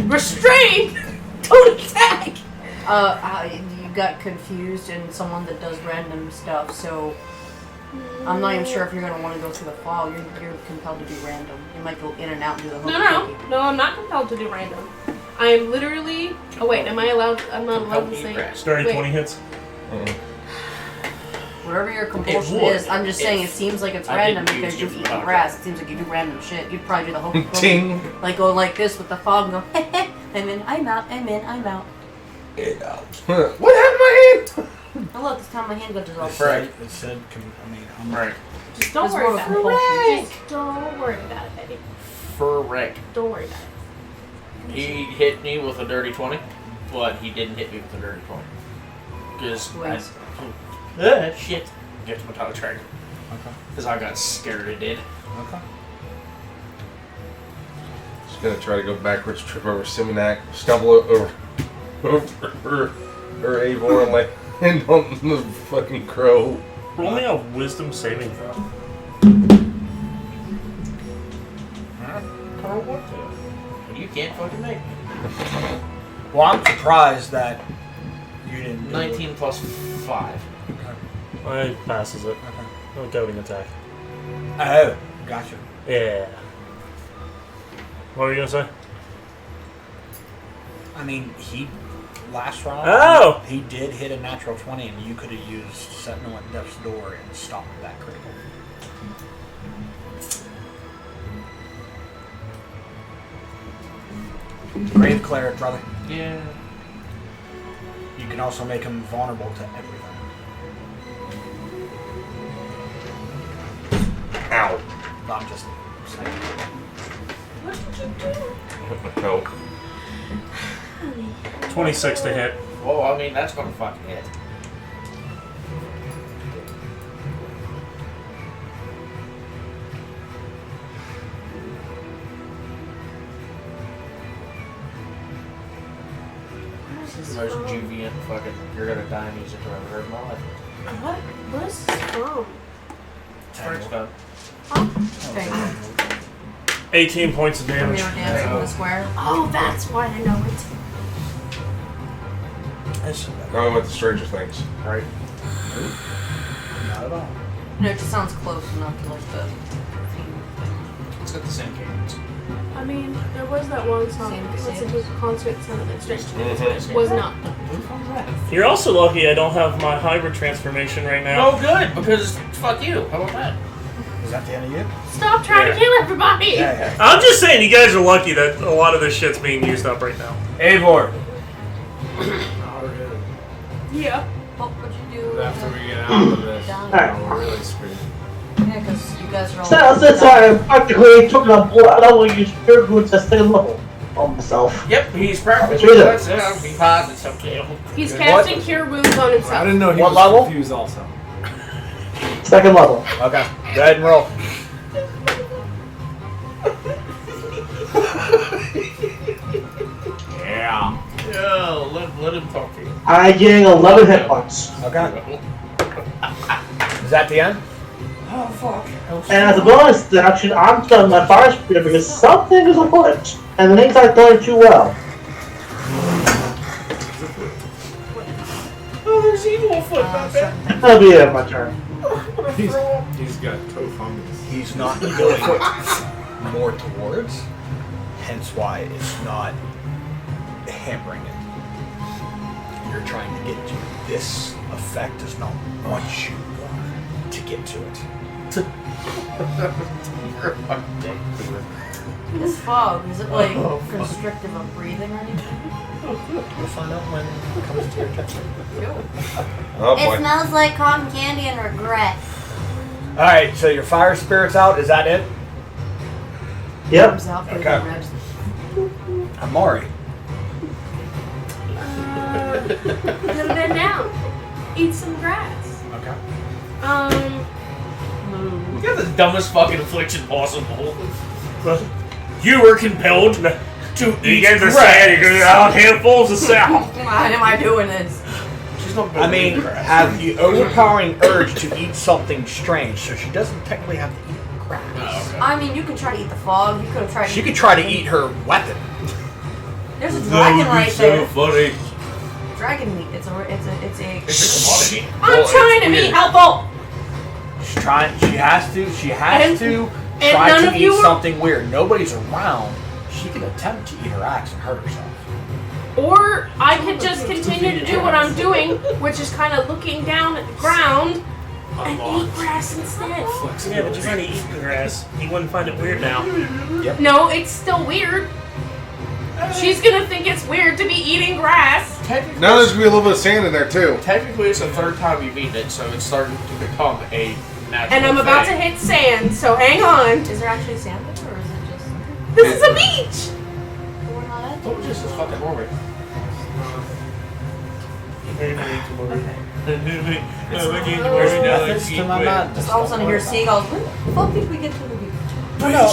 Restrain. Don't attack.
You got confused and someone that does random stuff, so I'm not even sure if you're gonna want to go through the fall. You're compelled to do random. You might go in and out and do the whole
No, I'm not compelled to do random. I am literally. Oh wait, am I allowed? I'm not allowed to say.
Starting
Wait.
20 hits.
Whatever your compulsion
would
is, I'm just saying it seems like it's
I
random
didn't
because
use
you
it
eat
for
grass. It seems like you do random shit. You'd probably do the whole
ting.
like go like this with the fog and go, I'm in, I'm out, I'm in, I'm out.
What happened to my hand?
Oh look, this time my hand got
It
dissolved.
said, I mean, I'm
Right.
Just don't
It's
worry
more of a
about it.
compulsion.
Just don't worry about it, baby.
Frick.
Don't worry about it.
He hit me with a dirty 20, but he didn't hit me with a dirty 20. Because
Wait.
shit. get to Metallic Strike.
Okay.
Because I got scared it did.
Okay.
Just gonna try to go backwards, trip over Simonac, stumble over Eivor, and land on the fucking crow.
Roll me a wisdom saving throw.
Carl, what the? You can't fucking make me.
Well, I'm surprised that you didn't.
19 plus 5.
It passes it.
Okay.
No goading attack.
Oh, gotcha.
Yeah. What were you gonna say?
I mean, last round,
Oh!
he did hit a natural 20, and you could have used Sentinel at Death's Door and stopped that critical. Grave Cleric, brother.
Yeah.
You can also make him vulnerable to everything.
Ow.
No, I'm just saying.
What did you do?
Help.
26 to hit.
Well, I mean, that's gonna fucking hit. The most juviant fucking, you're gonna die music I've ever heard in my life.
What is this from?
First up.
Thank you.
18 points of
From
damage.
your dance in the square.
Oh, that's why I know it.
Now we went to Stranger Things.
Right?
Not at all.
No, it just sounds close enough to like the.
It's got the same cadence.
I mean, there was that one song.
Same,
I listened
same.
to a concert sounded like Strange Things,
Mhm.
but it was not.
You're also lucky I don't have my hybrid transformation right now.
Oh, good, because fuck you. How about that?
Is that the end of you?
Stop trying
Yeah.
to kill everybody!
Yeah.
I'm just saying, you guys are lucky that a lot of this shit's being used up right now.
Eivor.
Yeah.
What would you do?
After we get out of this,
Dying.
we're really screwed.
Yeah, because you guys are all.
Since I practically took a blood, I will use Spirit Wounds to second level on myself.
Yep, he's practicing.
Read it.
That's it. I'll be positive someday.
He's casting Cure Wounds on
I
himself.
didn't know he
What
was
level?
confused also.
Second level.
Okay. Go ahead and roll.
Yeah.
Yeah, let him talk to you.
I gain 11 hit points.
Okay. Is that the end?
Oh, fuck.
And as a bonus action, I'm telling my fire spirit because something is afoot, and things aren't going too well.
Oh, there's evil afoot, not bad.
That'll be it, my turn.
He's got toe fungus.
He's not going more towards, hence why it's not hampering it. You're trying to get to this effect does not want you to get to it.
You're a fucking dick.
This fog, is it like constrictive of breathing or anything?
You'll find out when it comes to your turn.
Oh
It
boy.
smells like cotton candy and regret.
Alright, so your fire spirit's out, is that it?
Yep.
Comes out through
Okay.
the ribs.
Amari.
Put him bed down. Eat some grass.
Okay.
You got the dumbest fucking affliction possible. You were compelled to
You
eat
get the
grass.
sand, you're gonna out handfuls of sand.
Why am I doing this?
She's not
I mean, have the overpowering urge to eat something strange, so she doesn't technically have to eat grass.
Oh, okay.
I mean, you can try to eat the fog. You could have tried.
She could try to eat her weapon.
There's a dragon right there.
funny.
Dragon meat. It's a.
It's a commodity.
I'm trying to be helpful!
She's trying. She has to. She has
And-
to
and
try
none
to
of
eat
you were-
something weird. Nobody's around. She can attempt to eat her axe and hurt herself.
Or I could just continue to do what I'm doing, which is kind of looking down at the ground and eat grass instead.
Yeah, but you're trying to eat the grass. You wouldn't find it weird now.
No, it's still weird. She's gonna think it's weird to be eating grass.
Technically,
Now there's gonna be a little bit of sand in there too.
technically it's the third time you've eaten it, so it's starting to become a natural
And I'm about to
thing.
hit sand, so hang on.
Is there actually sand there, or is it just?
This is a beach!
We're not at
Told you this is fucking morbid.
Very, very eatable.
Okay.
Methods to my madness.
Just all of a sudden
Don't
hear
worry about it.
seagulls. Where the fuck did we get to the beach?
No,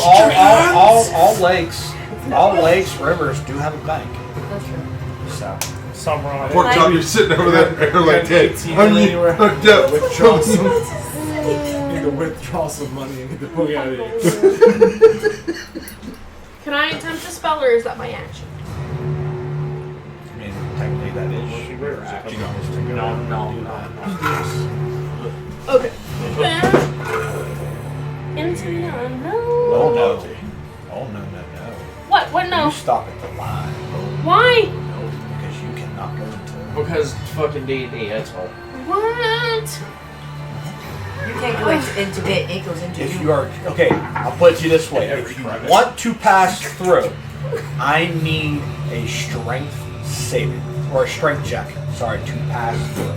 all lakes, rivers do have a bank.
That's true.
So,
Summarize.
Pork chop, you're sitting over there like dead. I'm hooked up.
Withdraw some. Need to withdraw some money and get the fuck out of here.
Can I attempt a spell, or is that my action?
I mean, technically that is your action. Is to go and do that.
Okay. Into the unknown.
Oh no. Oh no.
What? What? No.
You stop at the line.
Why?
No, because you cannot go into.
Because fucking D&D, that's all.
What?
You can't go into it. It goes into
If
you.
you are okay, I'll put it to you this way: if you want to pass through, I need a strength saving or a strength check. Sorry, to pass through.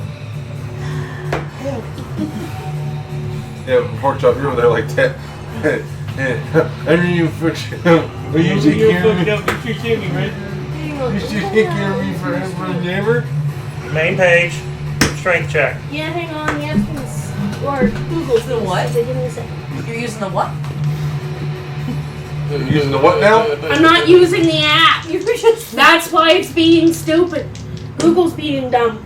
Yeah, pork chop, you're over there like dead. I mean, you take care of me. You should take care of me for a neighbor.
Main page. Strength check.
Yeah, hang on. Yes, please. Or Google.
The what?
Give me a second.
You're using the what?
You're using the what now?
I'm not using the app.
You're just.
That's why it's being stupid. Google's being dumb.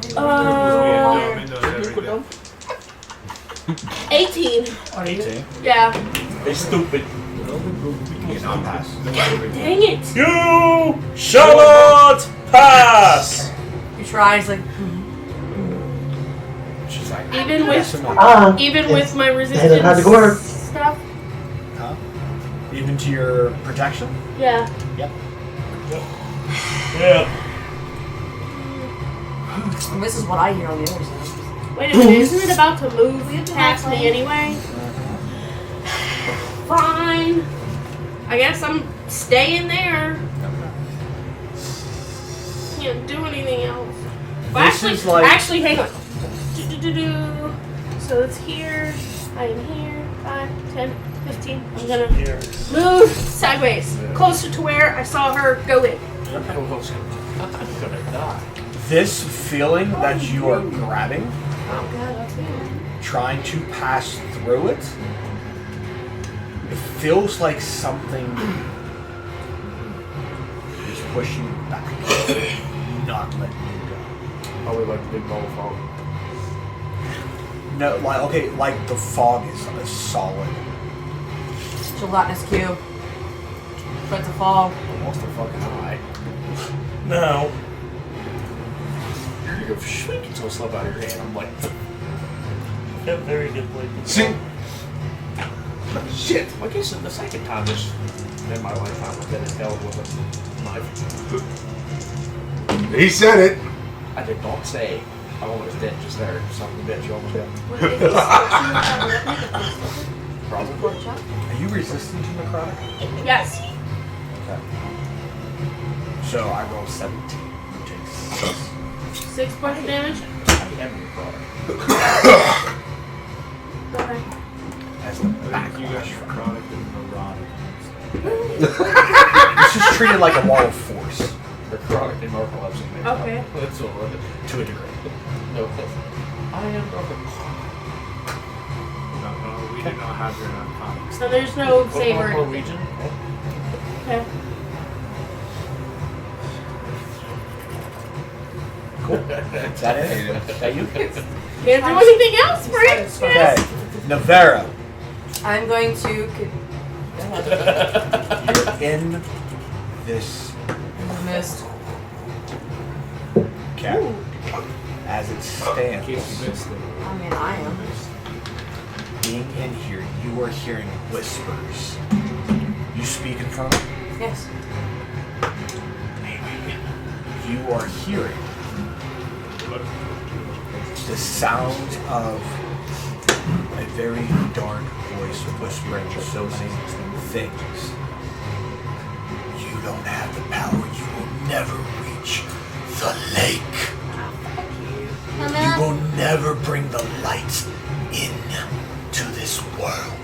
It knows everything.
18.
18.
Yeah.
They're stupid.
You cannot pass.
Dang it.
You shall not pass.
You try. It's like.
She's like,
Even
yes
with
or no?
even with my
It doesn't have to go work.
resistance stuff.
Huh? Even to your protection?
Yeah.
Yep.
Yeah.
And this is what I hear on the other side.
Wait a minute. Isn't it about to move past me anyway? Fine. I guess I'm staying there. Can't do anything else. Well,
This is like-
actually, hang on. Do-do-do-do. So it's here. I am here. 5, 10, 15. I'm gonna
Here.
move sideways, closer to where I saw her go in.
I'm gonna die.
This feeling that you are grabbing,
Oh god, that's weird.
trying to pass through it, it feels like something is pushing you back, not letting you go.
Probably like the big ball of fog.
No, like okay, like the fog is a solid.
Gelatinous cube. But the fog.
Almost a fucking eye.
No.
You go shriek until it slip out of your hand. I'm like,
Yeah, very good play.
See?
shit. Like I said, the second time this in my lifetime I've been impaled with a knife.
He said it.
I did not say I almost did just there. Son of a bitch, you almost did. Probably.
Are you resistant to necrotic?
Yes.
Okay. So I roll 17. You take 6.
6 points of damage.
I am your product.
Okay.
As the
You got
backlash from
necrotic and neurotic.
It's just treated like a wall of force
Necrotic and narcolepsy. Man.
Okay.
That's all right.
to a degree.
No, I am narcolepsy.
No, we do not have your narcotics.
So there's no save or anything.
Norwegian.
Okay.
Is that it?
That you?
Can't do anything else, Frank.
Okay. Navarro,
I'm going to.
you're in this
Missed.
cabin. As it
In
stands,
case you missed it.
I mean, I am.
being in here, you are hearing whispers. You speak in front of them?
Yes.
You are hearing the sound of a very dark voice whispering so many things. You don't have the power. You will never reach the lake. You will never bring the light into this world.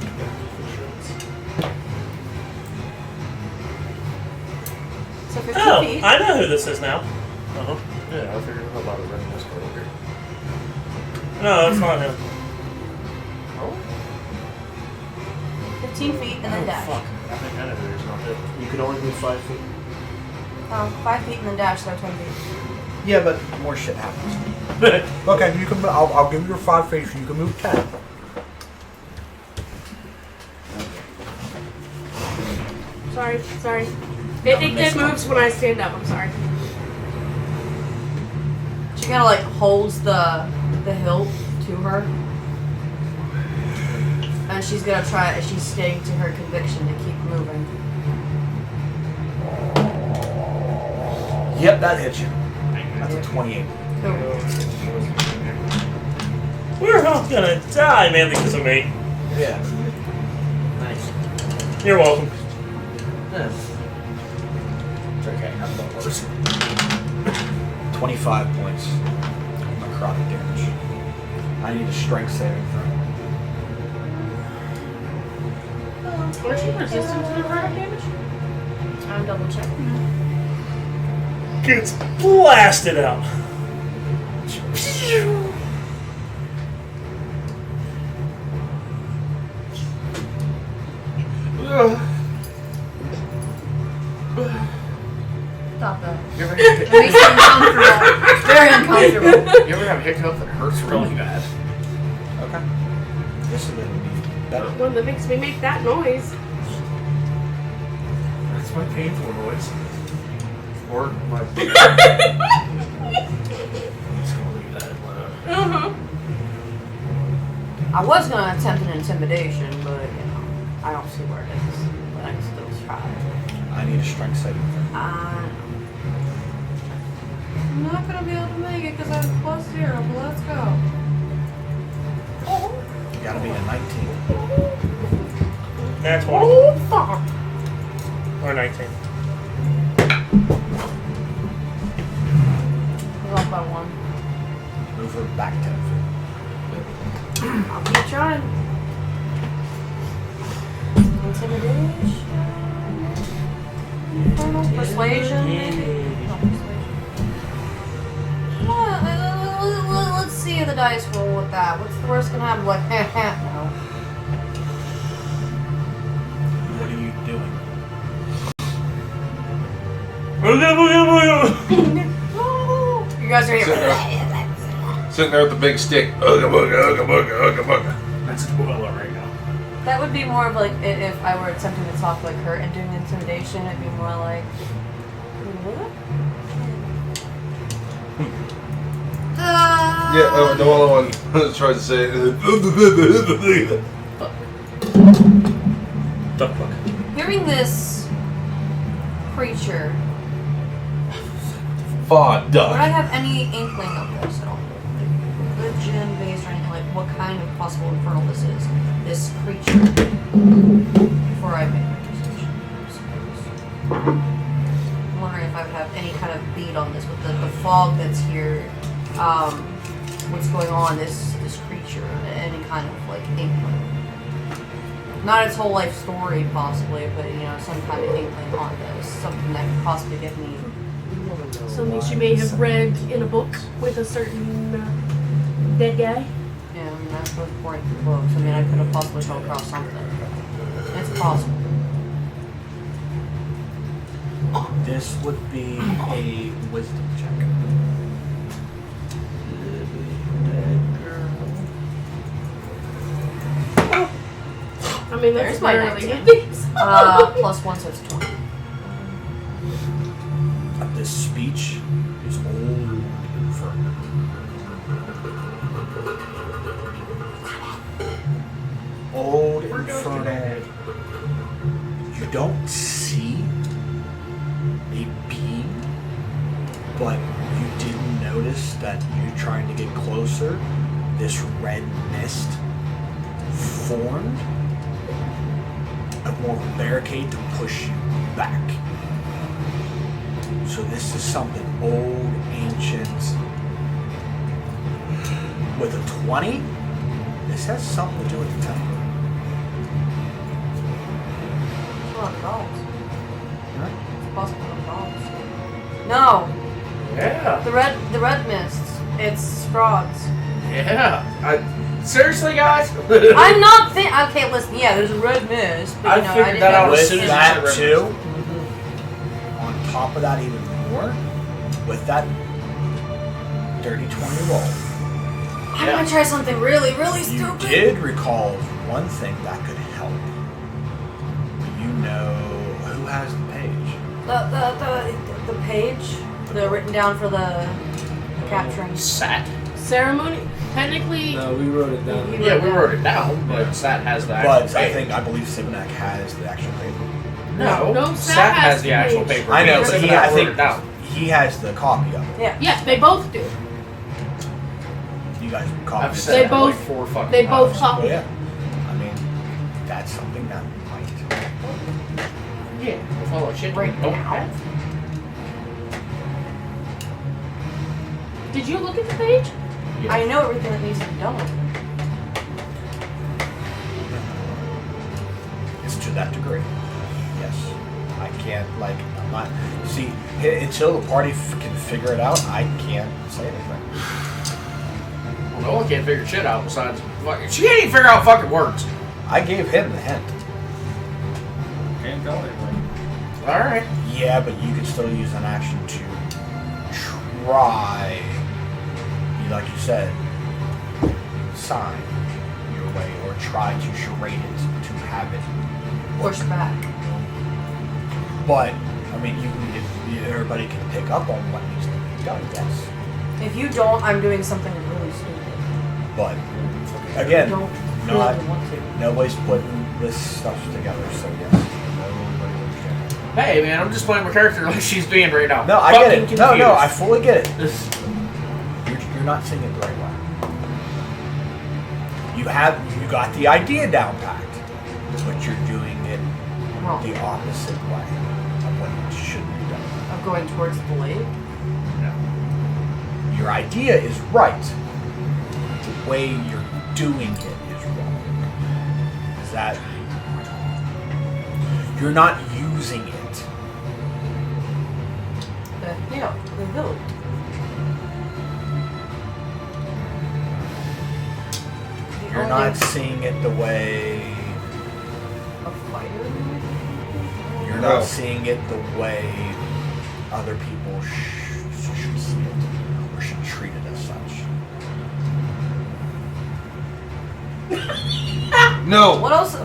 So 50
Oh,
feet.
I know who this is now.
Yeah, I figured out about a red mist earlier.
No, that's not him.
15 feet and then dash.
Fuck. I think I know who it's not it.
You could only move 5 feet.
5 feet and then dash, so 10 feet.
Yeah, but more shit happens. Okay, you can. I'll give you your 5 feet. So you can move 10.
Sorry. It moves when I stand up. I'm sorry.
She kind of like holds the hilt to her. And she's gonna try, she's staying to her conviction to keep moving.
Yep, that hits you. That's a 28.
Cool.
We're all gonna die, man, because of me.
Yeah.
Nice.
You're welcome.
Yeah.
It's okay. I'm the worst. 25 points of necrotic damage. I need a strength saving throw.
Aren't you resistant to necrotic damage?
I'm double checking.
Gets blasted out.
Stop that.
You ever,
It makes me uncomfortable. It's very uncomfortable.
you ever have a hiccup that hurts really bad?
Okay. This is going to be better.
One that makes me make that noise.
That's my painful noise. Or my. It's gonna leave that alone.
Uh-huh.
I was gonna attempt an intimidation, but you know, I don't see where it is. But I can still try.
I need a strength saving throw.
I'm not gonna be able to make it because I have +0, but let's go.
You gotta be a 19.
That's 20.
Oh, fuck.
Or 19.
We're off by 1.
Move her back 10 feet.
I'll keep trying. Intimidation. Persuasion, maybe? No, persuasion. Let's see how the dice roll with that. What's the worst gonna happen? Like, no.
What are you doing?
You guys are here.
Sitting there with the big stick. Ugga bugga, ugga bugga, ugga bugga.
That's Dweller right now.
That would be more of like if I were attempting to talk like her and doing intimidation. It'd be more like. What?
Yeah, the other one tries to say.
The fuck?
Hearing this creature,
Fod
would I
duck.
have any inkling of this at all? Religion based or anything like what kind of possible infernal this is? This creature. Before I make my decision, I suppose. I'm wondering if I would have any kind of bead on this with the fog that's here. What's going on? This creature, any kind of like inkling. Not its whole life story, possibly, but you know, some kind of inkling on this, something that could possibly give me.
Something she may have read in a book with a certain dead guy.
Yeah, I mean, that's both pouring through books. I mean, I could have possibly come across something. It's possible.
This would be a wisdom check.
I mean, that's
There's my
barely
19.
good.
+1, so it's 20.
This speech is old infernal. Old infernal. You don't see a being, but you did notice that you're trying to get closer. This red mist formed and more of a barricade to push you back. So this is something old, ancient. With a 20, this has something to do with the temple.
It's not dogs.
Huh?
It's possible to dogs. No!
Yeah.
Yeah.
The red mists. It's frauds.
Yeah. Seriously, guys?
I'm not okay, listen, yeah, there's a red mist, but
I
you know,
figured
I didn't
that out
know
as
With
soon as
that
you said
too,
red
on top of that even more, with that dirty 20 roll,
I'm gonna try something really, really
you
stupid.
did recall one thing that could help. You know who has the page.
The page, the written down for the capturing.
Sat.
Ceremony. Technically,
No, we wrote it down.
Yeah, we wrote it down, but Sat has the actual
But I
paper.
believe Sibnak has the actual paper.
No,
Sat has the actual
page.
paper.
I know,
Me and
but
Sibnak
I
wrote
think
it down.
he has the copy of it.
Yeah.
Yes, they both do.
You guys copy
I've
it.
said
They
that
both-
like 4 fucking
They both
times.
Well,
copy.
yeah. I mean, that's something that might.
Yeah, with all that shit
Right
we don't
now.
have.
Did you look at the page?
I know everything that needs to be done with it.
It's to that degree. Yes. I can't, like, I'm not. See, until the party can figure it out, I can't say anything.
Well, no one can't figure shit out besides fucking. She can't even figure out fucking words.
I gave him the hint.
Can't tell anything.
Alright.
Yeah, but you could still use an action to try, like you said, sign your way or try to charade it, to have it.
Push back.
But, I mean, if everybody can pick up on what needs to be done, yes.
If you don't, I'm doing something really stupid.
But, again,
Don't
not,
really want to.
nobody's putting this stuff together, so yes. Nobody understands.
Hey, man, I'm just playing my character like she's being right now.
No, I get it.
Fucking
No,
confused.
I fully get it. You're not seeing it the right way. You got the idea down packed, but you're doing it
Wrong.
the opposite way of what it should be done.
I'm going towards the blade.
Your idea is right. The way you're doing it is wrong. Is that you're not using it.
The hilt.
You're not seeing it the way.
A fighter?
You're
No.
not seeing it the way other people should see it or should treat it as such.
No.
What else?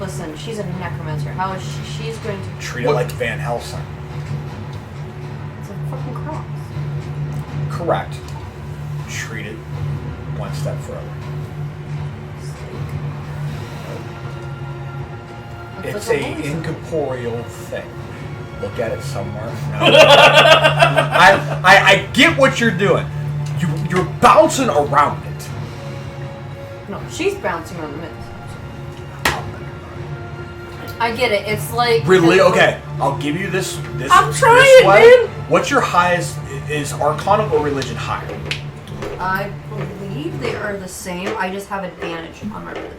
Listen, she's a necromancer. How is she? She's going to.
Treat it like Van Helsing.
It's a fucking cross.
Correct. Treat it one step further. It's a incorporeal thing. Look at it somewhere. No. I get what you're doing. You're bouncing around it.
No, she's bouncing on the mist. I get it. It's like
Really? Okay, I'll give you this.
I'm
this
trying,
way.
man.
What's your highest? Is Arcana or Religion higher?
I believe they are the same. I just have advantage on my religion.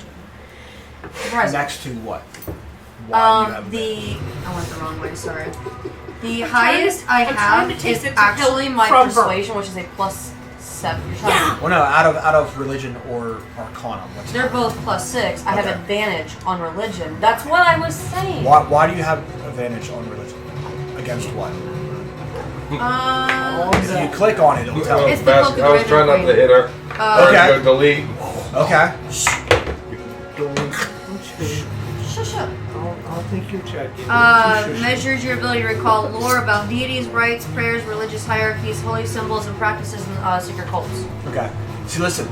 Surprising.
Next to what? Why do you have advantage?
I went the wrong way. Sorry. The highest I
I'm
have
trying to take
is
it to
actually
help
my
from her.
persuasion, which is a +7. You're trying
Well, no, out of Religion or Arcana. What's
They're both +6. I have
Okay.
advantage on religion. That's what I was saying.
Why do you have advantage on Religion? Against what? If you click on it, it'll tell you.
It's the
Bas-
Book of
I was trying not to
Queen.
hit her.
Okay.
Go delete.
Okay.
Shush up.
I'll take your check.
Measures your ability to recall lore about deities, rites, prayers, religious hierarchies, holy symbols, and practices in secret cults.
Okay. See, listen.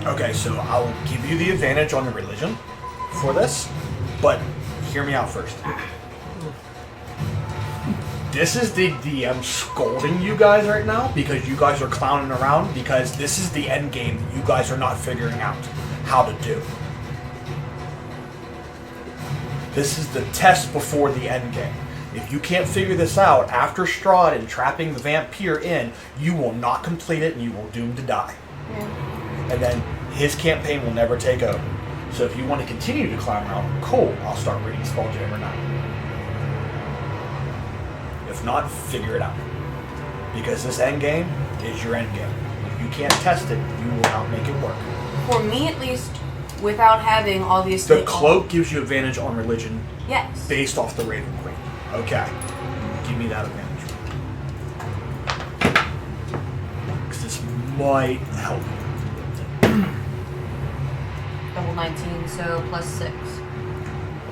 Okay, so I'll give you the advantage on the religion for this, but hear me out first. This is the DM scolding you guys right now because you guys are clowning around because this is the end game that you guys are not figuring out how to do. This is the test before the end game. If you can't figure this out after Strahd and trapping the vampire in, you will not complete it and you will doom to die. And then his campaign will never take over. So if you want to continue to clown around, cool, I'll start reading Spelljammer now. If not, figure it out. Because this end game is your end game. If you can't test it, you will not make it work.
For me, at least, without having obviously.
The cloak gives you advantage on religion.
Yes.
Based off the Raven Queen. Okay. Give me that advantage. Because this might help you.
Double 19, so plus 6.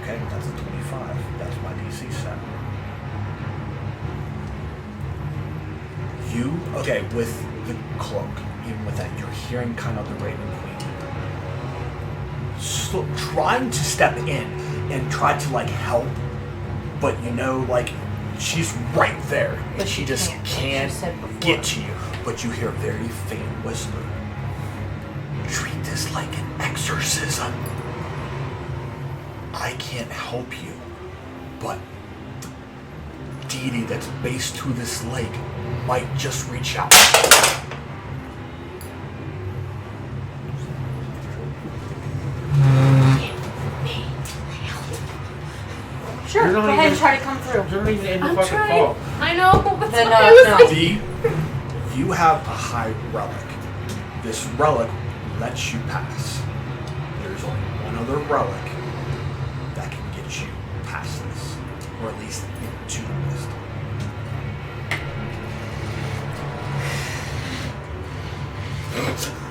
Okay, that's a 25. That's my DC set. Okay, with the cloak, even with that, you're hearing kind of the Raven Queen. Trying to step in and try to, like, help, but she's right there. And
But
she just can't get to you. But you hear a very faint whisper. Treat this like an exorcism. I can't help you, but the deity that's based to this lake might just reach out.
Sure, go ahead and try to come through.
You're not even in the
I'm
fucking
trying.
fog.
I know, but
Then,
I was
no.
thinking.
You have a high relic. This relic lets you pass. There's only one other relic that can get you past this, or at least into the mist.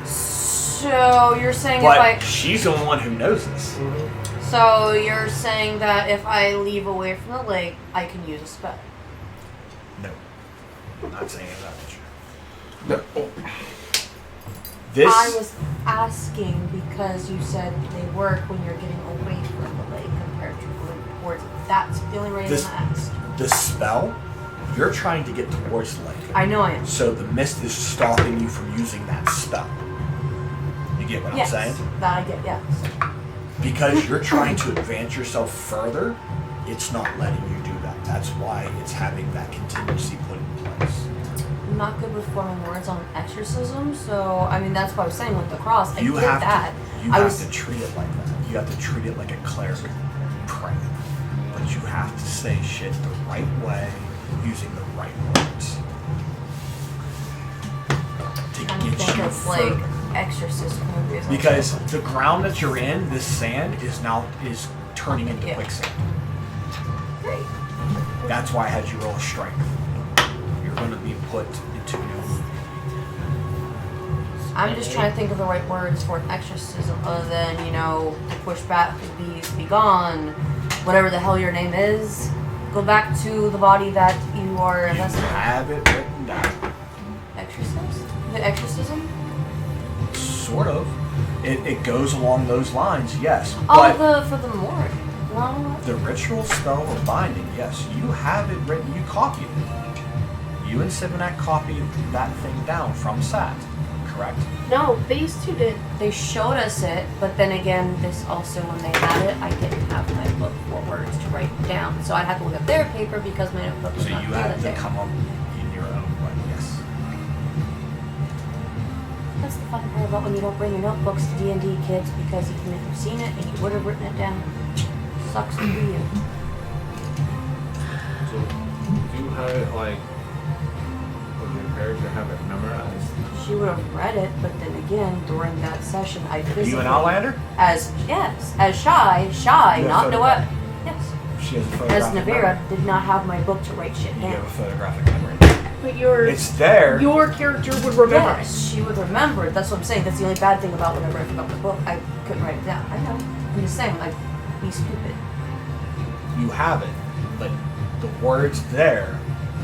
So you're saying
But she's the one who knows this.
So you're saying that if I leave away from the lake, I can use a spell?
No. I'm not saying that.
No.
This.
I was asking because you said they work when you're getting away from the lake compared to going towards it. That's the only reason I asked.
The spell, you're trying to get towards the lake.
I know I am.
So the mist is stopping you from using that spell. You get what
Yes,
I'm saying?
that I get, yes.
Because you're trying to advance yourself further, it's not letting you do that. That's why it's having that contingency put in place.
I'm not good with forming words on exorcism, so I mean that's what I was saying with the cross.
You
I get
have
that.
to. You have to treat it like that. You have to treat it like a cleric praying. But you have to say shit the right way, using the right words. To
I
get
think
you
it's
further.
like exorcism movies.
Because the ground that you're in, this sand is turning into
Yeah.
quicksand.
Great.
That's why I had you roll strength. You're going to be put into new.
I'm just trying to think of the right words for an exorcism other than, to push back the bees, be gone, whatever the hell your name is. Go back to the body that you are
You
invested in.
have it written down.
Exorcism? The exorcism?
Sort of. It goes along those lines, yes.
Oh,
But
for the morgue. No.
the ritual spell of binding, yes, you have it written. You copied it. You and Sivanak copied that thing down from Sat, correct?
No, these two did.
They showed us it, but then again, this also, when they had it, I didn't have my book for words to write down. So I'd have to look at their paper because my notebook was
So
not
you
good
have
at
to
there.
come up in your own way, yes.
That's the fun part about when you don't bring your notebooks to D&D, kids, because you couldn't have seen it and you would have written it down. Sucks to be you.
So, do you have it like, would your character have it memorized?
She would have read it, but then again, during that session, I physically...
You an Outlander?
As shy,
You
not
have
know what... Yes.
She has a
As
photographic
Navira
memory.
did not have my book to write shit
You
down.
have a photographic memory.
But
It's there.
your character would remember it.
Yes, she would remember it. That's what I'm saying. That's the only bad thing about whenever I forgot the book. I couldn't write it down. I know. I'm just saying, like, be stupid.
You have it, but the words there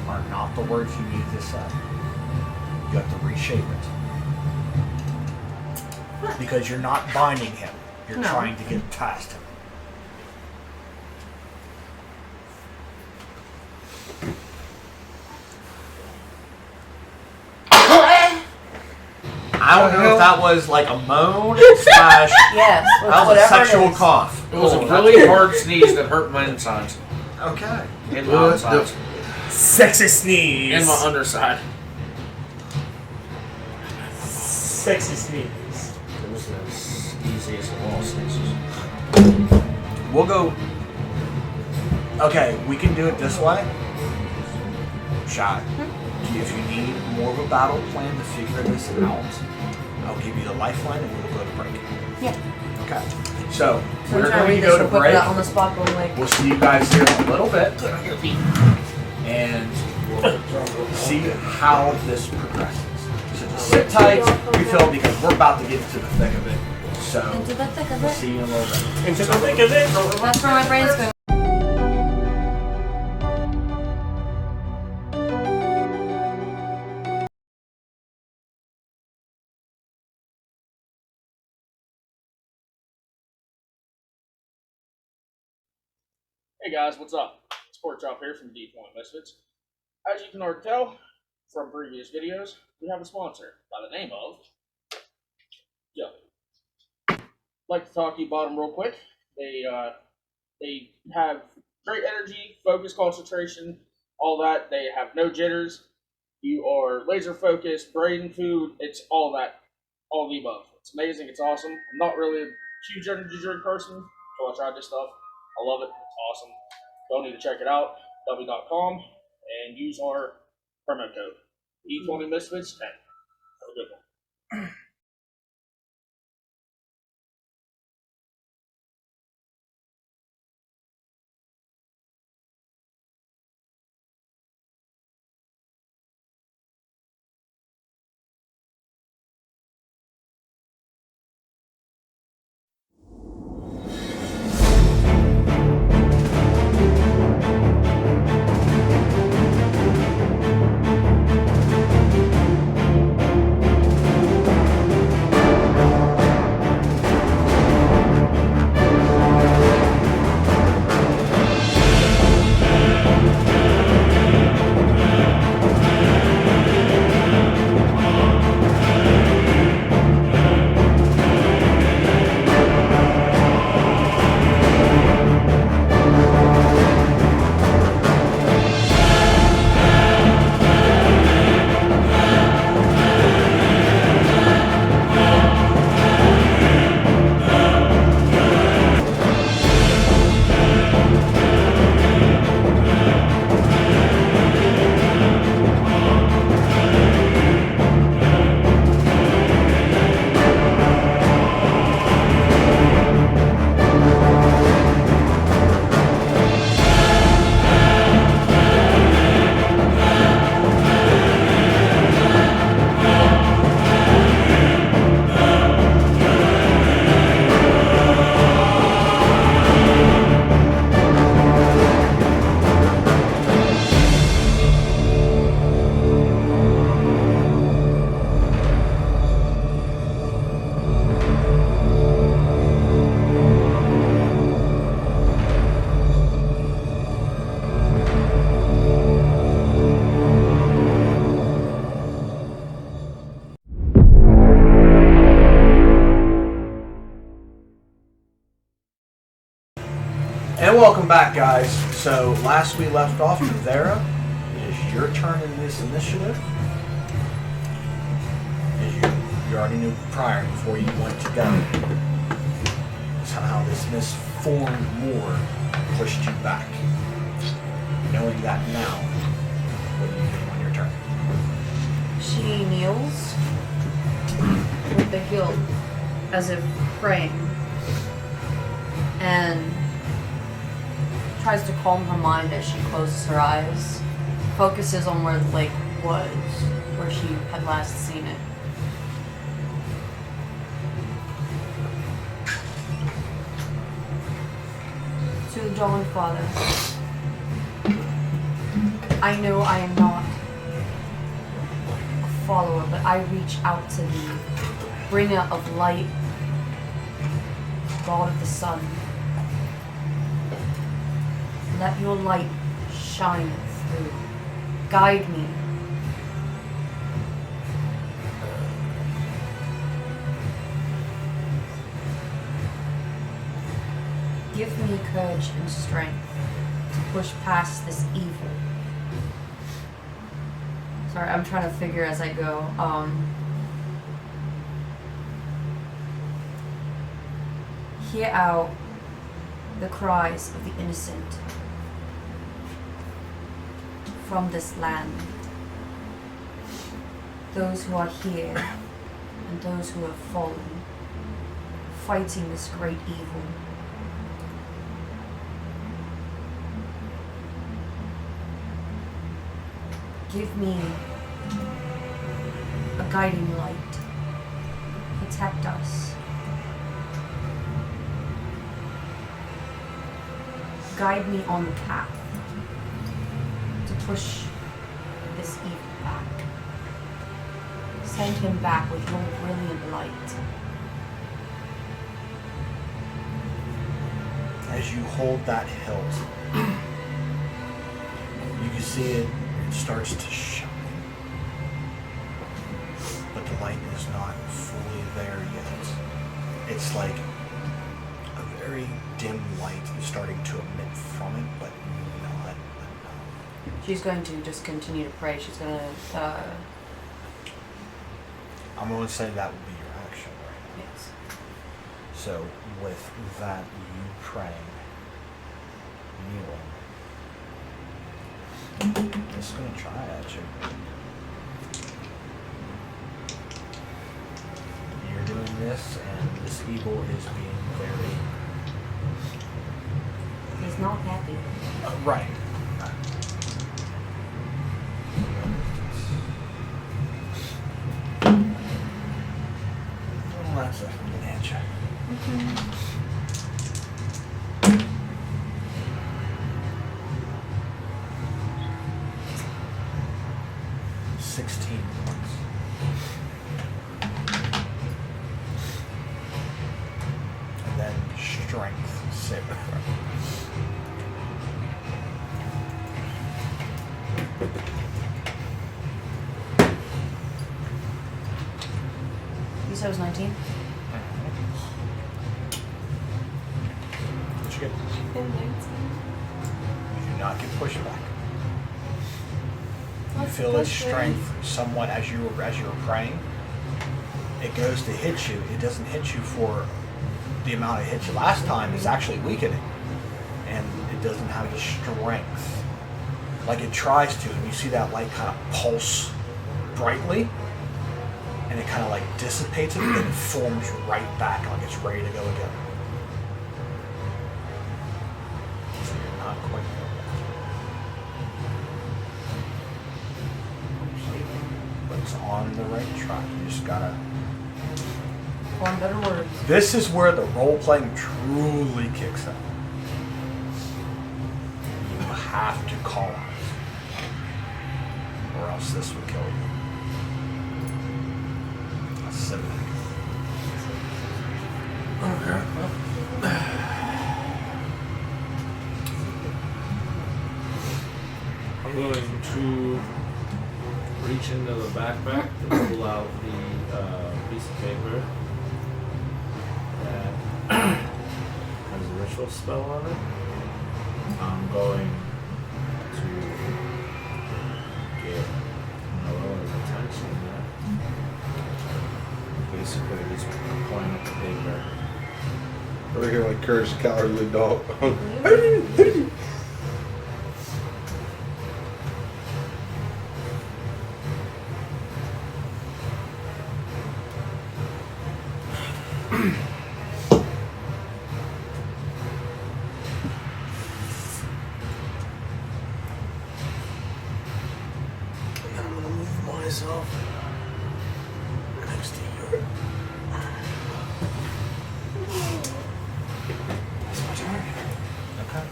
are not the words you need to say. You have to reshape it. Because you're not binding him. You're
No.
trying to get past him. I don't know if that was like a moan slash
Yes,
that was a
whatever
sexual
it is.
cough.
It was a really hard sneeze that hurt my insides.
Okay.
And my outsides.
Sexy sneeze.
And my underside.
Sexy sneeze.
It was as easy as a wall sneezes.
We'll go. Okay, we can do it this way. Shy, if you need more of a battle plan to figure this out, I'll give you the lifeline and we'll go to break.
Yeah.
Okay. So,
So
we're
I'm trying to
going
read
to
this
go
real
to
quick
break.
without on the spot going like.
We'll see you guys here in a little bit. And we'll see how this progresses. So just sit tight, refill, because we're about to get into the thick of it. So,
Into the thick of
we'll
it.
see you in a little bit.
Into the thick of it.
That's where my brain's going.
Hey guys, what's up? It's Pork Chop here from D20 Misfits. As you can already tell from previous videos, we have a sponsor by the name of Joey. Like to talk to you about them real quick. They have great energy, focus, concentration, all that. They have no jitters. You are laser focused, brain food. It's all that, all the above. It's amazing. It's awesome. I'm not really a huge energy drink person, so I tried this stuff. I love it. It's awesome. Y'all need to check it out. W.com and use our promo code D20 Misfits 10. Have a good one.
And welcome back, guys. So, last we left off, Vera, it is your turn in this initiative. As you already knew prior, before you went to go, somehow this misformed Moor pushed you back. Knowing that now, what do you do on your turn?
She kneels with the hilt as if praying and tries to calm her mind as she closes her eyes, focuses on where the lake was, where she had last seen it. To the Dawn Father, I know I am not a follower, but I reach out to thee, bringer of light, God of the sun. Let your light shine through. Guide me. Give me courage and strength to push past this evil. Sorry, I'm trying to figure as I go. Hear out the cries of the innocent. from this land. Those who are here and those who have fallen, fighting this great evil. Give me a guiding light. Protect us. Guide me on the path to push this evil back. Send him back with your brilliant light.
As you hold that hilt, you can see it starts to shine. But the light is not fully there yet. It's like a very dim light is starting to emit from it, but not enough.
She's going to just continue to pray. She's going to...
I'm going to say that would be your action right now.
Yes.
So with that, you praying, kneeling, just going to try at you. You're doing this, and this evil is being very...
He's not happy.
Right. Well, that's a answer. 16 points. And then strength saving throw.
You said it was 19?
What'd you get? You do not get pushback. You feel its strength somewhat as you're praying. It goes to hit you. It doesn't hit you for the amount it hit you last time. It's actually weakening. And it doesn't have the strength. Like it tries to, and you see that light kind of pulse brightly. And it kind of like dissipates it, and then it forms right back like it's ready to go again. So you're not quite there yet. But it's on the right track. You just gotta...
One better word.
This is where the role-playing truly kicks in. You have to call on it. Or else this will kill you.
Okay. I'm going to reach into the backpack to pull out the piece of paper that has a ritual spell on it. I'm going to get Noah's attention there. Basically, just point at the paper.
We're gonna like curse cowardly dog.
And I'm gonna move myself next to you.
Okay.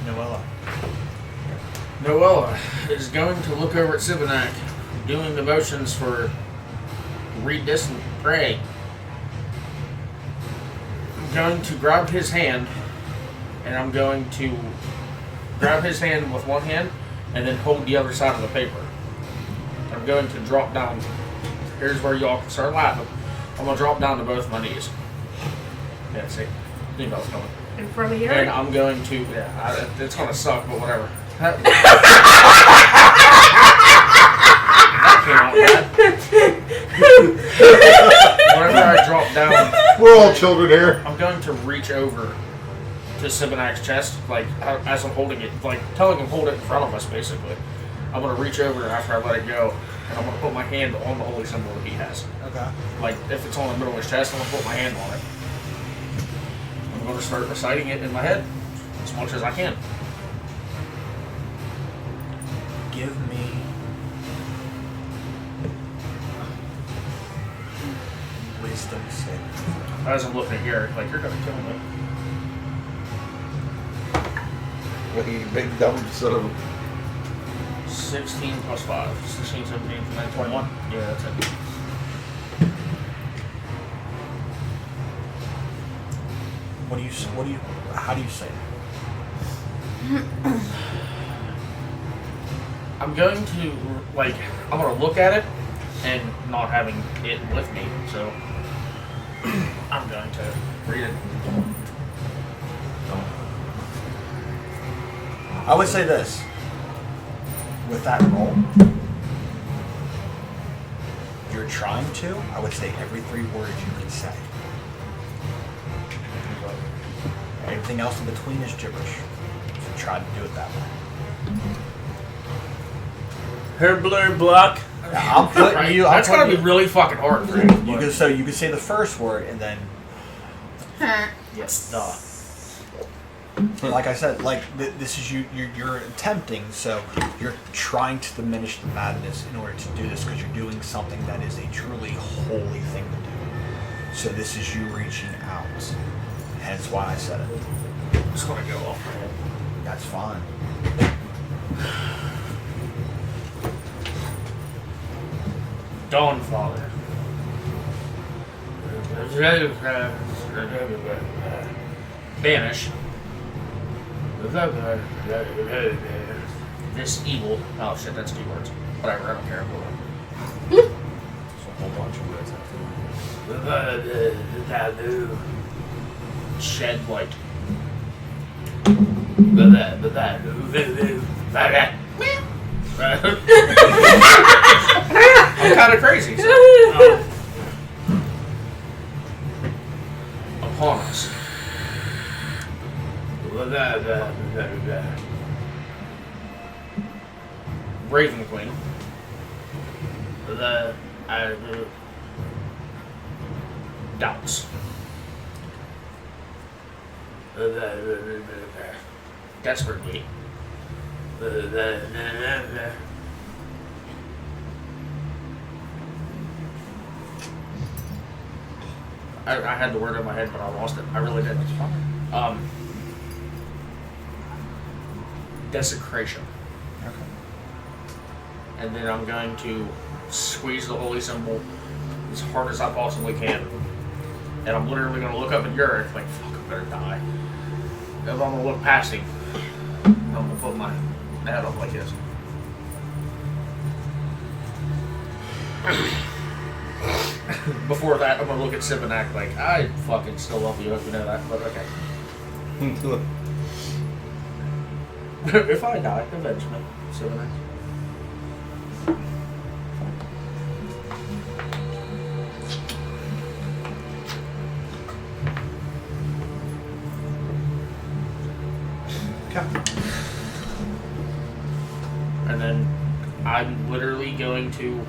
Noella.
Noella is going to look over at Sibinak, doing the motions for read this and pray. I'm going to grab his hand, and I'm going to grab his hand with one hand, and then hold the other side of the paper. I'm going to drop down. Here's where y'all can start laughing. I'm going to drop down to both my knees. Yeah, see? Knew that was coming.
In front of you?
And I'm going to, it's going to suck, but whatever. That came out bad. Whenever I drop down,
We're all children here.
I'm going to reach over to Sibonac's chest, like as I'm holding it, like telling him hold it in front of us, basically. I'm gonna reach over after I let it go, and I'm gonna put my hand on the holy symbol that he has.
Okay.
Like if it's on the middle of his chest, I'm gonna put my hand on it. I'm gonna start reciting it in my head as much as I can.
Give me wisdom save.
As I'm looking at Garrick, like you're gonna kill me.
Well, you big dumb son of a.
16 plus 5. 16, 17, 19, 21. Yeah, that's it.
How do you say it?
I'm going to, like, I'm going to look at it and not having it with me, so I'm going to read it.
I would say this. With that roll, you're trying to, I would say every 3 words you can say. Everything else in between is gibberish. So try to do it that way.
Her blur block.
I'm putting you.
That's going to be really fucking hard for you.
You can say the first word and then.
Yes.
Like I said, like this is you're attempting, so you're trying to diminish the madness in order to do this because you're doing something that is a truly holy thing to do. So this is you reaching out. Hence why I said it.
I'm just going to go off my head.
That's fine.
Dawn Father. Banish. This evil. Oh shit, that's 2 words. Whatever, I don't care.
There's a whole bunch of words.
Shed light. I'm kind of crazy. So, upon us. Raven Queen. Doubts. Desperately. I had the word in my head, but I lost it. I really did. Desecration.
Okay.
And then I'm going to squeeze the holy symbol as hard as I possibly can. And I'm literally going to look up at Yurik like, fuck, I better die. And I'm going to look past him. And I'm going to put my head up like this. Before that, I'm going to look at Sibonak like, I fucking still love you if you know that, but okay. If I die, avenge me, Sibonak.
Okay.
And then I'm literally going to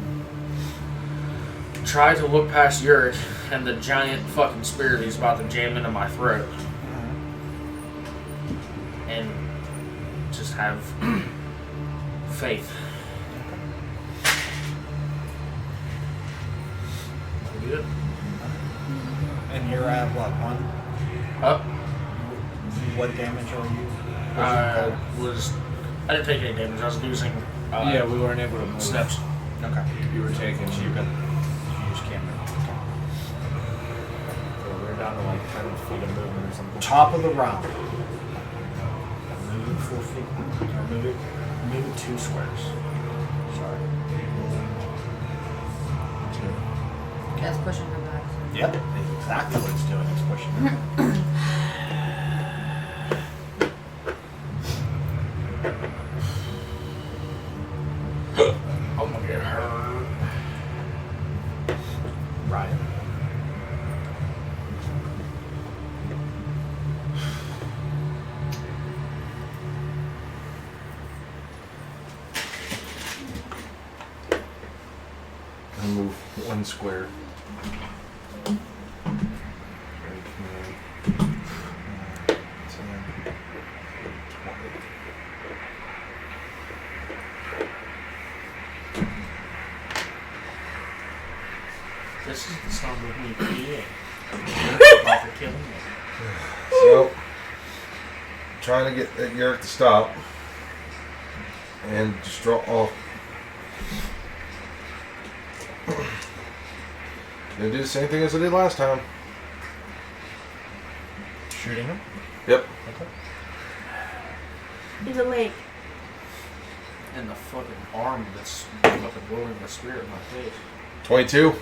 try to look past Yurik and the giant fucking spear he's about to jam into my throat. And just have faith. Good.
And you're at what, 1?
Up.
What damage are you?
I didn't take any damage. I was losing.
Yeah, we weren't able to move.
Steps.
Okay.
You were taking.
So you just can't move. Okay.
So we're down to like 10 feet of movement or something.
Top of the round. Move it 4 feet. Or move it 2 squares. Sorry.
Yeah, it's pushing her back.
Yep. It's exactly what it's doing. It's pushing her.
I'm gonna get hurt.
Ryan.
1 square.
This is the sound of me PA. About to kill me.
So, trying to get Garrett to stop and just draw off. Gonna do the same thing as I did last time.
Shooting him?
Yep.
He's a lake.
And the fucking arm that's fucking rolling the spirit in my face.
22.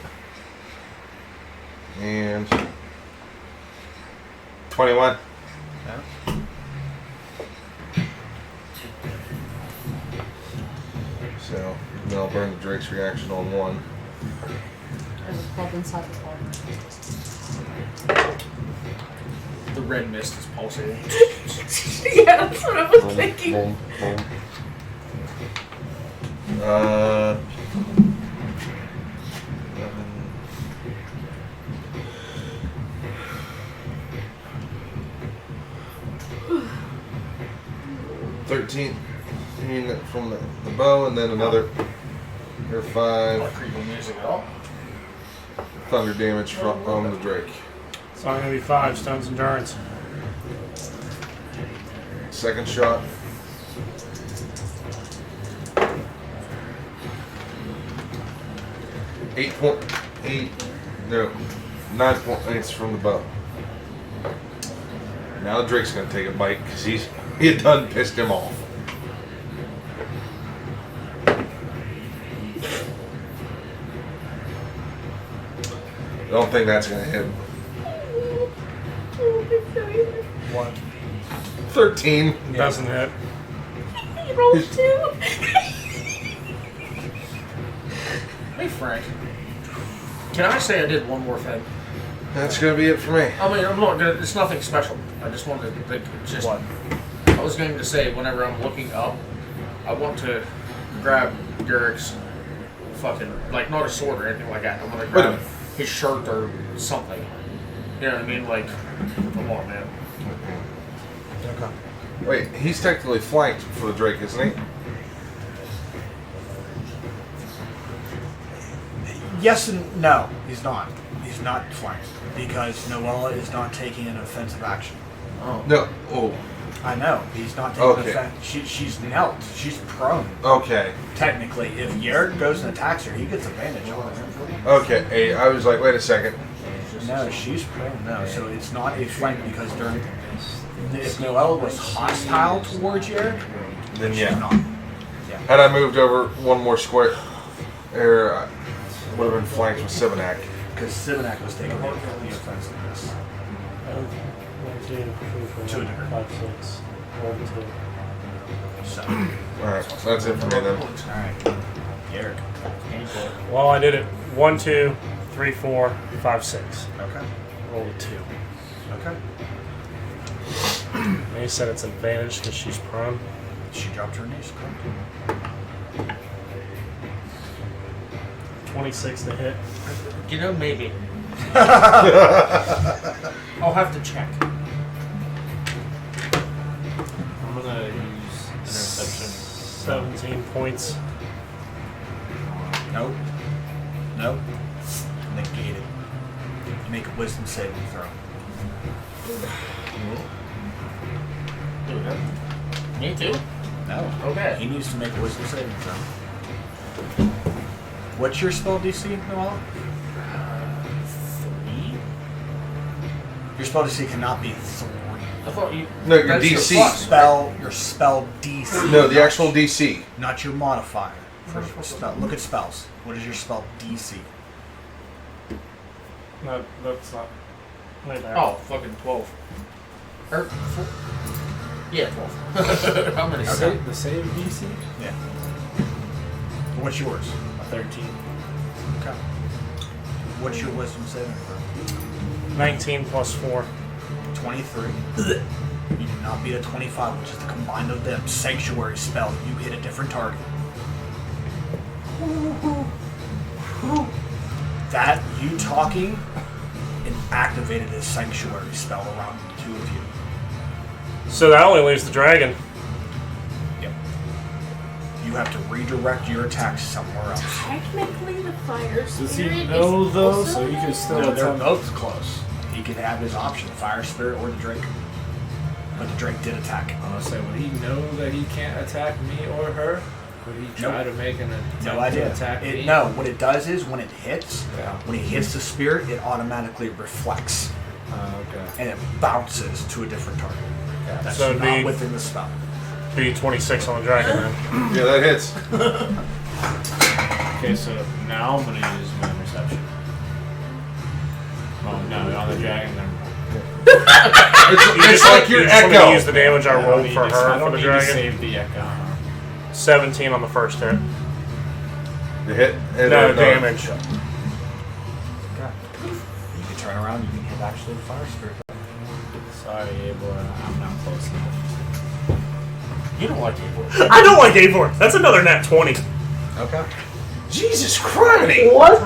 And 21.
Yeah.
So, then I'll burn the Drake's reaction on 1.
There's a club inside the club.
The red mist is pulsating.
Yeah, that's what I was thinking.
Boom, boom. 13 from the bow, and then another or 5
Not creepy music at all.
thunder damage from the Drake.
So I'm gonna be 5 stones endurance.
Second shot. 8.8, no, 9.8 from the bow. Now the Drake's gonna take a bite because he had done pissed him off. I don't think that's gonna hit him. 13.
Doesn't hit.
He rolled 2.
Hey Frank, can I say I did one more thing?
That's gonna be it for me.
I mean, I'm not gonna. It's nothing special. I just wanted to think. Just
What?
I was going to say, whenever I'm looking up, I want to grab Derek's fucking, like, not a sword or anything like that. I'm gonna grab his shirt or something. You know what I mean? Like, come on, man.
Okay.
Wait, he's technically flanked for the Drake, isn't he?
Yes and no, he's not. He's not flanked because Noella is not taking an offensive action.
Oh.
No. Oh.
I know he's not taking
Okay.
offense. She's knelt. She's prone.
Okay.
Technically, if Yared goes and attacks her, he gets advantage on her.
Okay. Hey, I was like, wait a second.
No, she's prone. No, so it's not a flank because during if Noella was hostile towards Yared,
Then
she's
yeah.
not.
Had I moved over 1 more square, or I would have been flanked with Sivanak.
Because Sivanak was taking the offensiveness.
1, 2, 3, 4,
To a degree.
5, 6, 1, 2.
So,
Alright, that's it for me then.
alright. Yared.
Well, I did it. 1, 2, 3, 4, 5, 6.
Okay.
Rolled a 2.
Okay.
And he said it's advantage because she's prone.
She dropped her knees. Correct.
26 to hit.
You know, maybe. I'll have to check.
I'm gonna use interception.
17 points.
Nope. Nope. Negated. You make a wisdom saving throw.
Me too.
No.
Okay.
He needs to make a wisdom saving throw. What's your spell DC, Noella?
3?
Your spell DC cannot be 3.
I thought you.
No, your
that's
DC.
Your spell DC.
No, the actual DC.
Not your modifier. For spell. Look at spells. What is your spell DC?
No, that's not. Wait there.
Oh, fucking 12. Or 4. Yeah, 12. How many?
The save DC?
Yeah. What's yours?
A 13.
Okay. What's your wisdom saving throw?
19 plus 4.
23. You do not beat a 25, which is the combined of them. Sanctuary spell. You hit a different target. That you talking and activated a sanctuary spell around the two of you.
So that only leaves the dragon.
Yep. You have to redirect your attacks somewhere else.
Technically, the fire
Does he
spirit
know
is
though?
also
So he could still
No, they're
attempt.
both close. He could have his option, Fire Spirit or the Drake. But the Drake did attack him.
I was say, would he know that he can't attack me or her? Would he try to make an attempt
No idea.
to attack me?
No, what it does is when it hits,
Yeah.
when he hits the spirit, it automatically reflects
Okay.
and it bounces to a different target.
Okay.
That's
So it'd
not
be-
within the spell.
Be 26 on the dragon then.
Yeah, that hits.
Okay, so now I'm gonna use my reception. Oh no, on the dragon then.
It's like your
you just want me to
echo.
use the damage I
I don't
rolled
need
for
to- I
her
don't
for the
need to
dragon.
save the echo.
17 on the first hit.
The hit. And
No
then,
damage.
You can turn around, you can hit actually the Fire Spirit.
Sorry, Abel, I'm not close enough.
You don't like Evil.
I don't like Avor. That's another nat 20.
Okay.
Jesus Christ!
What's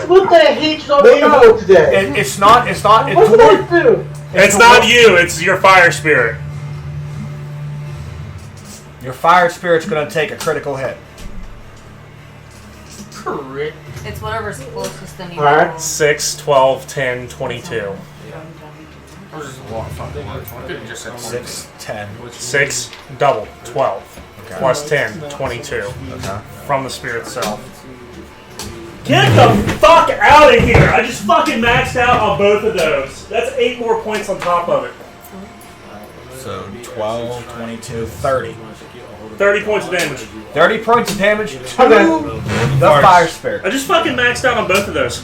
with the hatred on Evil today?
It's not,
What did
toward,
I do?
It's not you, it's your fire spirit.
your Fire Spirit's going to take a critical hit.
Correct.
It's whatever's closest to me.
Alright.
6, 12, 10, 22.
There's just a lot of fucking words. I could have just said
6, 10.
6, double, 12.
Okay.
Plus 10, 22.
Okay.
From the spirit self. Get the fuck out of here! I just fucking maxed out on both of those. That's 8 more points on top of it.
So 12, 22, 30.
30 points of damage.
30 points of damage to
Okay.
the Fire Spirit.
I just fucking maxed out on both of those.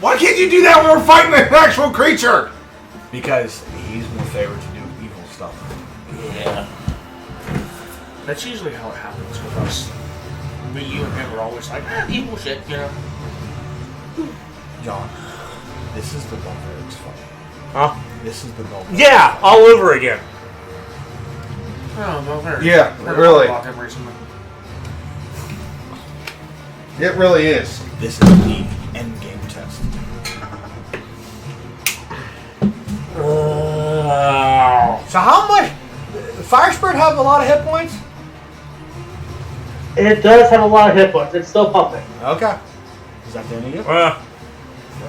Why can't you do that when we're fighting an actual creature?
Because he's more favored to do evil stuff.
Yeah. That's usually how it happens with us. Me, you, and him are always like, evil shit, you know?
John, this is the barbarics fight.
Huh?
This is the barbarics.
Yeah, all over again.
Oh, well, there.
Yeah,
Heard
really.
about him recently.
It really is.
This is the end game test. So how much? Fire Spirit have a lot of hit points?
It does have a lot of hit points. It's still pumping.
Okay. Is that the end of you?
Well,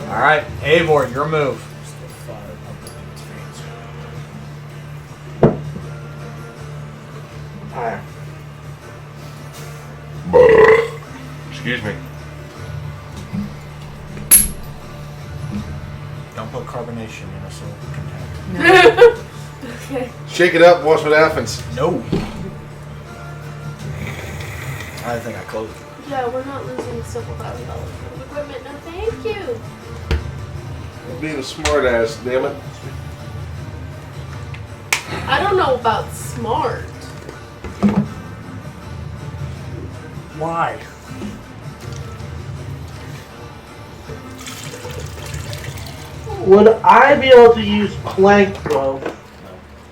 Alright, Eivor, your move.
Alright.
Excuse me.
Don't put carbonation in a soul container.
Okay.
Shake it up, watch what happens.
No. I think I closed it.
Yeah, we're not losing several $1,000 worth of equipment. No, thank you.
Being a smart ass, damn it.
I don't know about smart.
why?
Would I be able to use plank growth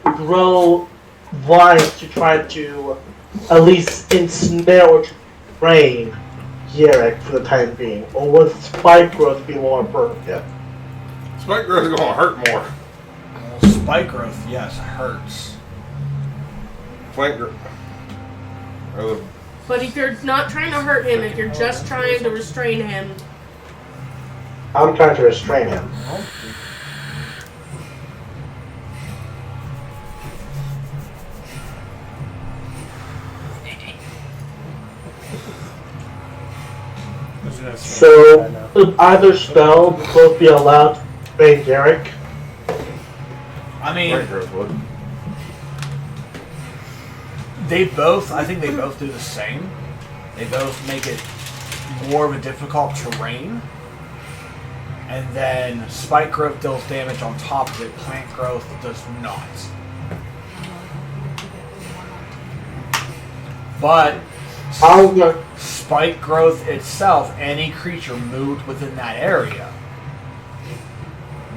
to grow vines to try to at least ensnare or train Yarek for the time being? Or would spike growth be more appropriate?
Spike growth is gonna hurt more.
Spike growth, yes, hurts.
Flank growth.
But if you're not trying to hurt him, if you're just trying to restrain him,
I'm trying to restrain him. So, would either spell both be allowed to train Yarek?
I mean,
Flank growth would.
they both, I think they both do the same. They both make it more of a difficult terrain. And then spike growth deals damage on top of it, plant growth does not. But
I'll go.
spike growth itself, any creature moved within that area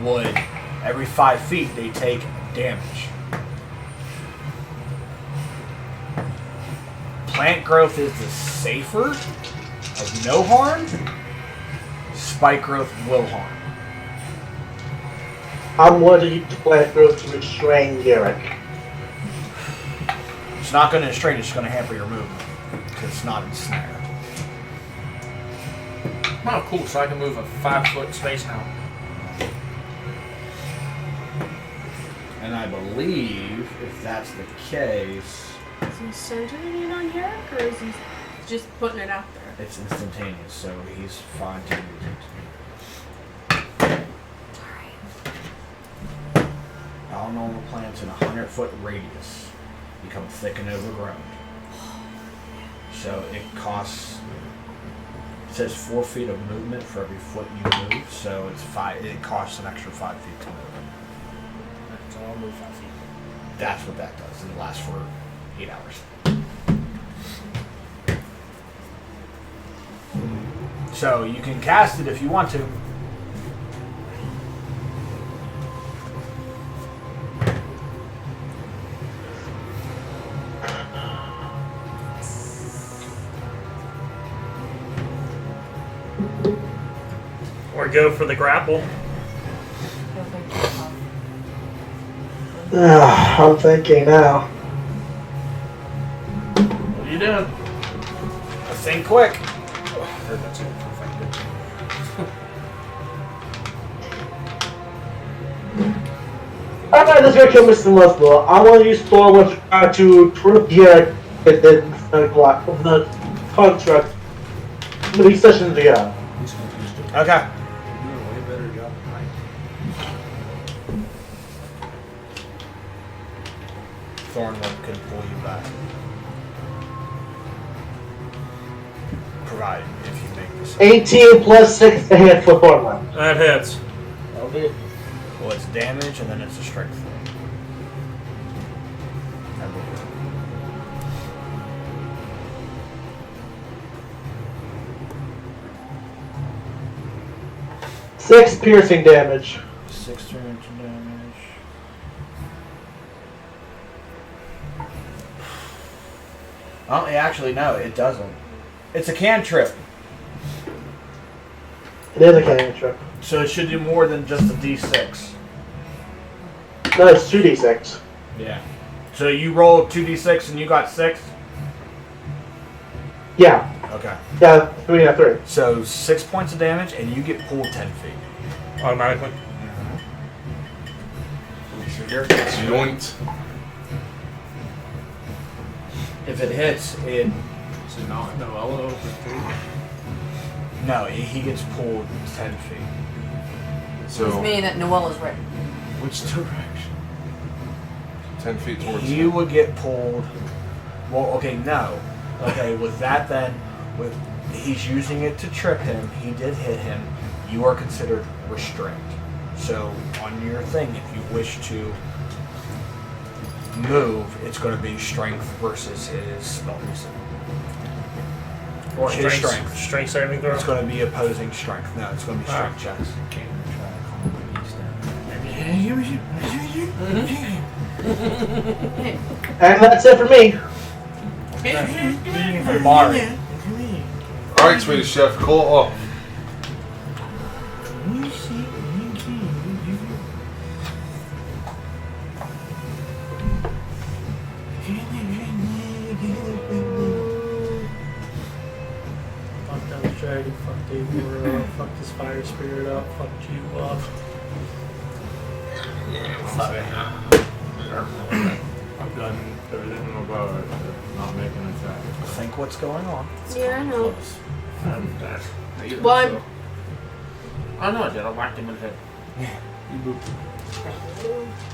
would, every 5 feet, they take damage. Plant growth is the safer of no harm, spike growth will harm.
I'm going to use plant growth to restrain Garrick.
It's not going to restrain, it's just going to hamper your movement. Because it's not ensnared.
Oh, cool. So I can move a 5-foot space now.
And I believe, if that's the case,
Is he centering it on Garrick, or is he just putting it out there?
it's instantaneous, so he's fine to use it. All normal plants in a 100-foot radius become thick and overgrown. So it costs. It says 4 feet of movement for every foot you move, so it's 5. It costs an extra 5 feet to move.
So I'll move 5 feet.
That's what that does, and it lasts for 8 hours. So you can cast it if you want to.
Or go for the grapple.
I'm thinking now.
What are you doing?
Think quick.
That's it.
Alright, let's go kill Mr. Muscle. I want to use Thor to try to prove Garrick and then block from the construct 3 sessions ago.
Okay. Thornwood can pull you back. Provided if you make this.
18 plus 6 to hit for Thornwood.
That hits.
Well, it's damage and then it's a strength thing. I believe.
6 piercing damage.
6 damage. Oh, actually, no, it doesn't. It's a cantrip,
It is a cantrip.
so it should do more than just a d6.
No, it's 2d6.
Yeah. So you rolled 2d6 and you got 6?
Yeah.
Okay.
Yeah, 3 and 3.
So 6 points of damage and you get pulled 10 feet.
Automatically.
Joint.
If it hits, it...
So not Noella over 3.
No, he gets pulled 10 feet.
So,
It's meaning that Noella's right.
Which direction?
10 feet towards
You
him.
would get pulled... Well, okay, no. Okay, with that then, with he's using it to trip him, he did hit him, you are considered restrained. So, on your thing, if you wish to move, it's going to be strength versus his spell DC. Or his strength.
Strength saving throw.
It's going to be opposing strength. No, it's going to be strength checks.
And that's it for me.
For Mari.
Alright, Swedish Chef, call it off.
Fuck that dragon, fuck David up, fuck this fire spirit up, fuck you up.
I've done everything in my power to not make an attack.
Think what's going on.
Yeah, I know.
I'm dead.
Well, I'm-
I know I did. I whacked him in the head.
You booped him.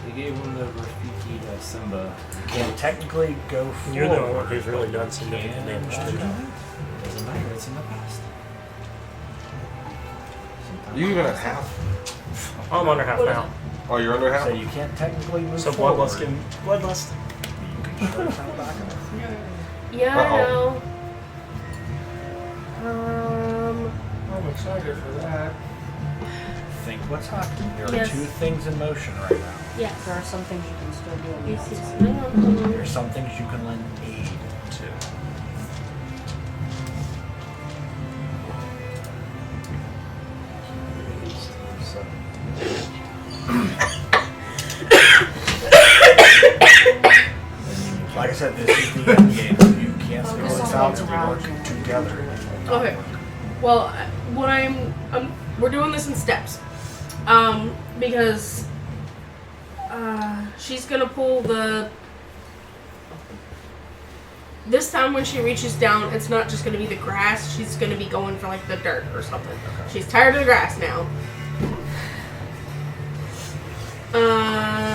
They gave him the Rafiki to Simba.
You can technically go forward.
You're the one who's really done significant damage to him.
Doesn't matter, it's in the past.
You even at half?
I'm under half now.
Oh, you're under half?
So you can't technically move
So
forward.
bloodlust can bloodlust.
You can start from back up.
Yeah, I know.
I'm excited for that.
Think what's happening. There are
Yes.
2 things in motion right now.
Yes.
There are some things you can still do on the
Yes, yes.
outside.
I know.
There's some things you can lend aid to. allowed to
around
work
you.
together.
Okay. Well, what we're doing this in steps. Because she's gonna pull this time when she reaches down, it's not just gonna be the grass, she's gonna be going for like the dirt or something.
Okay.
She's tired of the grass now.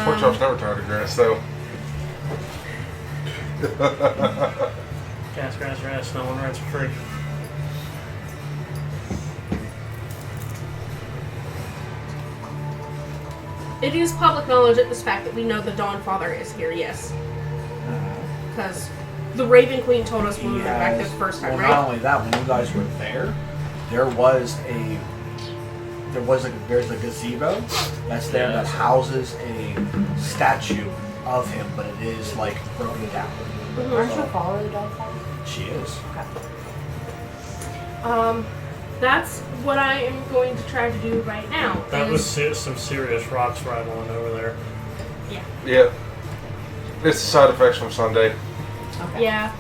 Pork chop's never tired of grass, though.
Grass. No one rides for free.
It is public knowledge at this fact that we know the Dawn Father is here, yes. Because the Raven Queen told us when we went back the first time,
well,
right?
not only that, when you guys were there, there's a gazebo that's there that houses a statue of him, but it is like broken down.
Aren't you follow the dog farm?
She is.
Okay.
That's what I am going to try to do right now.
That was some serious rocks rattling over there.
Yeah. It's the side effects from Sunday.
Okay.
Yeah.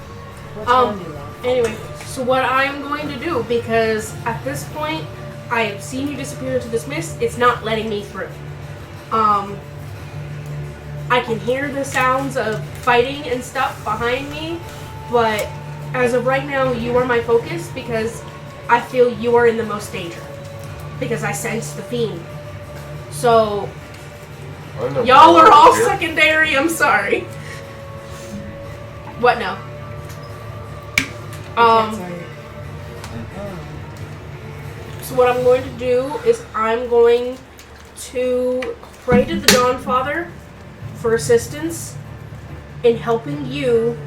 Let's go and do that.
Anyway, so what I'm going to do, because at this point, I have seen you disappear into this mist, it's not letting me through. I can hear the sounds of fighting and stuff behind me, but as of right now, you are my focus because I feel you are in the most danger. Because I sense the fiend. So,
I know
y'all are all
here.
secondary, I'm sorry. What now? So what I'm going to do is I'm going to pray to the Dawn Father for assistance in helping you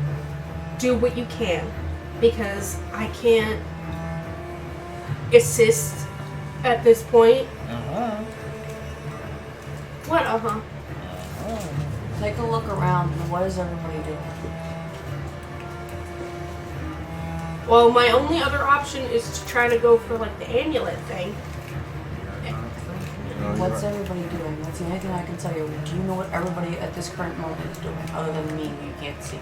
do what you can, because I can't assist at this point. What?
Take a look around. What is everybody doing?
Well, my only other option is to try to go for like the amulet thing.
What's everybody doing? That's the only thing I can tell you. Do you know what everybody at this current moment is doing, other than me, who you can't see?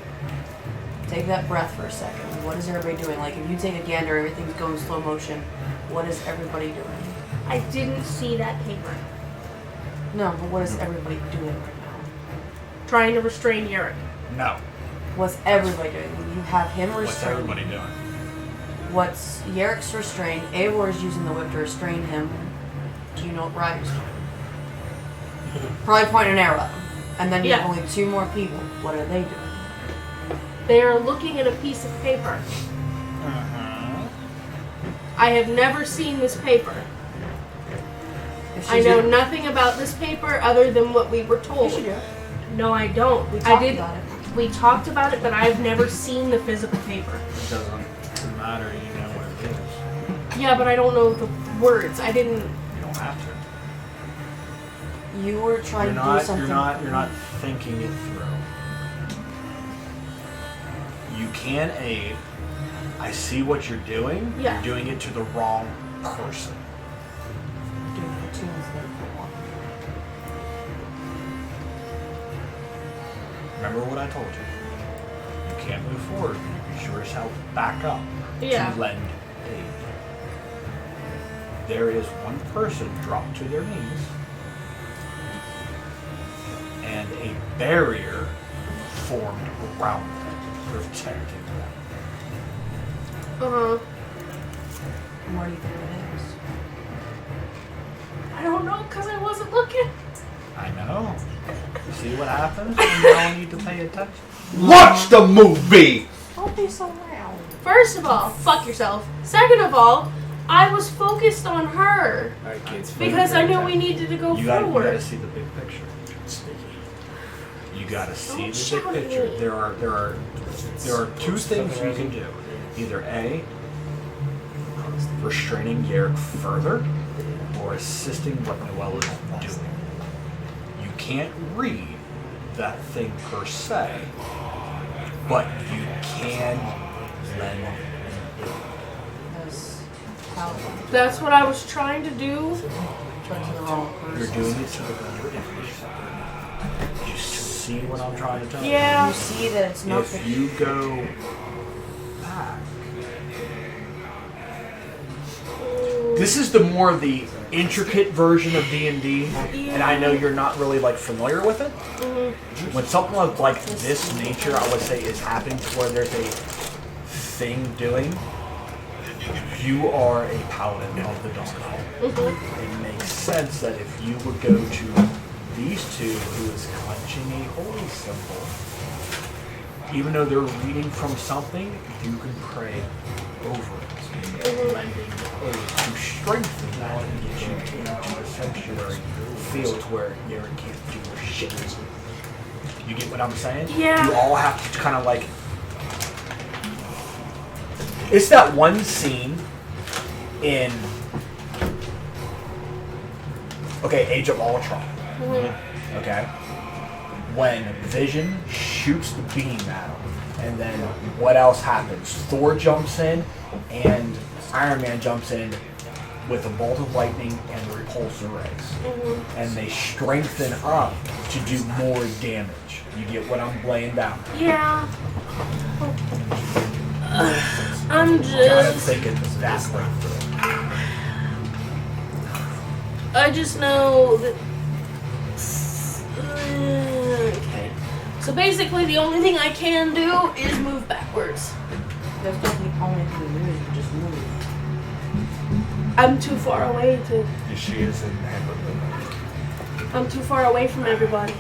Take that breath for a second. What is everybody doing? Like, if you take a gander, everything's going slow motion. What is everybody doing?
I didn't see that paper.
No, but what is everybody doing right now?
Trying to restrain Yurick.
No.
What's everybody doing? You have him restrained.
What's everybody doing?
What's Yarrick's restrained? Eivor is using the whip to restrain him. Do you know what Ryder's doing? Probably point an arrow at him. And then you have only two more people. What are they doing?
They are looking at a piece of paper. I have never seen this paper. I know nothing about this paper other than what we were told.
You should do it.
No, I don't.
We talked about it.
We talked about it, but I've never seen the physical paper.
It doesn't matter. You know what it is.
Yeah, but I don't know the words. I didn't.
You don't have to.
You were trying to do something.
You're not thinking it through. You can aid. I see what you're doing.
Yeah.
You're doing it to the wrong person.
Doing it two instead of one.
Remember what I told you. You can't move forward. You be sure as hell to back up
Yeah.
to lend aid. There is one person dropped to their knees, and a barrier formed around them, protecting them.
And what do you think it is?
I don't know because I wasn't looking.
I know. See what happens when you don't need to pay attention?
Watch the movie!
Don't be so loud.
First of all, fuck yourself. Second of all, I was focused on her
Alright, kids.
because I knew we needed to go
You
forward.
gotta see the big picture. You gotta see
Don't
the
shout
big
at
picture.
me.
There are two things you can do. Either A, restraining Garrick further, or assisting what Noelle is doing. You can't read that thing per se, but you can lend.
That's how
That's what I was trying to do.
trying to the wrong
You're
person.
doing it to the person. You see what I'm trying to tell you?
Yeah.
You see that it's not
If you go back, This is the more of the intricate version of D&D, and I know you're not really like familiar with it. When something of like this nature, I would say, is happening to where there's a thing doing, you are a paladin of the dawn. It makes sense that if you would go to these two, who is clenching a holy symbol, even though they're reading from something, you can pray over it, lending to strengthen that and get you into the sanctuary field where Yaren can't do shit. You get what I'm saying?
Yeah.
You all have to kind of like. It's that one scene in. Okay, Age of Ultron. Okay? When Vision shoots the beam at him, and then what else happens? Thor jumps in, and Iron Man jumps in with a bolt of lightning and repulsor rays. And they strengthen up to do more damage. You get what I'm laying down?
Yeah. I'm
Gotta
just.
think it's that way.
I just know that. Okay. So basically, the only thing I can do is move backwards.
There's nothing only to move, you just move.
I'm too far away to.
She is in
I'm too far away from everybody.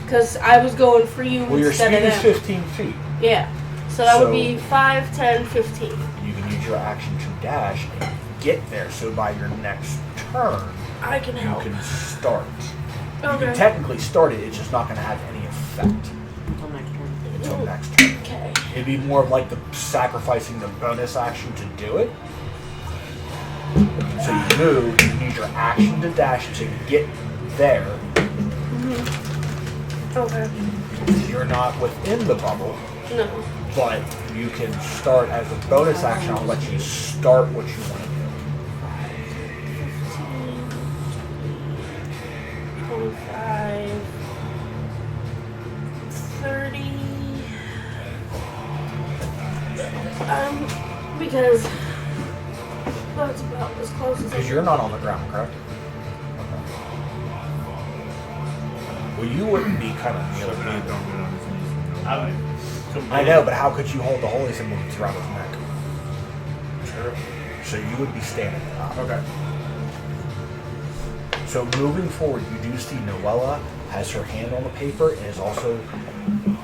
Because I was going for you
Well, your
instead
speed
of
is
them.
15 feet.
Yeah. So that would
So-
be 5, 10, 15.
You can use your action to dash and get there. So by your next turn,
I can
you
help.
can start. You
Okay.
can technically start it, it's just not going to have any effect
Until next turn.
until next turn.
Okay.
It'd be more of like the sacrificing the bonus action to do it. So you move, you use your action to dash to get there.
Okay.
You're not within the bubble,
No.
but you can start as a bonus action. I'll let you start what you want to do.
25, 30. Because that's about as close as I
Because you're not on the ground, correct? Okay. Well, you wouldn't be kind of kneeling. I know, but how could you hold the holy symbol that's around his neck?
Sure.
So you would be standing up.
Okay.
So moving forward, you do see Noella has her hand on the paper and is also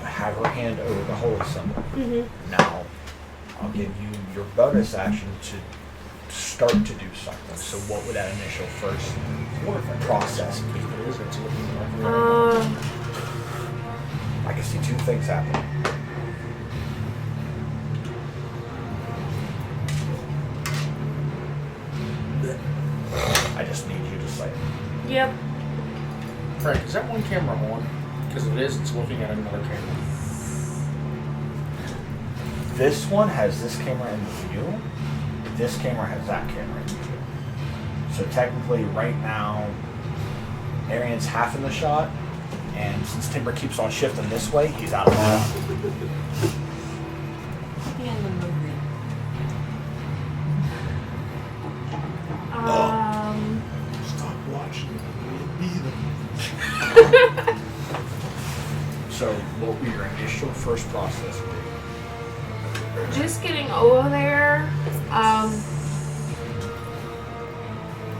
have her hand over the holy symbol. Now, I'll give you your bonus action to start to do something. So what would that initial first process be? I can see two things happening. I just need you to say it.
Yep.
Frank, is that one camera on? Because if it is, it's looking at another camera.
This one has this camera in view. This camera has that camera in view. So technically, right now, Arian's half in the shot, and since Timber keeps on shifting this way, he's out of the shot.
Yeah, the movie.
Stop watching.
So what would be your initial first process?
Just getting over there.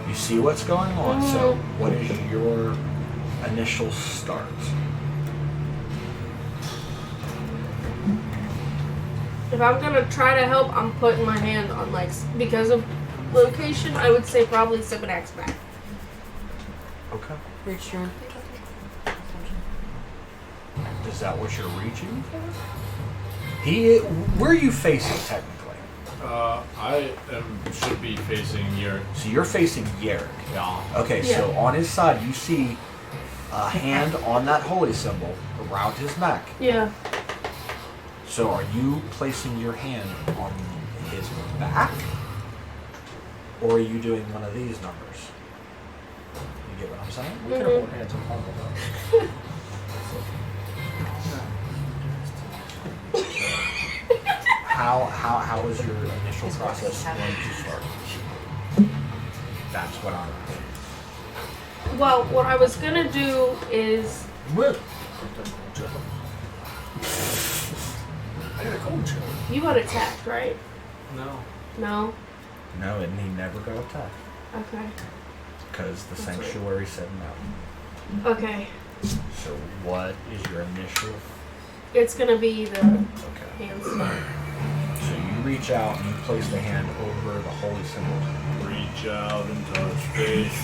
You see what's going on, so what is your initial start?
If I'm gonna try to help, I'm putting my hand on because of location. I would say probably Sibidax back.
Okay.
Reach your
Is that what you're reaching for? Where are you facing technically?
I should be facing your.
So you're facing Yerrick.
Yeah.
Okay, so on his side you see a hand on that holy symbol around his neck.
Yeah.
So are you placing your hand on his back? Or are you doing one of these numbers? You get what I'm saying?
We could have put hands on top of that.
How is your initial process going to start? That's what I'm.
Well, what I was gonna do is
What? I got a cold chill.
you got attacked, right?
No.
No.
No, and he never got attacked
Okay.
because the
That's right.
sanctuary said no.
Okay.
So what is your initial?
It's gonna be the
Okay.
hand.
So you reach out and you place the hand over the holy symbol.
Reach out and touch face.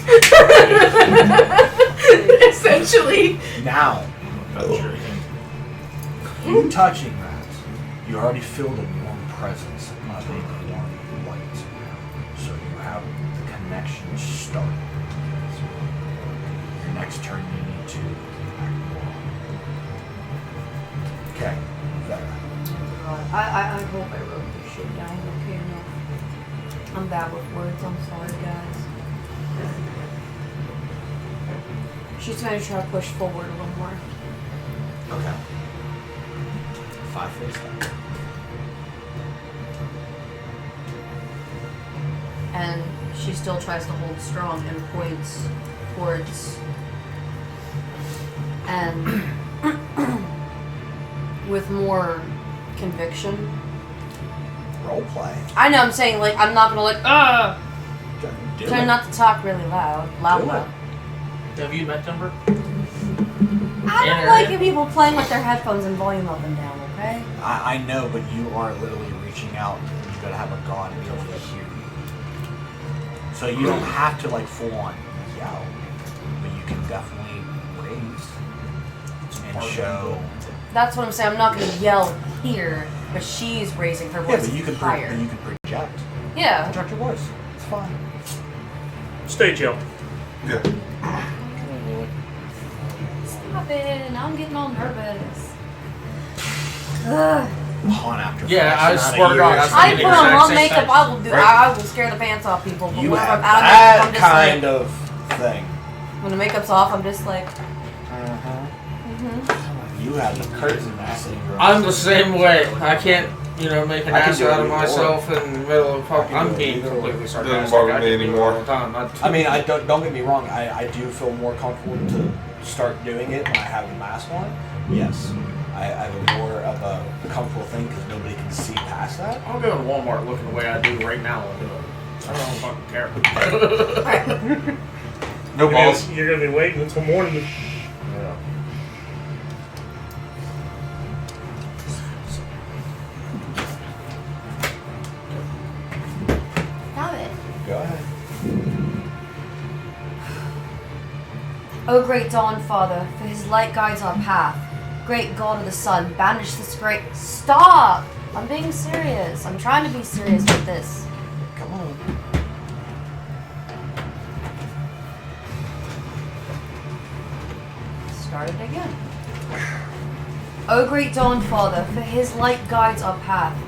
Essentially.
Now,
Touch your hand.
you touching that, you already feel the warm presence of a warm light. So you have the connection started. Your next turn, you need to act more. Okay, there.
I hope I wrote this shit down. Okay, enough. I'm bad with words. I'm sorry, guys. She's gonna try to push forward a little more.
Okay. 5 face up.
And she still tries to hold strong and points towards. And with more conviction.
Role play.
I know, I'm saying, like, I'm not gonna, like,
Do
try
it.
not to talk really loud.
Do it.
Have you met Timber?
I don't
Yeah,
like
yeah.
people playing with their headphones and volume up and down, okay?
I know, but you are literally reaching out and you gotta have a god be able to hear you. So you don't have to like full on yell, but you can definitely raise and show.
That's what I'm saying. I'm not gonna yell here, but she's raising her
Yeah,
voice
but you can
higher.
but you can project.
Yeah.
Project your voice. It's fine.
Stage yell.
Yeah.
Stop it. Now I'm getting all nervous. Ugh.
Upon after.
Yeah, I
fashion,
swear to God,
years,
I
thinking
put
the
on
exact
more
same
makeup.
thing.
I will do.
Right.
I will scare the pants off people. But
you
whenever
have
I'm out of
that
makeup, I'm just
kind
like,
of thing.
when the makeup's off, I'm just like,
You have the curtain that's in your.
I'm the same way. I can't, make an
I can
ass
do it
out of
either
myself in the middle of public.
I can do
I'm
it
being
either
completely
way.
sarcastic.
Doesn't bother
I
me
can do it
anymore.
all the time.
I mean, I don't get me wrong. I do feel more comfortable to start doing it when I have the mask on. Yes, I have a more of a comfortable thing because nobody can see past that.
I'll go to Walmart looking the way I do right now and do it. I don't fucking care.
No balls.
You're gonna be waiting until morning.
Yeah.
stop it.
Go ahead.
O great Dawn Father, for his light guides our path. Great God of the Sun, banish this great. Stop! I'm being serious. I'm trying to be serious with this.
Come on.
Start it again. O great Dawn Father, for his light guides our path.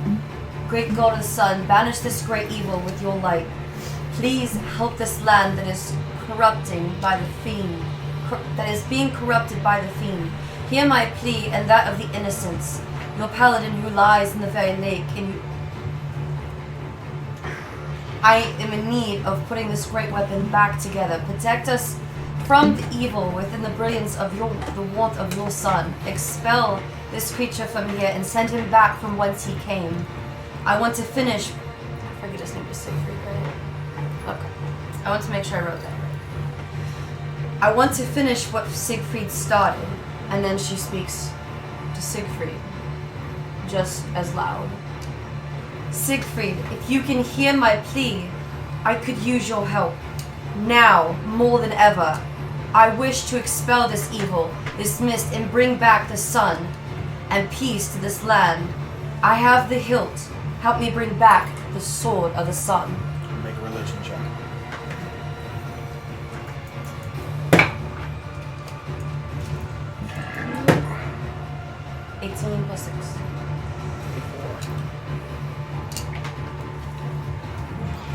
Great God of the Sun, banish this great evil with your light. Please help this land that is corrupting by the fiend, that is being corrupted by the fiend. Hear my plea and that of the innocents, your paladin who lies in the very lake. I am in need of putting this great weapon back together. Protect us from the evil within the brilliance of the warmth of your sun. Expel this creature from here and send him back from whence he came. I want to finish. I forget his name was Siegfried, right? Okay. I want to make sure I wrote that right. I want to finish what Siegfried started. And then she speaks to Siegfried, just as loud. Siegfried, if you can hear my plea, I could use your help. Now, more than ever, I wish to expel this evil, this mist, and bring back the sun and peace to this land. I have the hilt. Help me bring back the sword of the sun.
Make a religion check.
+6.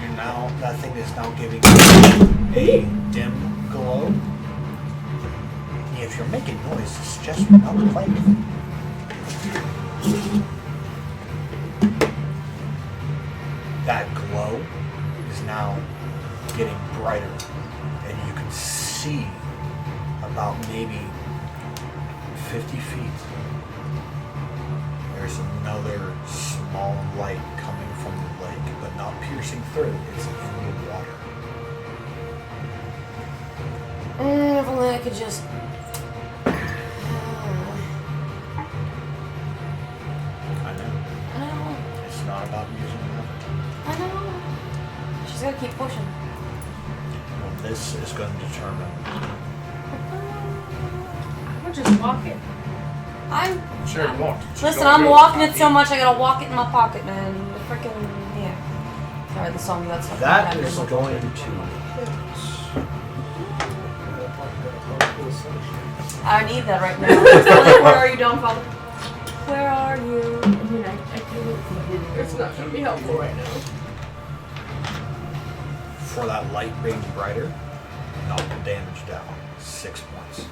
You're now, that thing is now giving you a dim glow. And if you're making noise, it's just not play with it. That glow is now getting brighter brighter, and you can see about maybe 50 feet. There's another small light coming from the lake, but not piercing through. It's in the water.
If only I could just.
I know.
I know.
It's not about using another.
I know. She's gotta keep pushing.
Well, this is going to determine.
We're just walking.
I'm.
Sure, you want. Just
Listen,
don't
I'm
do it.
walking it so much I gotta walk it in my pocket, man. The freaking yeah. Sorry, the song got stuff.
That is going to.
I need that right now. Where are you, Dawnfall? Where are you?
I mean, I can't. It's not going to be helpful right now.
For that light being brighter, knock the damage down 6 points.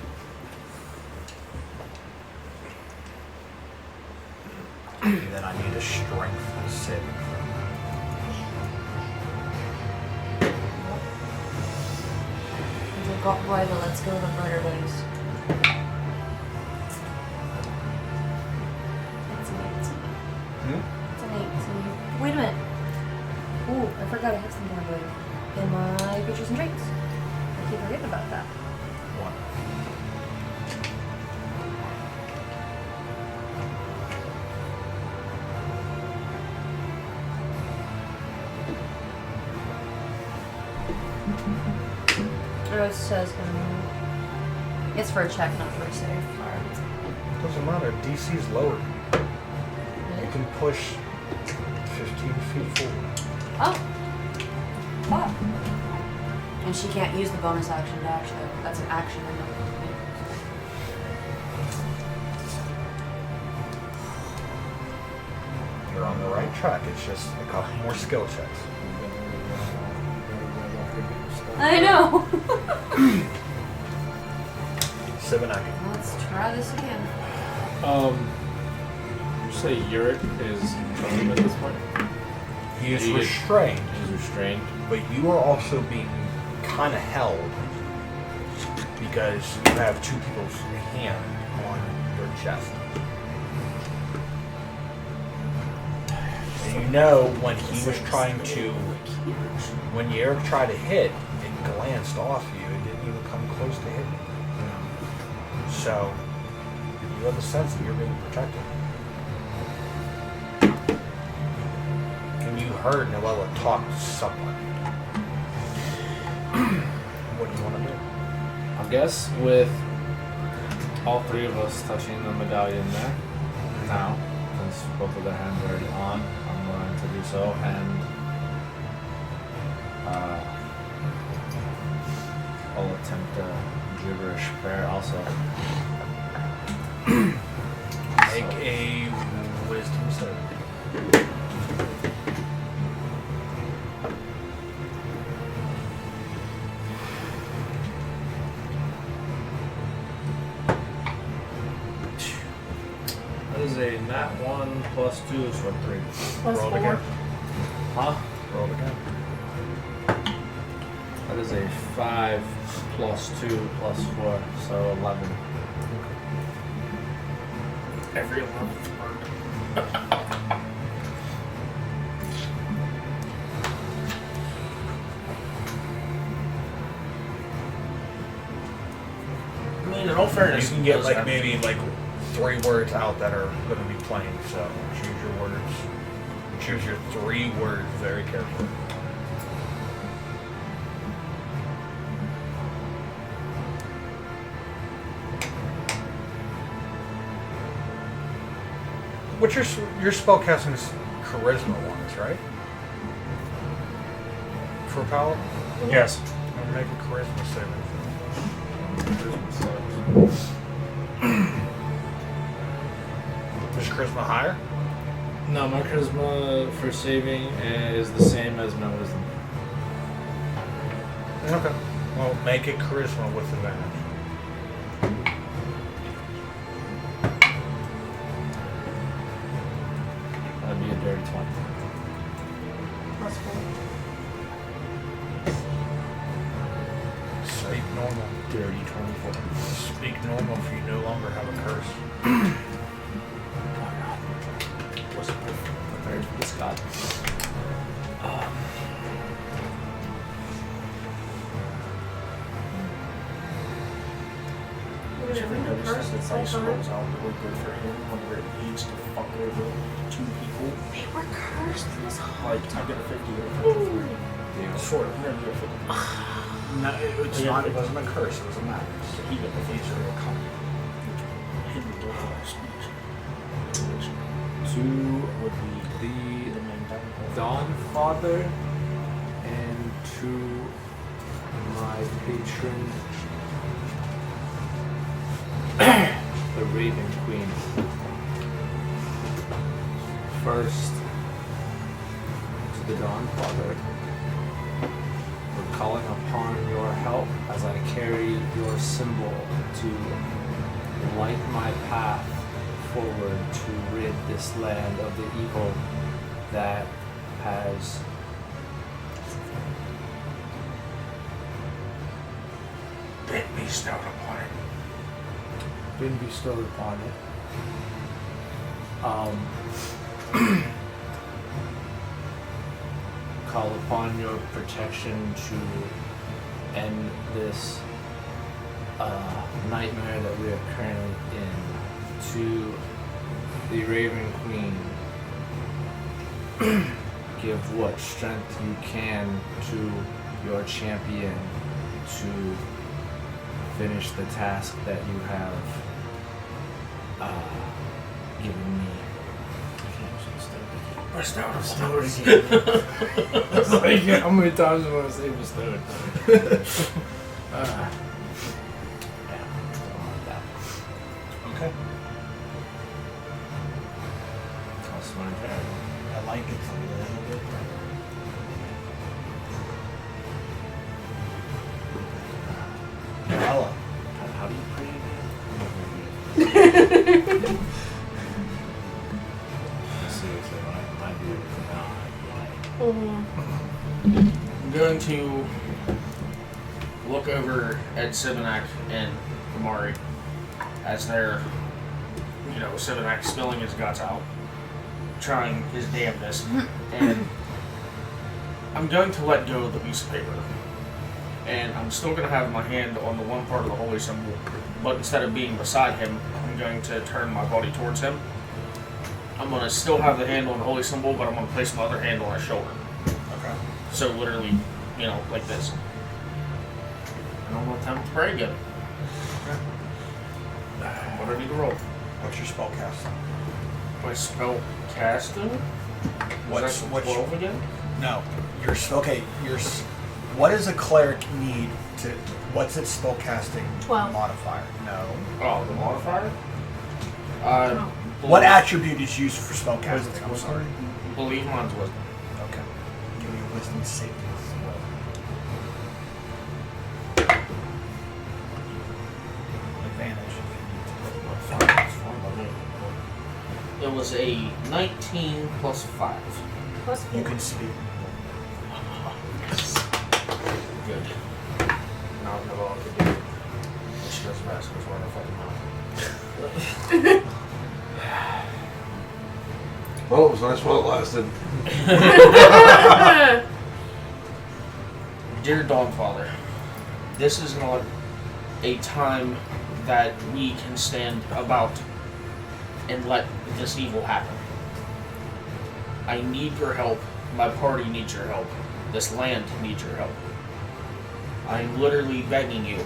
And then I need a strength saving throw.
It got brighter. Let's go to the brighter days. It's an 18. It's an 18. Wait a minute. Ooh, I forgot I have some more blade in my pictures and traits. I keep forgetting about that.
1.
It says it's for a check, not for a save. Alright.
Doesn't matter. DC's lower. You can push 15 feet forward.
Oh. Oh. And she can't use the bonus action dash though. That's an action in the
You're on the right track. It's just a couple more skill checks.
I know.
7 again.
Let's try this again.
You say Yurik is prone at this point?
He is
He is-
restrained,
He's restrained.
but you are also being kind of held because you have 2 people's hand on your chest. And you know when he was trying to, when Yerrick tried to hit, it glanced off you. It didn't even come close to hitting you. So you have the sense that you're being protected. And you heard Noella talk to someone. What do you want to do?
I guess with all 3 of us touching the medallion there now, since both of their hands are already on, I'm going to do so, and I'll attempt a gibberish prayer also.
Make a wisdom save.
That is a nat 1 plus 2, so 3.
Plus
Roll
4.
again.
Huh?
Roll again.
That is a 5 plus 2 plus 4, so 11.
Every 11th word. I mean, in all fairness,
You can get
those
like
have-
maybe like 3 words out that are going to be plain. So choose your words. Choose your 3 words very carefully. What's your spellcasting is charisma ones, right? For Paladin?
Yes.
I'm gonna make a charisma saving throw. Is charisma higher?
No, my charisma for saving is the same as my wisdom.
Okay. Well, make it charisma with advantage.
That'd be a dirty 20.
Plus 4.
Speak normal.
Dirty 24.
Speak normal for you no longer have a curse.
Wasn't prepared for this god.
Did you ever notice that the dice rolls out really good for him whenever it needs to fuck over 2 people?
They were cursed this whole
Like, I get a 50 or a 53.
Yeah.
Sort of. Never get a 50.
No, it's
Yeah.
not. It wasn't a curse. It was a madness.
So he got the
These
50.
are a company.
Hidden door for our speech.
2 would be
The main downfall.
the Dawn Father, and to my patron, the Raven Queen. First, to the Dawn Father, we're calling upon your help as I carry your symbol to light my path forward to rid this land of the evil that has
Been bestowed upon it.
been bestowed upon it. Call upon your protection to end this nightmare that we are currently in. To the Raven Queen, give what strength you can to your champion to finish the task that you have given me.
Bestowed upon it.
It's like, how many times do I want to say bestowed? Yeah, something like that.
Okay.
That's my turn.
I like it a little bit. Ella.
How do you pray again? Seriously, my dude is not like.
I'm going to look over at Sibinak and Amari as they're, Sibinak spilling his guts out, trying his damnedest, and I'm going to let go of the piece of paper. And I'm still going to have my hand on the one part of the holy symbol, but instead of being beside him, I'm going to turn my body towards him. I'm going to still have the hand on the holy symbol, but I'm going to place my other hand on his shoulder.
Okay.
So literally, like this. And I'm going to attempt to pray again.
Okay.
What do I need to roll?
What's your spell cast?
My spell casting?
What's
12 again?
No. What does a cleric need to? What's its spell casting
12.
modifier? No.
Oh, the modifier?
What attribute is used for spell casting? I'm sorry.
Believe mine's wisdom.
Okay. Give me a wisdom saving throw. Advantage if you need
It was a 19 plus 5.
Plus
to. You
4.
can speak.
Good. Now I know all I can do. And she goes fast because we're in a fucking mouth.
Well, it was nice while it lasted.
Dear Dawnfather, this is not a time that we can stand about and let this evil happen. I need your help. My party needs your help. This land needs your help. I'm literally begging you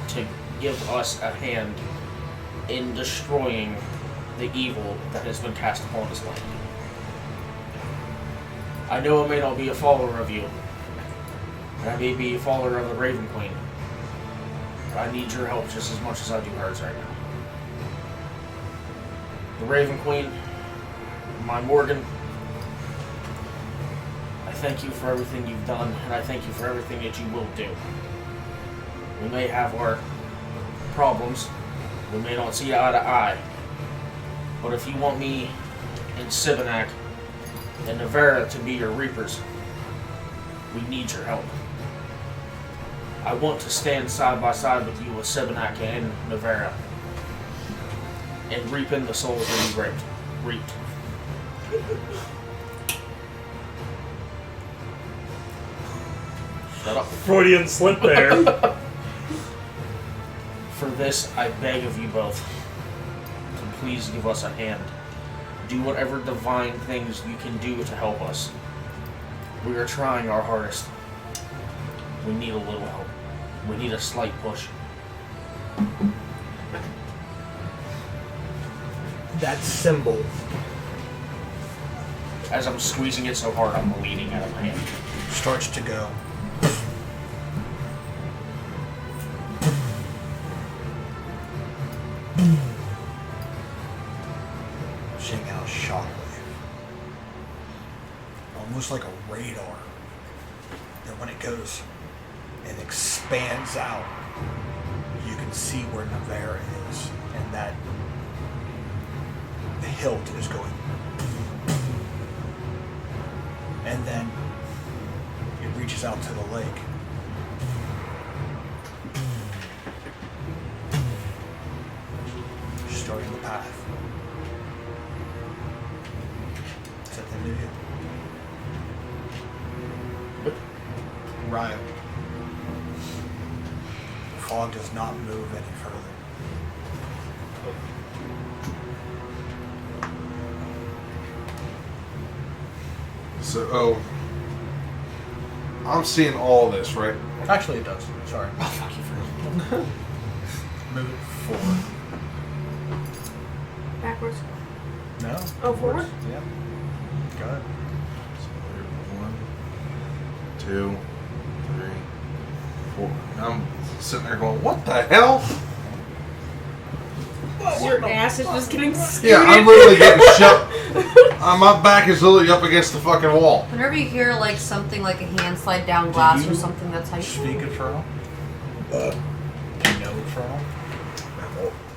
to give us a hand in destroying the evil that has been cast upon this land. I know I may not be a follower of you, and I may be a follower of the Raven Queen, but I need your help just as much as I do hers right now. The Raven Queen, my Morgan, I thank you for everything you've done, and I thank you for everything that you will do. We may have our problems, we may not see eye to eye, but if you want me and Sibinak and Navera to be your reapers, we need your help.
I want to stand side by side with you with Sebenaka and Navera. And reap in the souls that you reaped. Shut up.
Freudian slip there.
For this, I beg of you both to please give us a hand. Do whatever divine things you can do to help us. We are trying our hardest. We need a little help. We need a slight push.
That symbol.
As I'm squeezing it so hard, I'm bleeding out of my hand.
Starts to go. Sending out a shockwave. Almost like a radar. And when it goes and expands out, you can see where Navera is. And that the hilt is going. And then it reaches out to the lake. Starting the path. Is that the end of you? Ryan. The fog does not move any further.
So, I'm seeing all this, right?
Actually, it does. Sorry.
Oh, fuck you for
Move it forward.
Backwards.
No?
Oh, forward?
Yeah. Go ahead.
1, 2, 3, 4. I'm sitting there going, what the hell?
Your ass is just getting scooted.
Yeah, I'm literally getting shoved. My back is literally up against the fucking wall.
Whenever you hear like something like a hand slide down glass or something, that's how you
Speak Infernal? Do you know Infernal?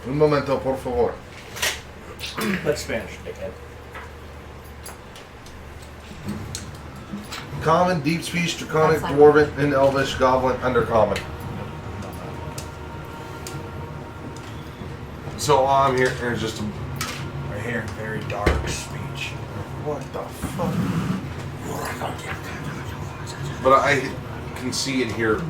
Un momento, por favor.
That's Spanish, dickhead.
Common, deep speech, draconic,
That's
dwarven, and elvish, goblin, undercommon. So all I'm here is just a...
Right here, very dark speech.
What the fuck? But I can see and hear.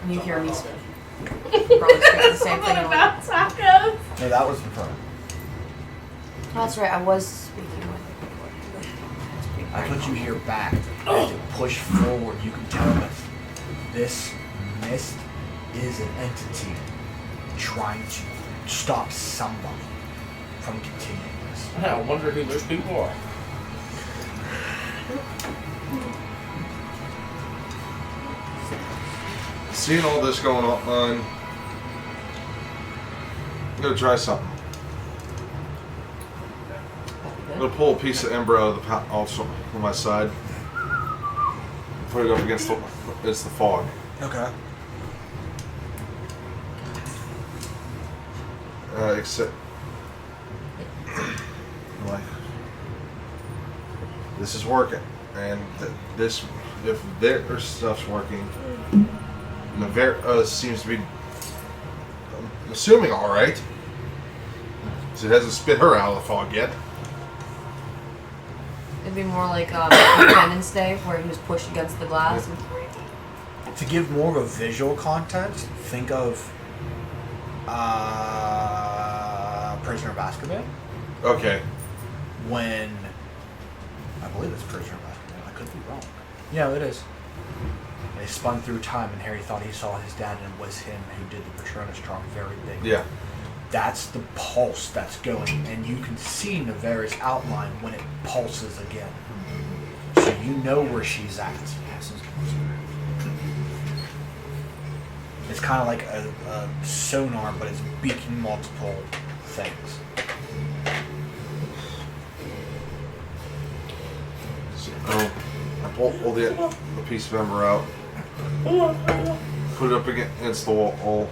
and you hear me speak. Probably speak the same thing.
Something about tacos.
No, that was Infernal.
That's right, I was speaking with
That's what you hear back. As you push forward, you can tell that this mist is an entity trying to stop somebody from continuing this.
I wonder who those people are.
Seeing all this going on, I'm gonna try something. I'm gonna pull a piece of ember out of the also on my side. Put it up against the fog.
Okay.
Except, like, this is working, and this, if their stuff's working, Navera seems to be, I'm assuming, all right. So it hasn't spit her out of the fog yet.
It'd be more like Independence Day, where he was pushed against the glass. And
To give more of a visual context, think of Prisoner of Azkaban.
Okay.
When I believe it's Prisoner of Azkaban. I could be wrong. Yeah, it is. They spun through time, and Harry thought he saw his dad, and it was him who did the Patronus charm very big.
Yeah.
That's the pulse that's going, and you can see Navera's outline when it pulses again. So you know where she's at. It's kind of like a sonar, but it's beaking multiple things.
So, I pull the piece of ember out, put it up against the wall.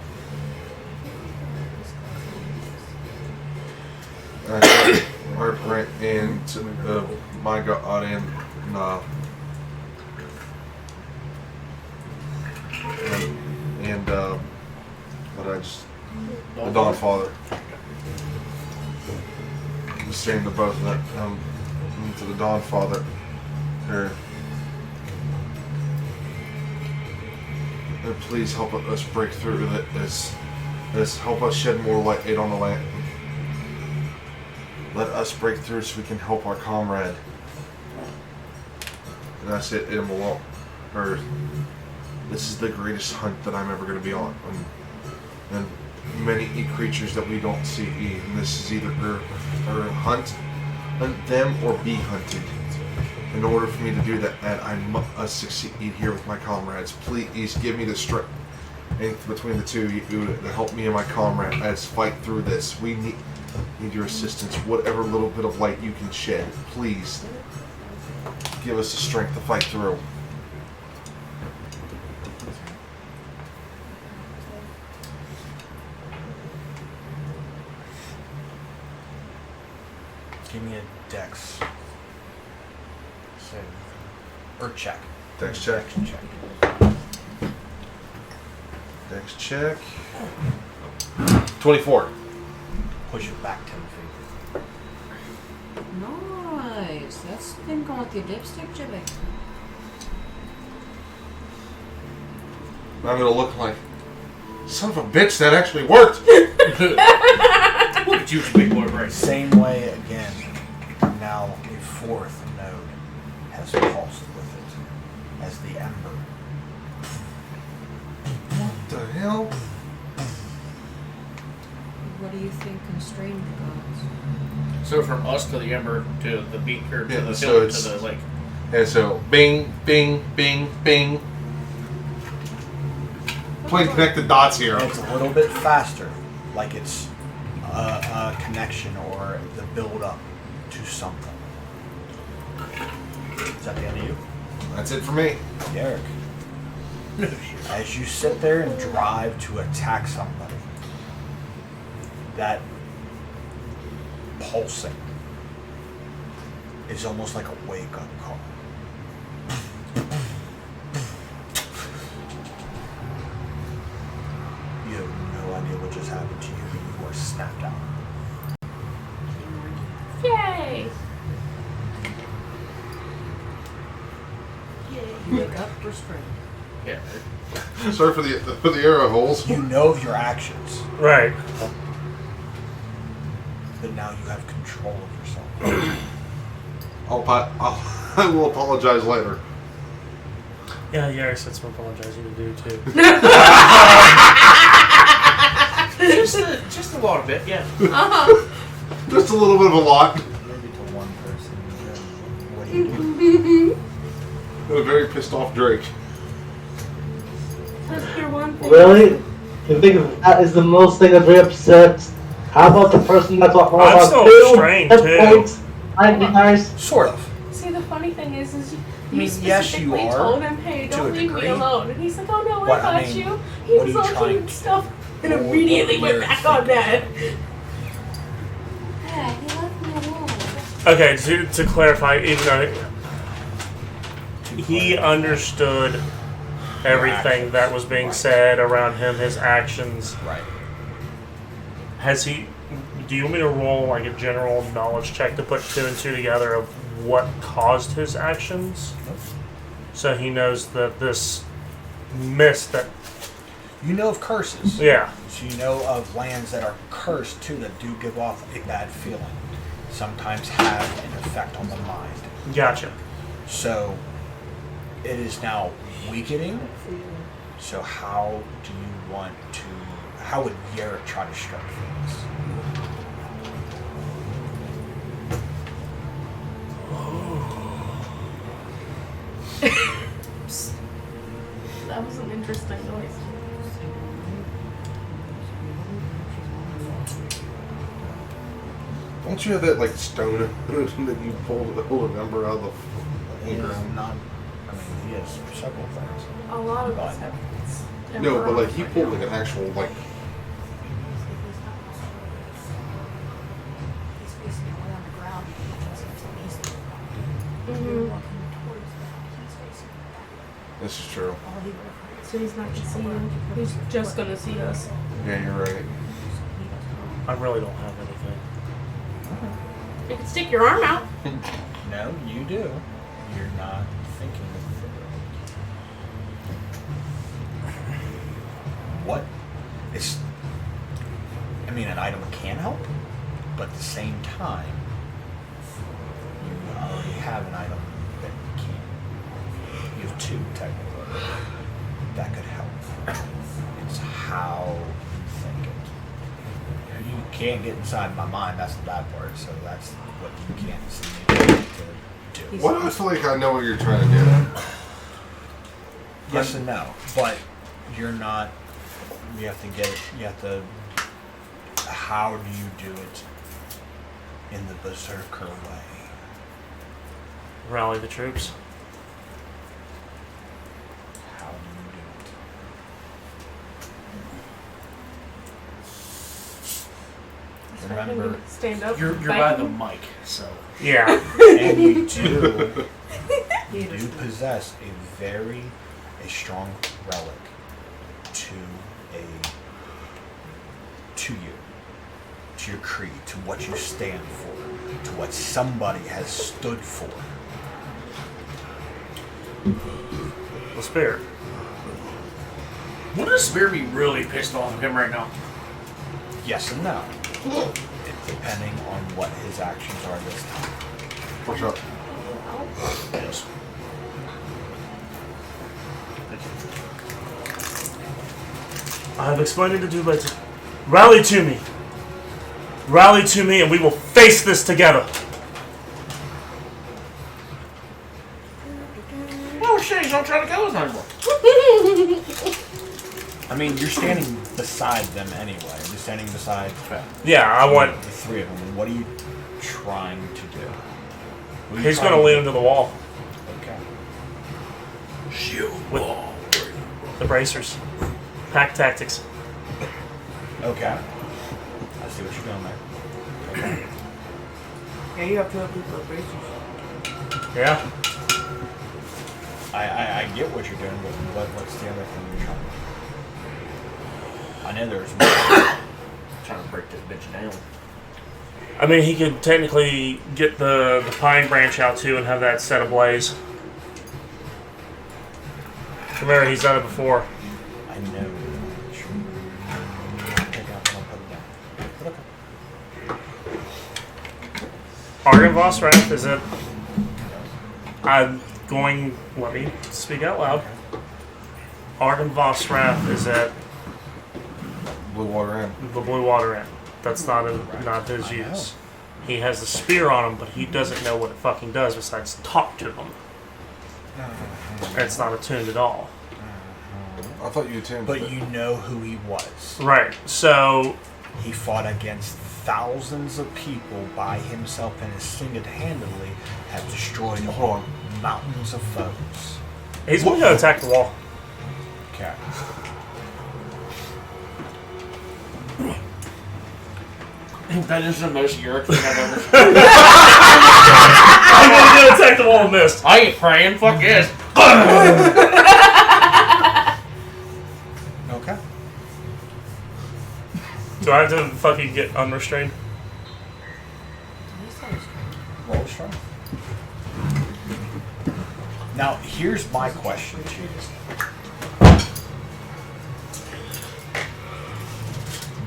my God the Dawn Father. Just saying to both of them, to the Dawn Father, here. And please help us break through this. Help us shed more light on the land. Let us break through so we can help our comrade. And that's it. This is the greatest hunt that I'm ever going to be on. And many creatures that we don't see. And this is either hunt them or be hunted. In order for me to do that, I must succeed here with my comrades. Please give me the strength between the two of you to help me and my comrade as fight through this. We need your assistance. Whatever little bit of light you can shed, please give us the strength to fight through.
Give me a dex save. Or check.
Dex check. Dex check. 24.
Push it back 10 feet.
Nice. That's been going with your dipstick, Jimmy.
I'm gonna look like son of a bitch. That actually worked.
Look at you, big boy, right?
Same way again. Now a fourth node has pulsed with it as the ember.
What the hell?
What do you think constrained the gods?
So from us to the ember to the beat or to the
so
hill
it's-
to the lake.
And so, bing, bing, bing, bing. Playing connect the dots here.
And it's a little bit faster, like it's a connection or the build up to something. Is that the end of you?
That's it for me.
Derek. As you sit there and drive to attack somebody, that pulsing is almost like a wake-up call. You have no idea what just happened to you. You are snapped out.
Yay!
Wake up or spring?
Yeah.
Sorry for the arrow holes.
You know of your actions,
Right.
but now you have control of yourself.
I will apologize later.
Yeah, Yara said some apologizing to do too.
Just a lot of it, yeah.
Just a little bit of a lot.
Maybe to one person. What do you do?
A very pissed off Drake.
Just your one thing.
Really? You think that is the most thing that's very upset? How about the person that's all
I'm
about
still
two
restrained,
hit
too.
points? I'd be nice.
Sort of.
See, the funny thing is you
mean, yes, you
specifically
are,
told him, hey,
to
don't
a
leave me
degree.
alone. And he's like, oh no,
What,
I
I
got
mean,
you. He
what
was
are you
all
trying
cute
to-
stuff and
what
immediately
are
went
you
back on that.
Yeah, he left me alone.
Okay, to clarify, even though he understood everything that was being said around him, his actions.
Right.
Has he? Do you want me to roll like a general knowledge check to put two and two together of what caused his actions? So he knows that this mist that.
You know of curses.
Yeah.
So you know of lands that are cursed too that do give off a bad feeling. Sometimes have an effect on the mind.
Gotcha.
So it is now weakening. So how do you want to? How would Yerrick try to strike things?
That was an interesting noise.
Don't you have that like stone that you pulled the whole number out of the
He is
ground?
not. I mean, he has several things.
A lot of us
But-
have.
No, but like he pulled like an actual like.
He's facing all on the ground.
This is true.
So he's not gonna see you. He's just gonna see us.
Yeah, you're right.
I really don't have anything.
You can stick your arm out.
No, you do. You're not thinking of it. What? It's. I mean, an item can help, but at the same time, you already have an item that can. You have two, technically. That could help. It's how you think it. You can't get inside my mind, that's the bad part, so that's what you can't see me to do.
What do I feel like I know what you're trying to do?
Yes and no, but you're not. You have to get it. You have to. How do you do it in the berserker way?
Rally the troops.
How do you do it? Remember,
Stand up.
You're by the mic, so.
Yeah.
and you do. You do possess a strong relic to you, to your creed, to what you stand for, to what somebody has stood for.
The spirit.
Wouldn't a spear be really pissed off of him right now?
Yes and no. Depending on what his actions are this time.
Watch out.
Yes.
I have explained it to do later. Rally to me. Rally to me and we will face this together.
Oh shit, he's not trying to kill us anymore.
I mean, you're standing beside them anyway. You're standing beside
Yeah, I want...
the three of them. And what are you trying to do? What are you
He's
trying
going to
do?
lean into the wall.
Okay.
Shield
With
wall.
the bracers. Pack tactics.
Okay. I see what you're doing there. Okay.
Yeah, you have to have people with bracers.
Yeah.
I get what you're doing, but what's the other thing you're trying to do? I know there's more.
Trying to break this bitch down.
I mean, he could technically get the pine branch out too and have that set ablaze. Remember, he's done it before.
I know. Take it out and I'll put it down. But okay.
Argenvoss Wrath is it? I'm going. Let me speak out loud. Argenvoss Wrath is at
Blue water in.
the Blue Water Inn. That's not his
I know.
use. He has a spear on him, but he doesn't know what it fucking does besides talk to them. It's not attuned at all.
I thought you tuned.
But you know who he was.
Right. So
He fought against thousands of people by himself and has single-handedly have destroyed
Hold on.
mountains of foes.
he's going to attack the wall.
Okay.
That is the most Yurick thing I've ever seen.
I'm going to attack the wall and miss.
I ain't praying, fuck this.
Okay.
Do I have to fucking get unrestrained?
Roll strength. Now, here's my question to you.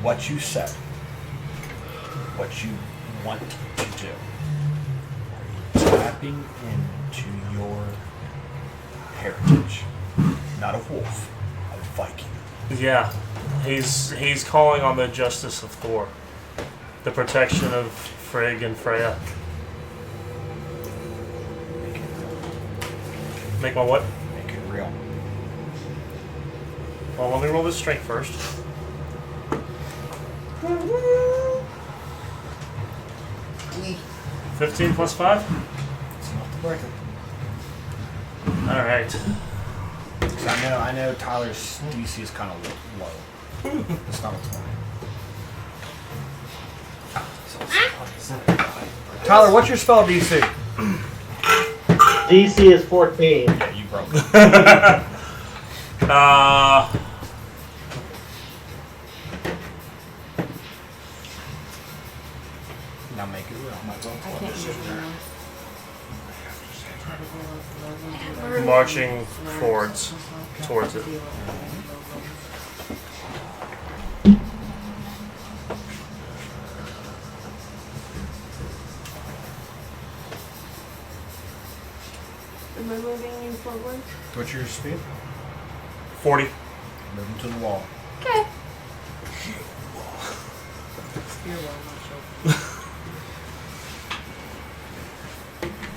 What you said, what you want to do, are you tapping into your heritage? Not a wolf, a Viking.
Yeah. He's calling on the justice of Thor. The protection of Frigg and Freya.
Make it real.
Make my what?
Make it real.
Well, let me roll this strength first. 15 plus 5?
It's enough to break it.
Alright.
'Cause I know Tyler's DC is kind of low. It's not a 20. Tyler, what's your spell DC?
DC is 14.
Yeah, you broke. Now make it real.
I can't use it anymore.
Marching towards it.
Am I moving you forward?
What's your speed?
40.
Moving to the wall.
Okay.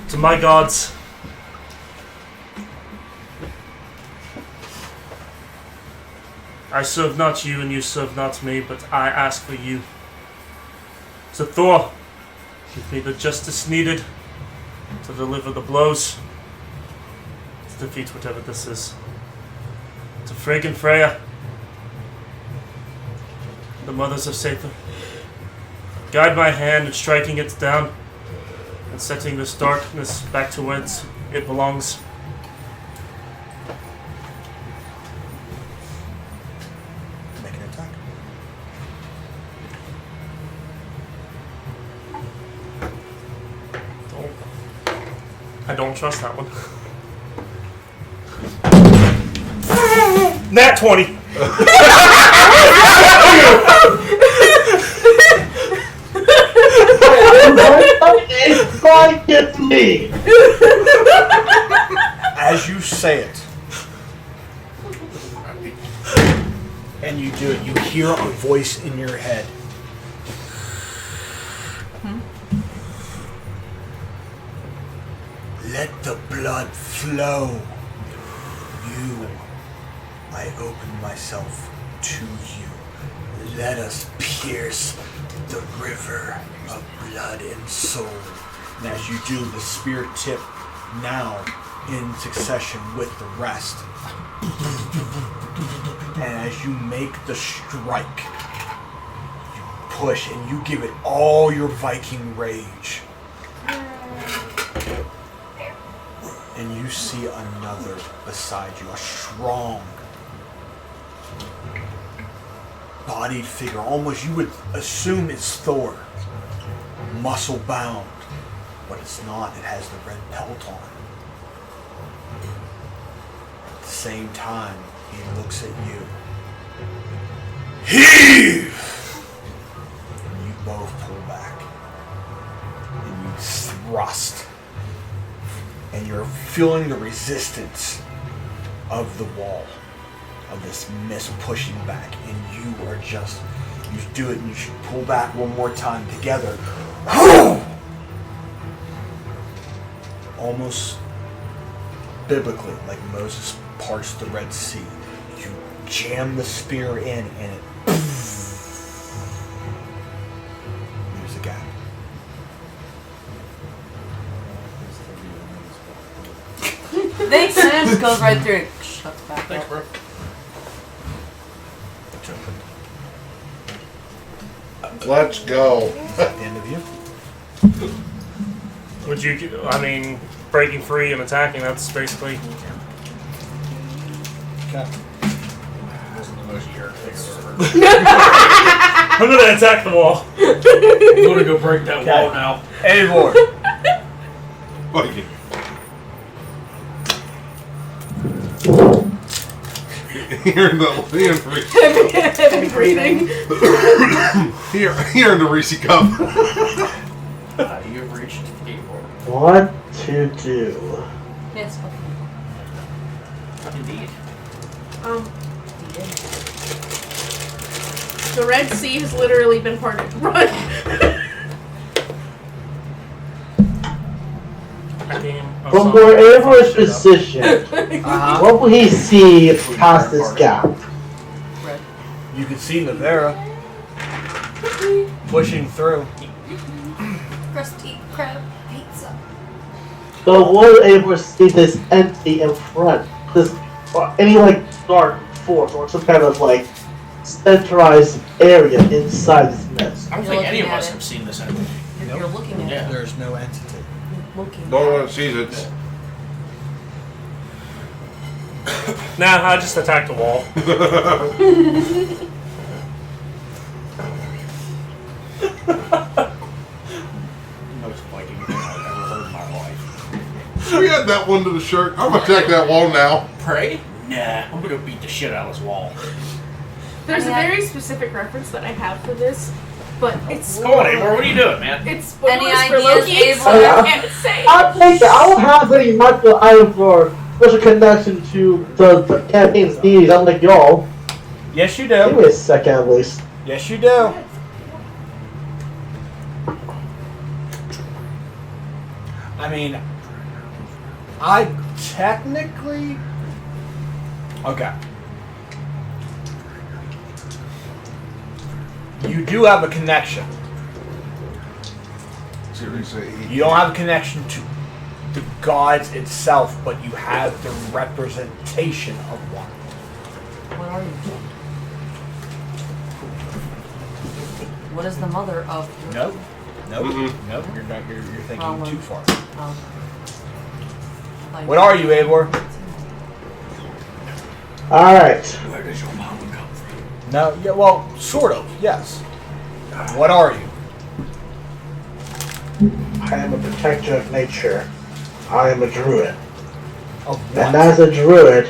To my gods, I serve not you and you serve not me, but I ask for you. So Thor, give me the justice needed to deliver the blows, to defeat whatever this is. To Frigg and Freya, the mothers of Satan, guide my hand in striking it down and setting this darkness back to where it belongs.
Make an attack.
I don't trust that one. Nat 20!
It's gonna get me.
As you say it, and you do it, you hear a voice in your head. Let the blood flow. I open myself to you. Let us pierce the river of blood and soul. And as you do, the spirit tip now in succession with the rest. And as you make the strike, you push and you give it all your Viking rage. And you see another beside you, a strong, bodied figure. Almost you would assume it's Thor, muscle bound, but it's not. It has the red pelt on. At the same time, he looks at you. Heave! And you both pull back. And you thrust. And you're feeling the resistance of the wall, of this mist pushing back, and you are just, you do it and you should pull back one more time together. Almost biblically, like Moses parts the Red Sea. You jam the spear in and it leaves a gap.
Thanks, man. Just goes right through it. Shuts back
Thanks,
up.
bro.
It's open.
Let's go.
Is that the end of you?
Would you, I mean, breaking free and attacking, that's basically...
Okay.
This is the most Eric thing I've ever heard.
I'm gonna attack the wall.
I'm gonna go break that wall now.
Eivor.
Viking. Hearing the
Heavy breathing.
hearing the Reese cup.
You've reached 8 more.
What to do?
Yes.
Indeed.
The Red Sea has literally been parted. Run.
From wherever his position, what will he see past this gap?
You can see Navera pushing through.
Crusty crab pizza.
So will Eivor see this entity in front? This any like dark force or some kind of like centralized area inside this mist?
I don't
You're
think any of
looking at
us
it.
have seen this entity.
You're looking at
Yeah.
it.
There's no entity.
Looking.
No one sees it.
Nah, I just attacked the wall.
Most Viking thing I've ever heard in my life.
We add that one to the shirt. I'm gonna attack that wall now.
Pray? Nah, I'm gonna beat the shit out of this wall.
There's a very specific reference that I have for this, but it's
Come on, Amor, what are you doing, man?
it's spoilers
Any
for
ideas,
Loki, so
Abel?
I can't say.
I'll take it. I don't have any magical item for special connection to the campaign's needs, unlike y'all.
Yes, you
Give
do.
me a second at least.
Yes, you do. I mean, I technically. Okay. You do have a connection.
Seriously.
You don't have a connection to the gods itself, but you have the representation of one.
What are you? What is the mother of?
Nope. Nope.
Mm-mm.
Nope. You're not. You're thinking
Wrong one.
too far.
Oh. Like,
What are you, Eivor?
Alright.
Where does your mama come from?
No. Yeah. Well, sort of. Yes. What are you?
I am a protector of nature. I am a druid.
Of
And
what?
as a druid,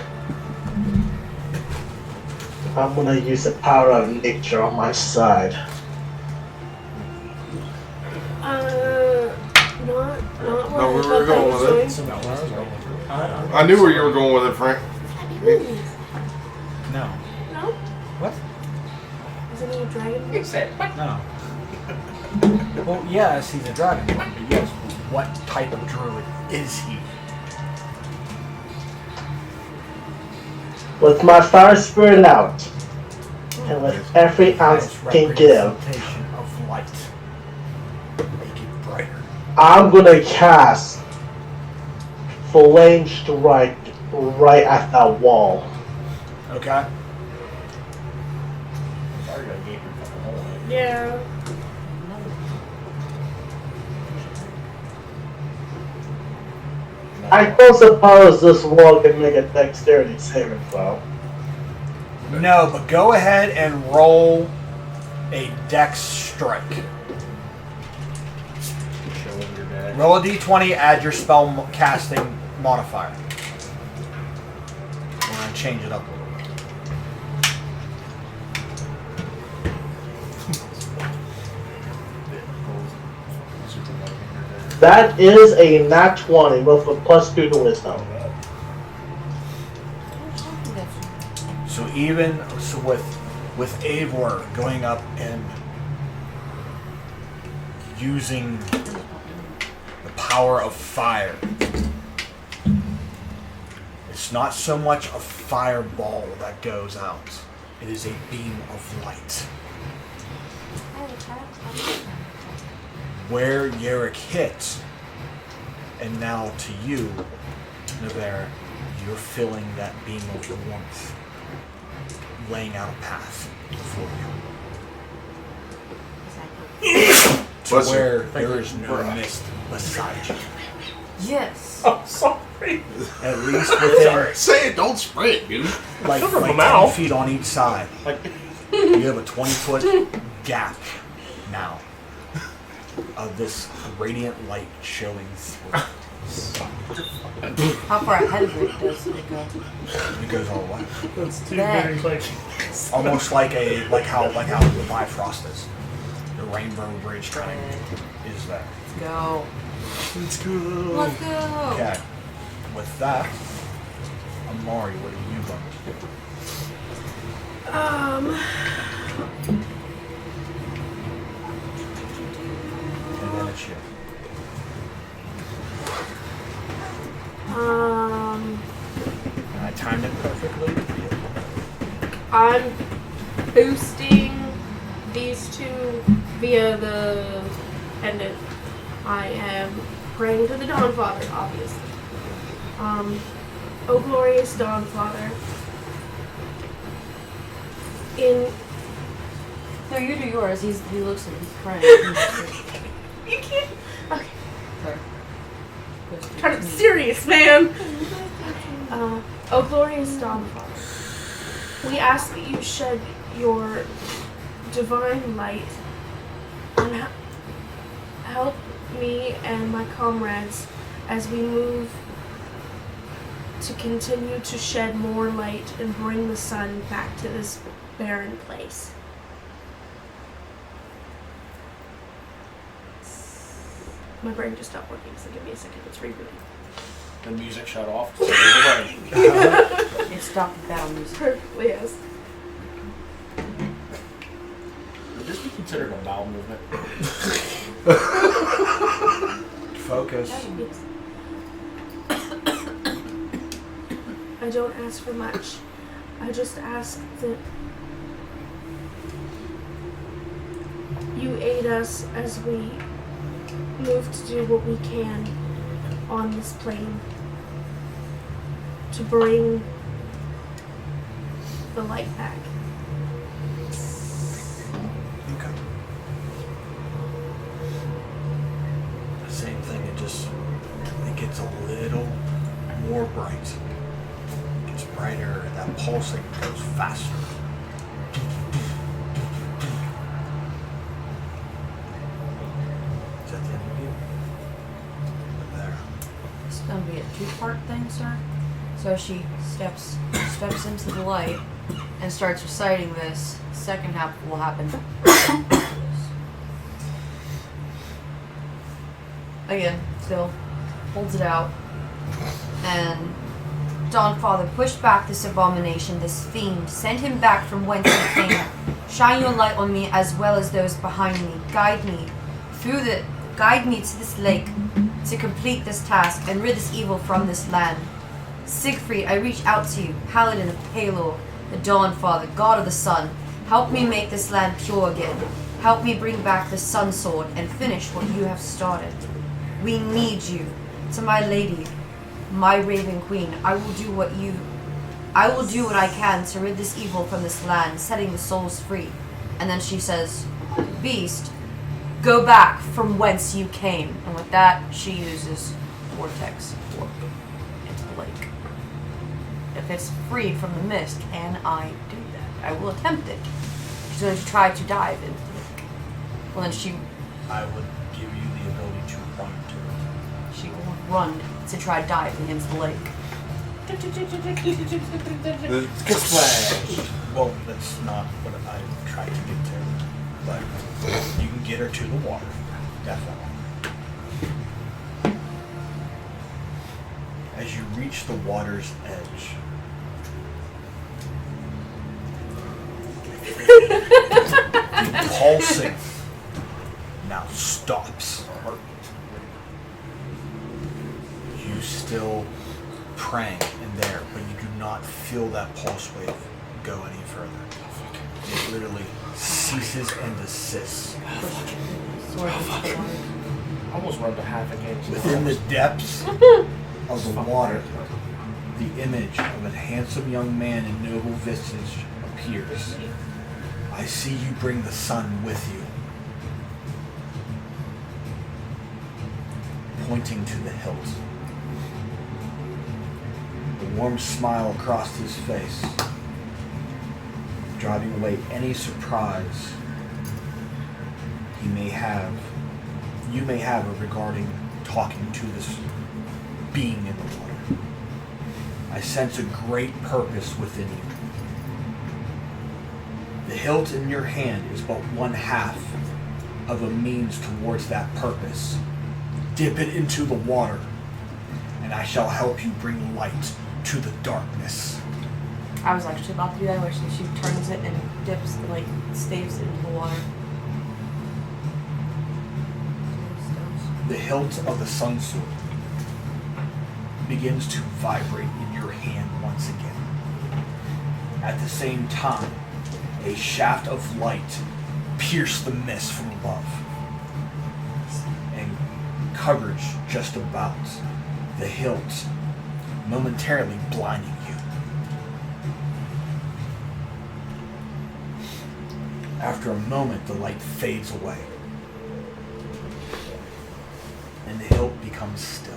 I'm gonna use the power of nature on my side.
Not
No,
where
we were going with it. I knew where you were going with it, Frank.
No.
No?
What?
Isn't he a dragon?
No. Well, yes, he's a dragon, but yes, what type of druid is he?
With my fire spirit out, and with every ounce
Highest
I can give,
representation of light. Make it brighter.
I'm gonna cast Flame Strike right at that wall.
Okay.
Yeah.
I don't suppose this wall can make a dexterity saving throw.
No, but go ahead and roll a dex strike. Roll a d20, add your spell casting modifier. We're going to change it up a little bit.
That is a nat 20 with a +2 to wisdom.
So even so with Eivor going up and using the power of fire, it's not so much a fireball that goes out. It is a beam of light. Where Yerick hit, and now to you, Nevera, you're feeling that beam of warmth, laying out a path before you. To
Bless you.
where there is no mist beside you.
Yes.
I'm sorry.
At least within
Say it, don't spray it, dude.
like
Cover my
10
mouth.
feet on each side. You have a 20-foot gap now of this radiant light showing through.
How far ahead of it does it go?
It goes all the way.
That's too
That-
very like.
Almost like how the Bifrost is. The Rainbow Bridge kind is there.
Let's go.
Let's go.
Let's go.
Okay. With that, Amari, what are you going to do? And then it's you. And I timed it perfectly.
I'm boosting these two via the pendant. I am praying to the Dawnfather, obviously. O glorious Dawnfather.
No, you do yours. He looks at it. He's crying.
You can't. Okay.
Sorry.
Trying to be serious, man. O glorious Dawnfather, we ask that you shed your divine light and help me and my comrades as we move to continue to shed more light and bring the sun back to this barren place. My brain just stopped working, so give me a second. It's rebooting.
The music shut off. So right.
It stopped the battle music.
Perfectly, yes.
Would this be considered a bowel movement?
Focus.
Yes. I don't ask for much. I just ask that you aid us as we move to do what we can on this plane to bring the light back.
Okay. Same thing, it gets a little more bright. It gets brighter, and that pulsing goes faster. Is that the end of you? There.
It's gonna be a two-part thing, sir. So she steps into the light and starts reciting this. Second half will happen. Again, still holds it out. And Dawnfather, push back this abomination, this fiend. Send him back from whence he came. Shine your light on me as well as those behind me. Guide me to this lake to complete this task and rid this evil from this land. Siegfried, I reach out to you, Paladin of Palor, the Dawnfather, God of the Sun. Help me make this land pure again. Help me bring back the Sun Sword and finish what you have started. We need you. To my lady, my Raven Queen, I will do what I can to rid this evil from this land, setting the souls free. And then she says, Beast, go back from whence you came. And with that, she uses Vortex Warp into the lake. If it's freed from the mist, can I do that? I will attempt it. She's going to try to dive into the lake. Well, then
I would give you the ability to run to it.
she will run to try to dive against the lake.
Well, that's not what I tried to get to. But you can get her to the water. Definitely. As you reach the water's edge, the pulsing now stops. You still praying in there, but you do not feel that pulse wave go any further. It literally ceases and desists.
Almost rubbed a half against.
Within the depths of the water, the image of a handsome young man in noble visage appears. I see you bring the sun with you. Pointing to the hilt. A warm smile across his face, driving away any surprise you may have regarding talking to this being in the water. I sense a great purpose within you. The hilt in your hand is but one half of a means towards that purpose. Dip it into the water, and I shall help you bring light to the darkness.
I was actually about to do that, where she turns it and dips, staves it into the water.
The hilt of the sun sword begins to vibrate in your hand once again. At the same time, a shaft of light pierced the mist from above and coverage just about the hilt, momentarily blinding you. After a moment, the light fades away, and the hilt becomes still.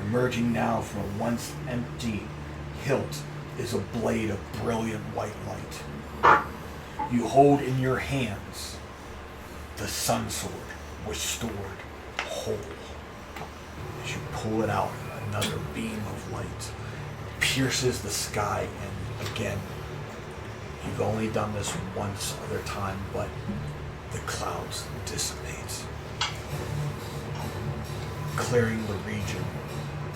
Emerging now from a once empty hilt is a blade of brilliant white light. You hold in your hands the sun sword restored whole. As you pull it out, another beam of light pierces the sky, and again, you've only done this once other time, but the clouds dissipate, clearing the region,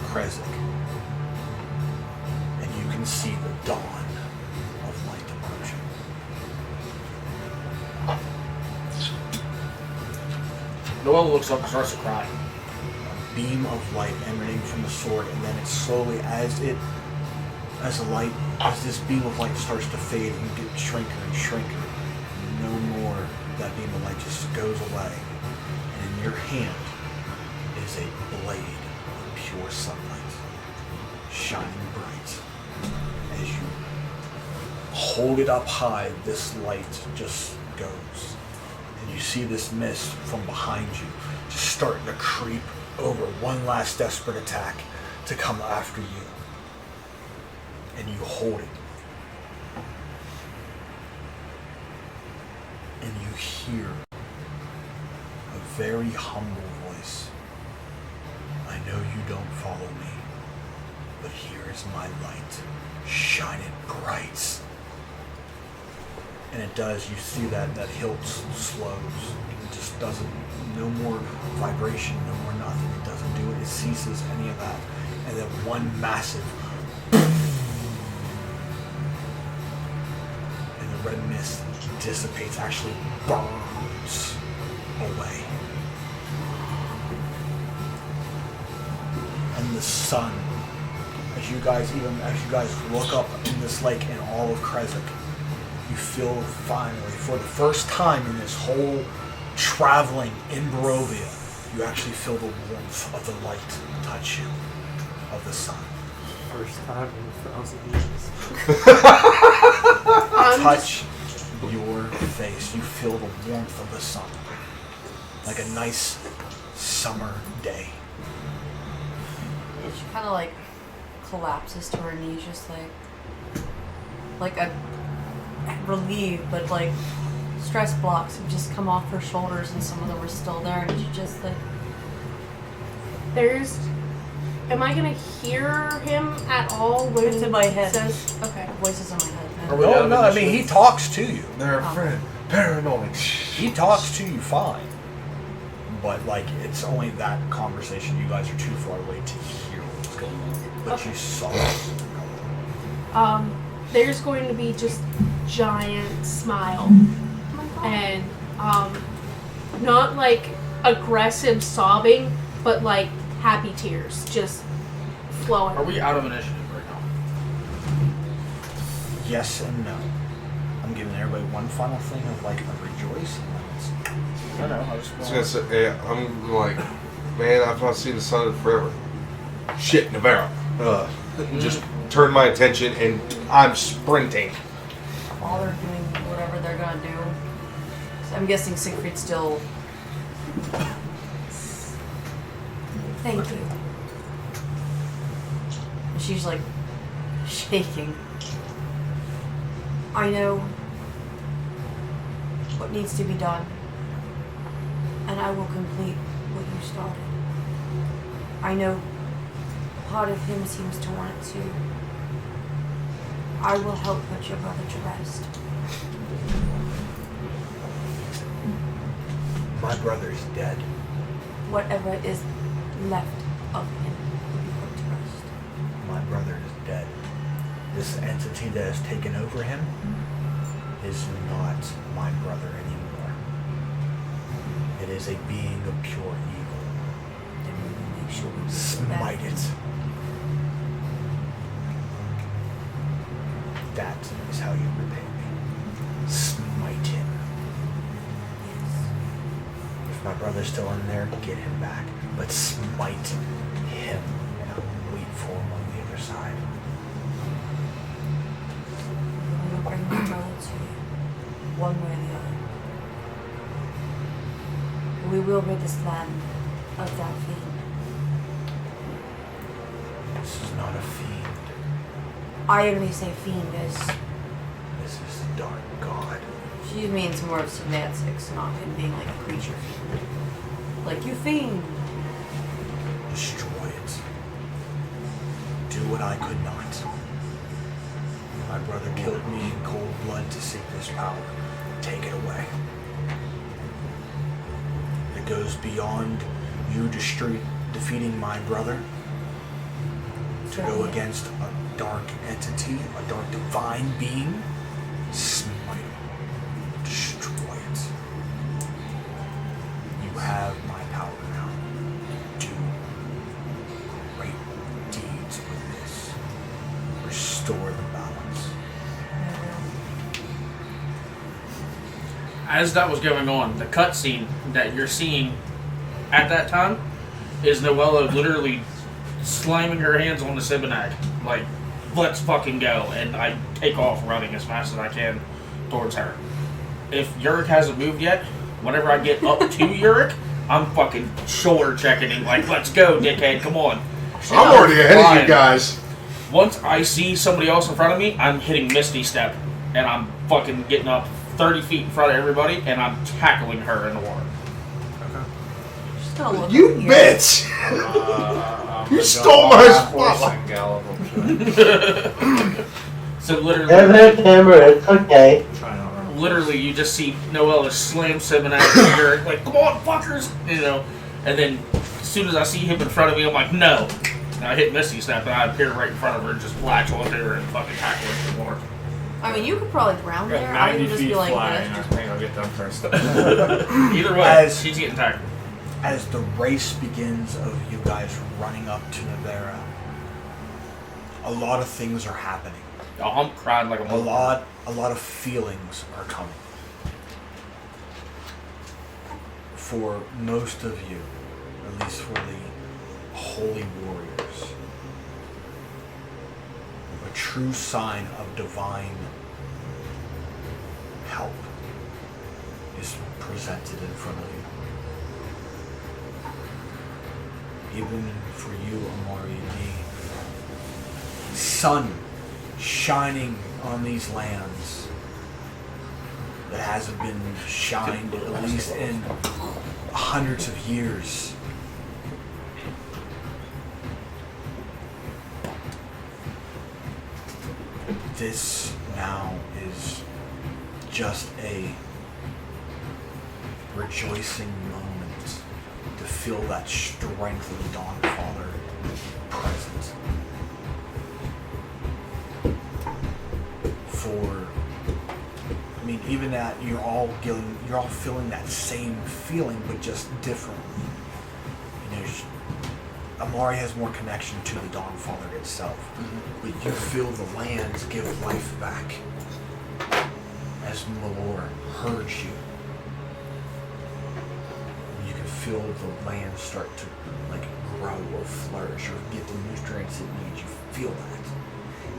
Krezk, and you can see the dawn of light approaching.
Noel looks up and starts to cry.
A beam of light emanating from the sword, and then it slowly, as this beam of light starts to fade and get shrinker and shrinker, no more that beam of light just goes away. And in your hand is a blade of pure sunlight, shining bright. As you hold it up high, this light just goes. And you see this mist from behind you just starting to creep over one last desperate attack to come after you. And you hold it. And you hear a very humble voice. I know you don't follow me, but here is my light. Shine it bright. And it does. You see that hilt slows. It just doesn't, no more vibration, no more nothing. It doesn't do it. It ceases any of that. And then one massive, and the red mist dissipates, actually burns away. And the sun, as you guys look up in this lake and all of Krezk, you feel finally, for the first time in this whole traveling in Barovia, you actually feel the warmth of the light touch you, of the sun.
First time in 1,000 years.
Touch your face. You feel the warmth of the sun. Like a nice summer day.
She kind of like collapses to her knees, just like a relieved, but like stress blocks have just come off her shoulders, and some of them are still there, and she just like.
Am I gonna hear him at all when
It's in my head.
Says, okay.
Voices in my head.
Are we
No,
out of
I mean,
initiative?
he talks to you.
They're a friend. Paranoid.
He talks to you fine. But, like, it's only that conversation. You guys are too far away to hear what's going on. But
Okay.
you saw it.
There's going to be just giant smile and not like aggressive sobbing, but like happy tears just flowing.
Are we out of initiative right now?
Yes and no. I'm giving everybody one final thing of, like, a rejoice.
I know. I just
I was gonna say, yeah, I'm like, man, I've not seen the sun in forever. Shit, Navarro. Just turn my attention and I'm sprinting.
While they're doing whatever they're gonna do. So I'm guessing Siegfried's still. Thank you. And she's like shaking. I know what needs to be done, and I will complete what you started. I know part of him seems to want it too. I will help put your brother to rest.
My brother's dead.
Whatever is left of him will be put to rest.
My brother is dead. This entity that has taken over him is not my brother anymore. It is a being of pure evil.
Then we will make sure we do
Smite
that.
it. That is how you repay me. Smite him.
Yes.
If my brother's still in there, get him back. But smite him, and I'll wait for him on the other side.
We will bring my brother to you, one way or the other. We will rid this land of that fiend.
This is not a fiend.
I only say fiend as
This is the dark god.
she means more of semantics, not him being like a creature fiend. Like you fiend.
Destroy it. Do what I could not. My brother killed me in cold blood to seek this power. Take it away. It goes beyond you defeating my brother to go against a dark entity, a dark divine being. Smite it. Destroy it. You have my power now. Do great deeds with this. Restore the balance.
As that was going on, the cutscene that you're seeing at that time is Noella literally slamming her hands on the Sibonag. Like, let's fucking go. And I take off running as fast as I can towards her. If Yurik hasn't moved yet, whenever I get up to Yurik, I'm fucking shoulder checking him. Like, let's go, dickhead, come on.
I'm already ahead of you guys.
Once I see somebody else in front of me, I'm hitting Misty Step. And I'm fucking getting up 30 feet in front of everybody, and I'm tackling her in the water.
Just gonna look
You
at you.
bitch! You stole my spotlight.
So literally,
Evan camera, it's okay.
literally, you just see Noella slam Sibonag here, like, come on, fuckers! You know, and then as soon as I see him in front of me, I'm like, no. And I hit Misty Step, and I appear right in front of her and just latch onto her and fucking tackle her in the water.
I mean, you could probably drown there. I
90
would just
feet
be like,
flying.
this.
I think I'll get them first.
Either way,
As-
she's getting tackled.
As the race begins of you guys running up to Nevera, a lot of things are happening.
Oh, I'm crying like a mother.
A lot of feelings are coming. For most of you, at least for the holy warriors, a true sign of divine help is presented in front of you. Even for you, Amari and me, sun shining on these lands that hasn't been shined at least in hundreds of years. This now is just a rejoicing moment to feel that strength of the Dawn Father present. I mean, even that you're all feeling that same feeling, but just differently. You know, Amari has more connection to the Dawn Father itself, but you feel the lands give life back as Malor herds you. You can feel the land start to like grow or flourish or get the nutrients it needs. You feel that.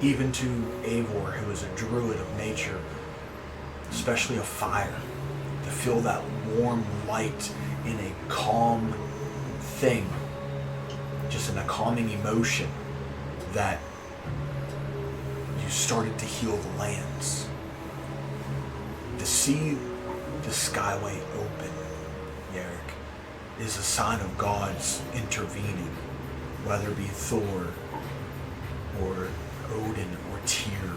Even to Eivor, who is a druid of nature, especially of fire, to feel that warm light in a calm thing, just in a calming emotion, that you started to heal the lands. To see the skyway open, Yarick, is a sign of God's intervening, whether it be Thor or Odin or Tyr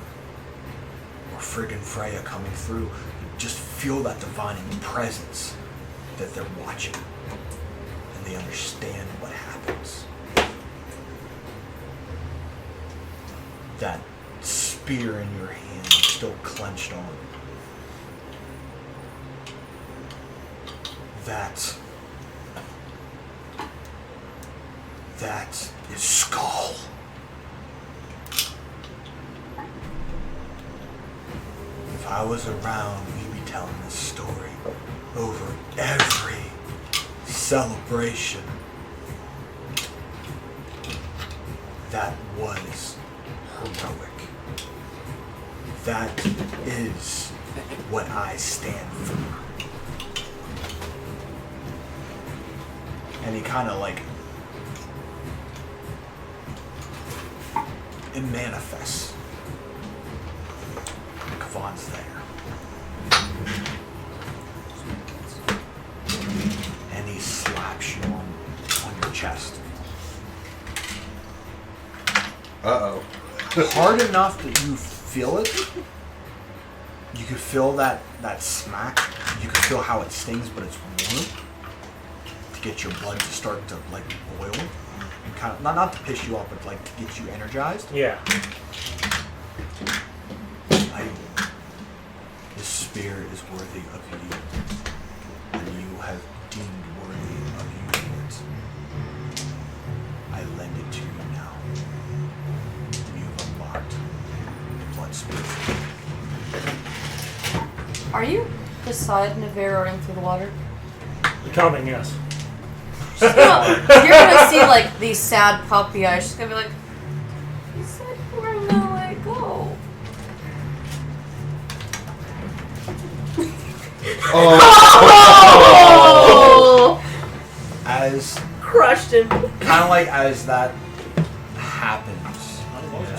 or friggin' Freya coming through. Just feel that divine presence, that they're watching and they understand what happens. That spear in your hand is still clenched on. That is Skull. If I was around, we'd be telling this story over every celebration. That was heroic. That is what I stand for. And he kind of like it manifests. Kavon's there. And he slaps you on your chest.
Uh-oh.
Hard enough that you feel it. You can feel that smack. You can feel how it stings, but it's warm. To get your blood to start to like boil. And kind of not to piss you off, but like to get you energized.
Yeah.
This spear is worthy of you. And you have deemed worthy of using it. I lend it to you now. You've unlocked the blood spear.
Are you beside Navera running through the water?
Coming, yes.
You're gonna see like these sad puppy eyes. She's gonna be like, "You said you were gonna let go."
Oh!
As
Crushed him.
kind of like as that happens,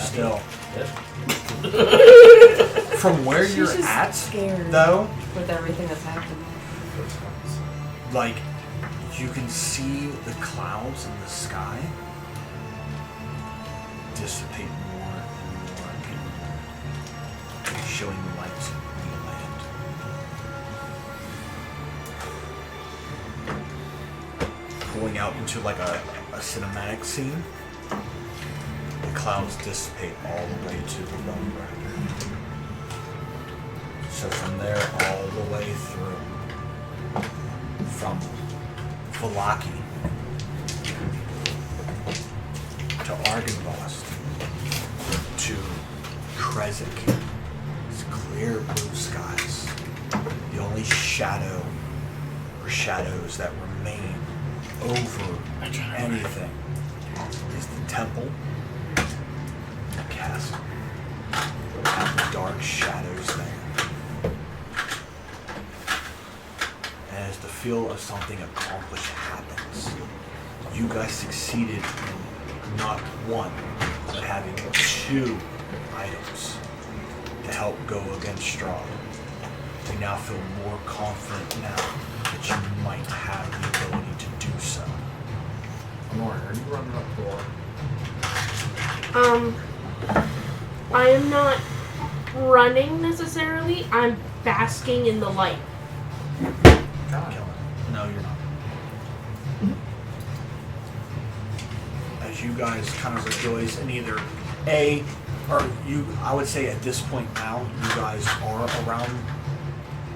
still from where
She's
you're
just
at,
scared
though,
with everything that's happening.
like you can see the clouds in the sky dissipate more and more and more, showing the light in the land. Pulling out into like a cinematic scene. The clouds dissipate all the way to the Bone Grinder. So from there all the way through, from Valaki to Argynvost to Krezk, it's clear blue skies. The only shadow or shadows that remain over anything is the temple, the castle, and the dark shadows there. And as the feel of something accomplished happens, you guys succeeded in not one, but having 2 items to help go against Strahd. You now feel more confident now that you might have the ability to do so.
Amari, are you running up the water?
I am not running necessarily. I'm basking in the light.
No, you're not. As you guys kind of rejoice in either I would say at this point now, you guys are around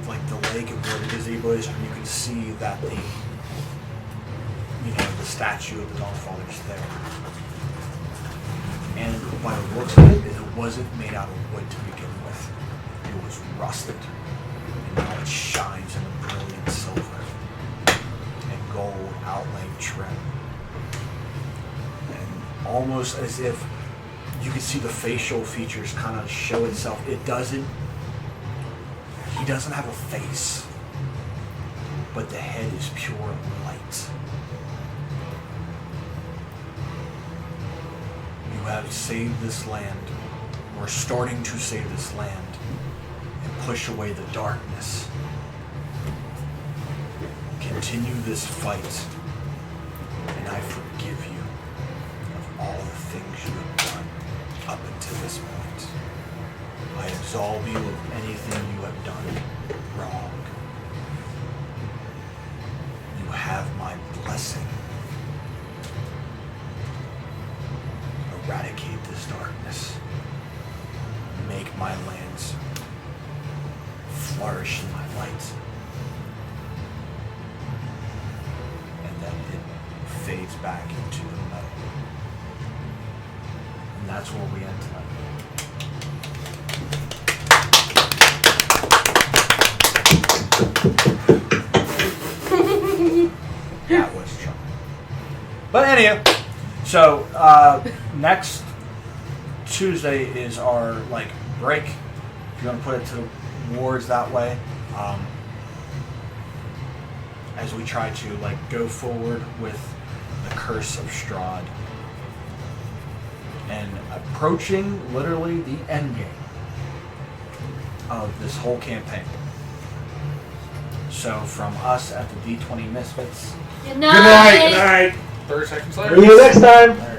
like the lake and where the gazebo is, and you can see that the statue of the Dawnfather is there. And by the looks of it, it wasn't made out of wood to begin with. It was rusted. And now it shines in a brilliant silver and gold outlined trim. And almost as if you can see the facial features kind of show itself. He doesn't have a face, but the head is pure light. You have saved this land, or starting to save this land, and push away the darkness. Continue this fight, and I forgive you of all the things you have done up until this point. I absolve you of anything you have done wrong. You have my blessing. Eradicate this darkness. Make my lands flourish in my light. And then it fades back into the metal. And that's where we end tonight. That was charming. But anyhow, so next Tuesday is our break. If you want to put it towards that way, as we try to go forward with the Curse of Strahd and approaching literally the end game of this whole campaign. So from us at the D20 Misfits,
Good
night.
night.
30 seconds
See
later.
you next time.
there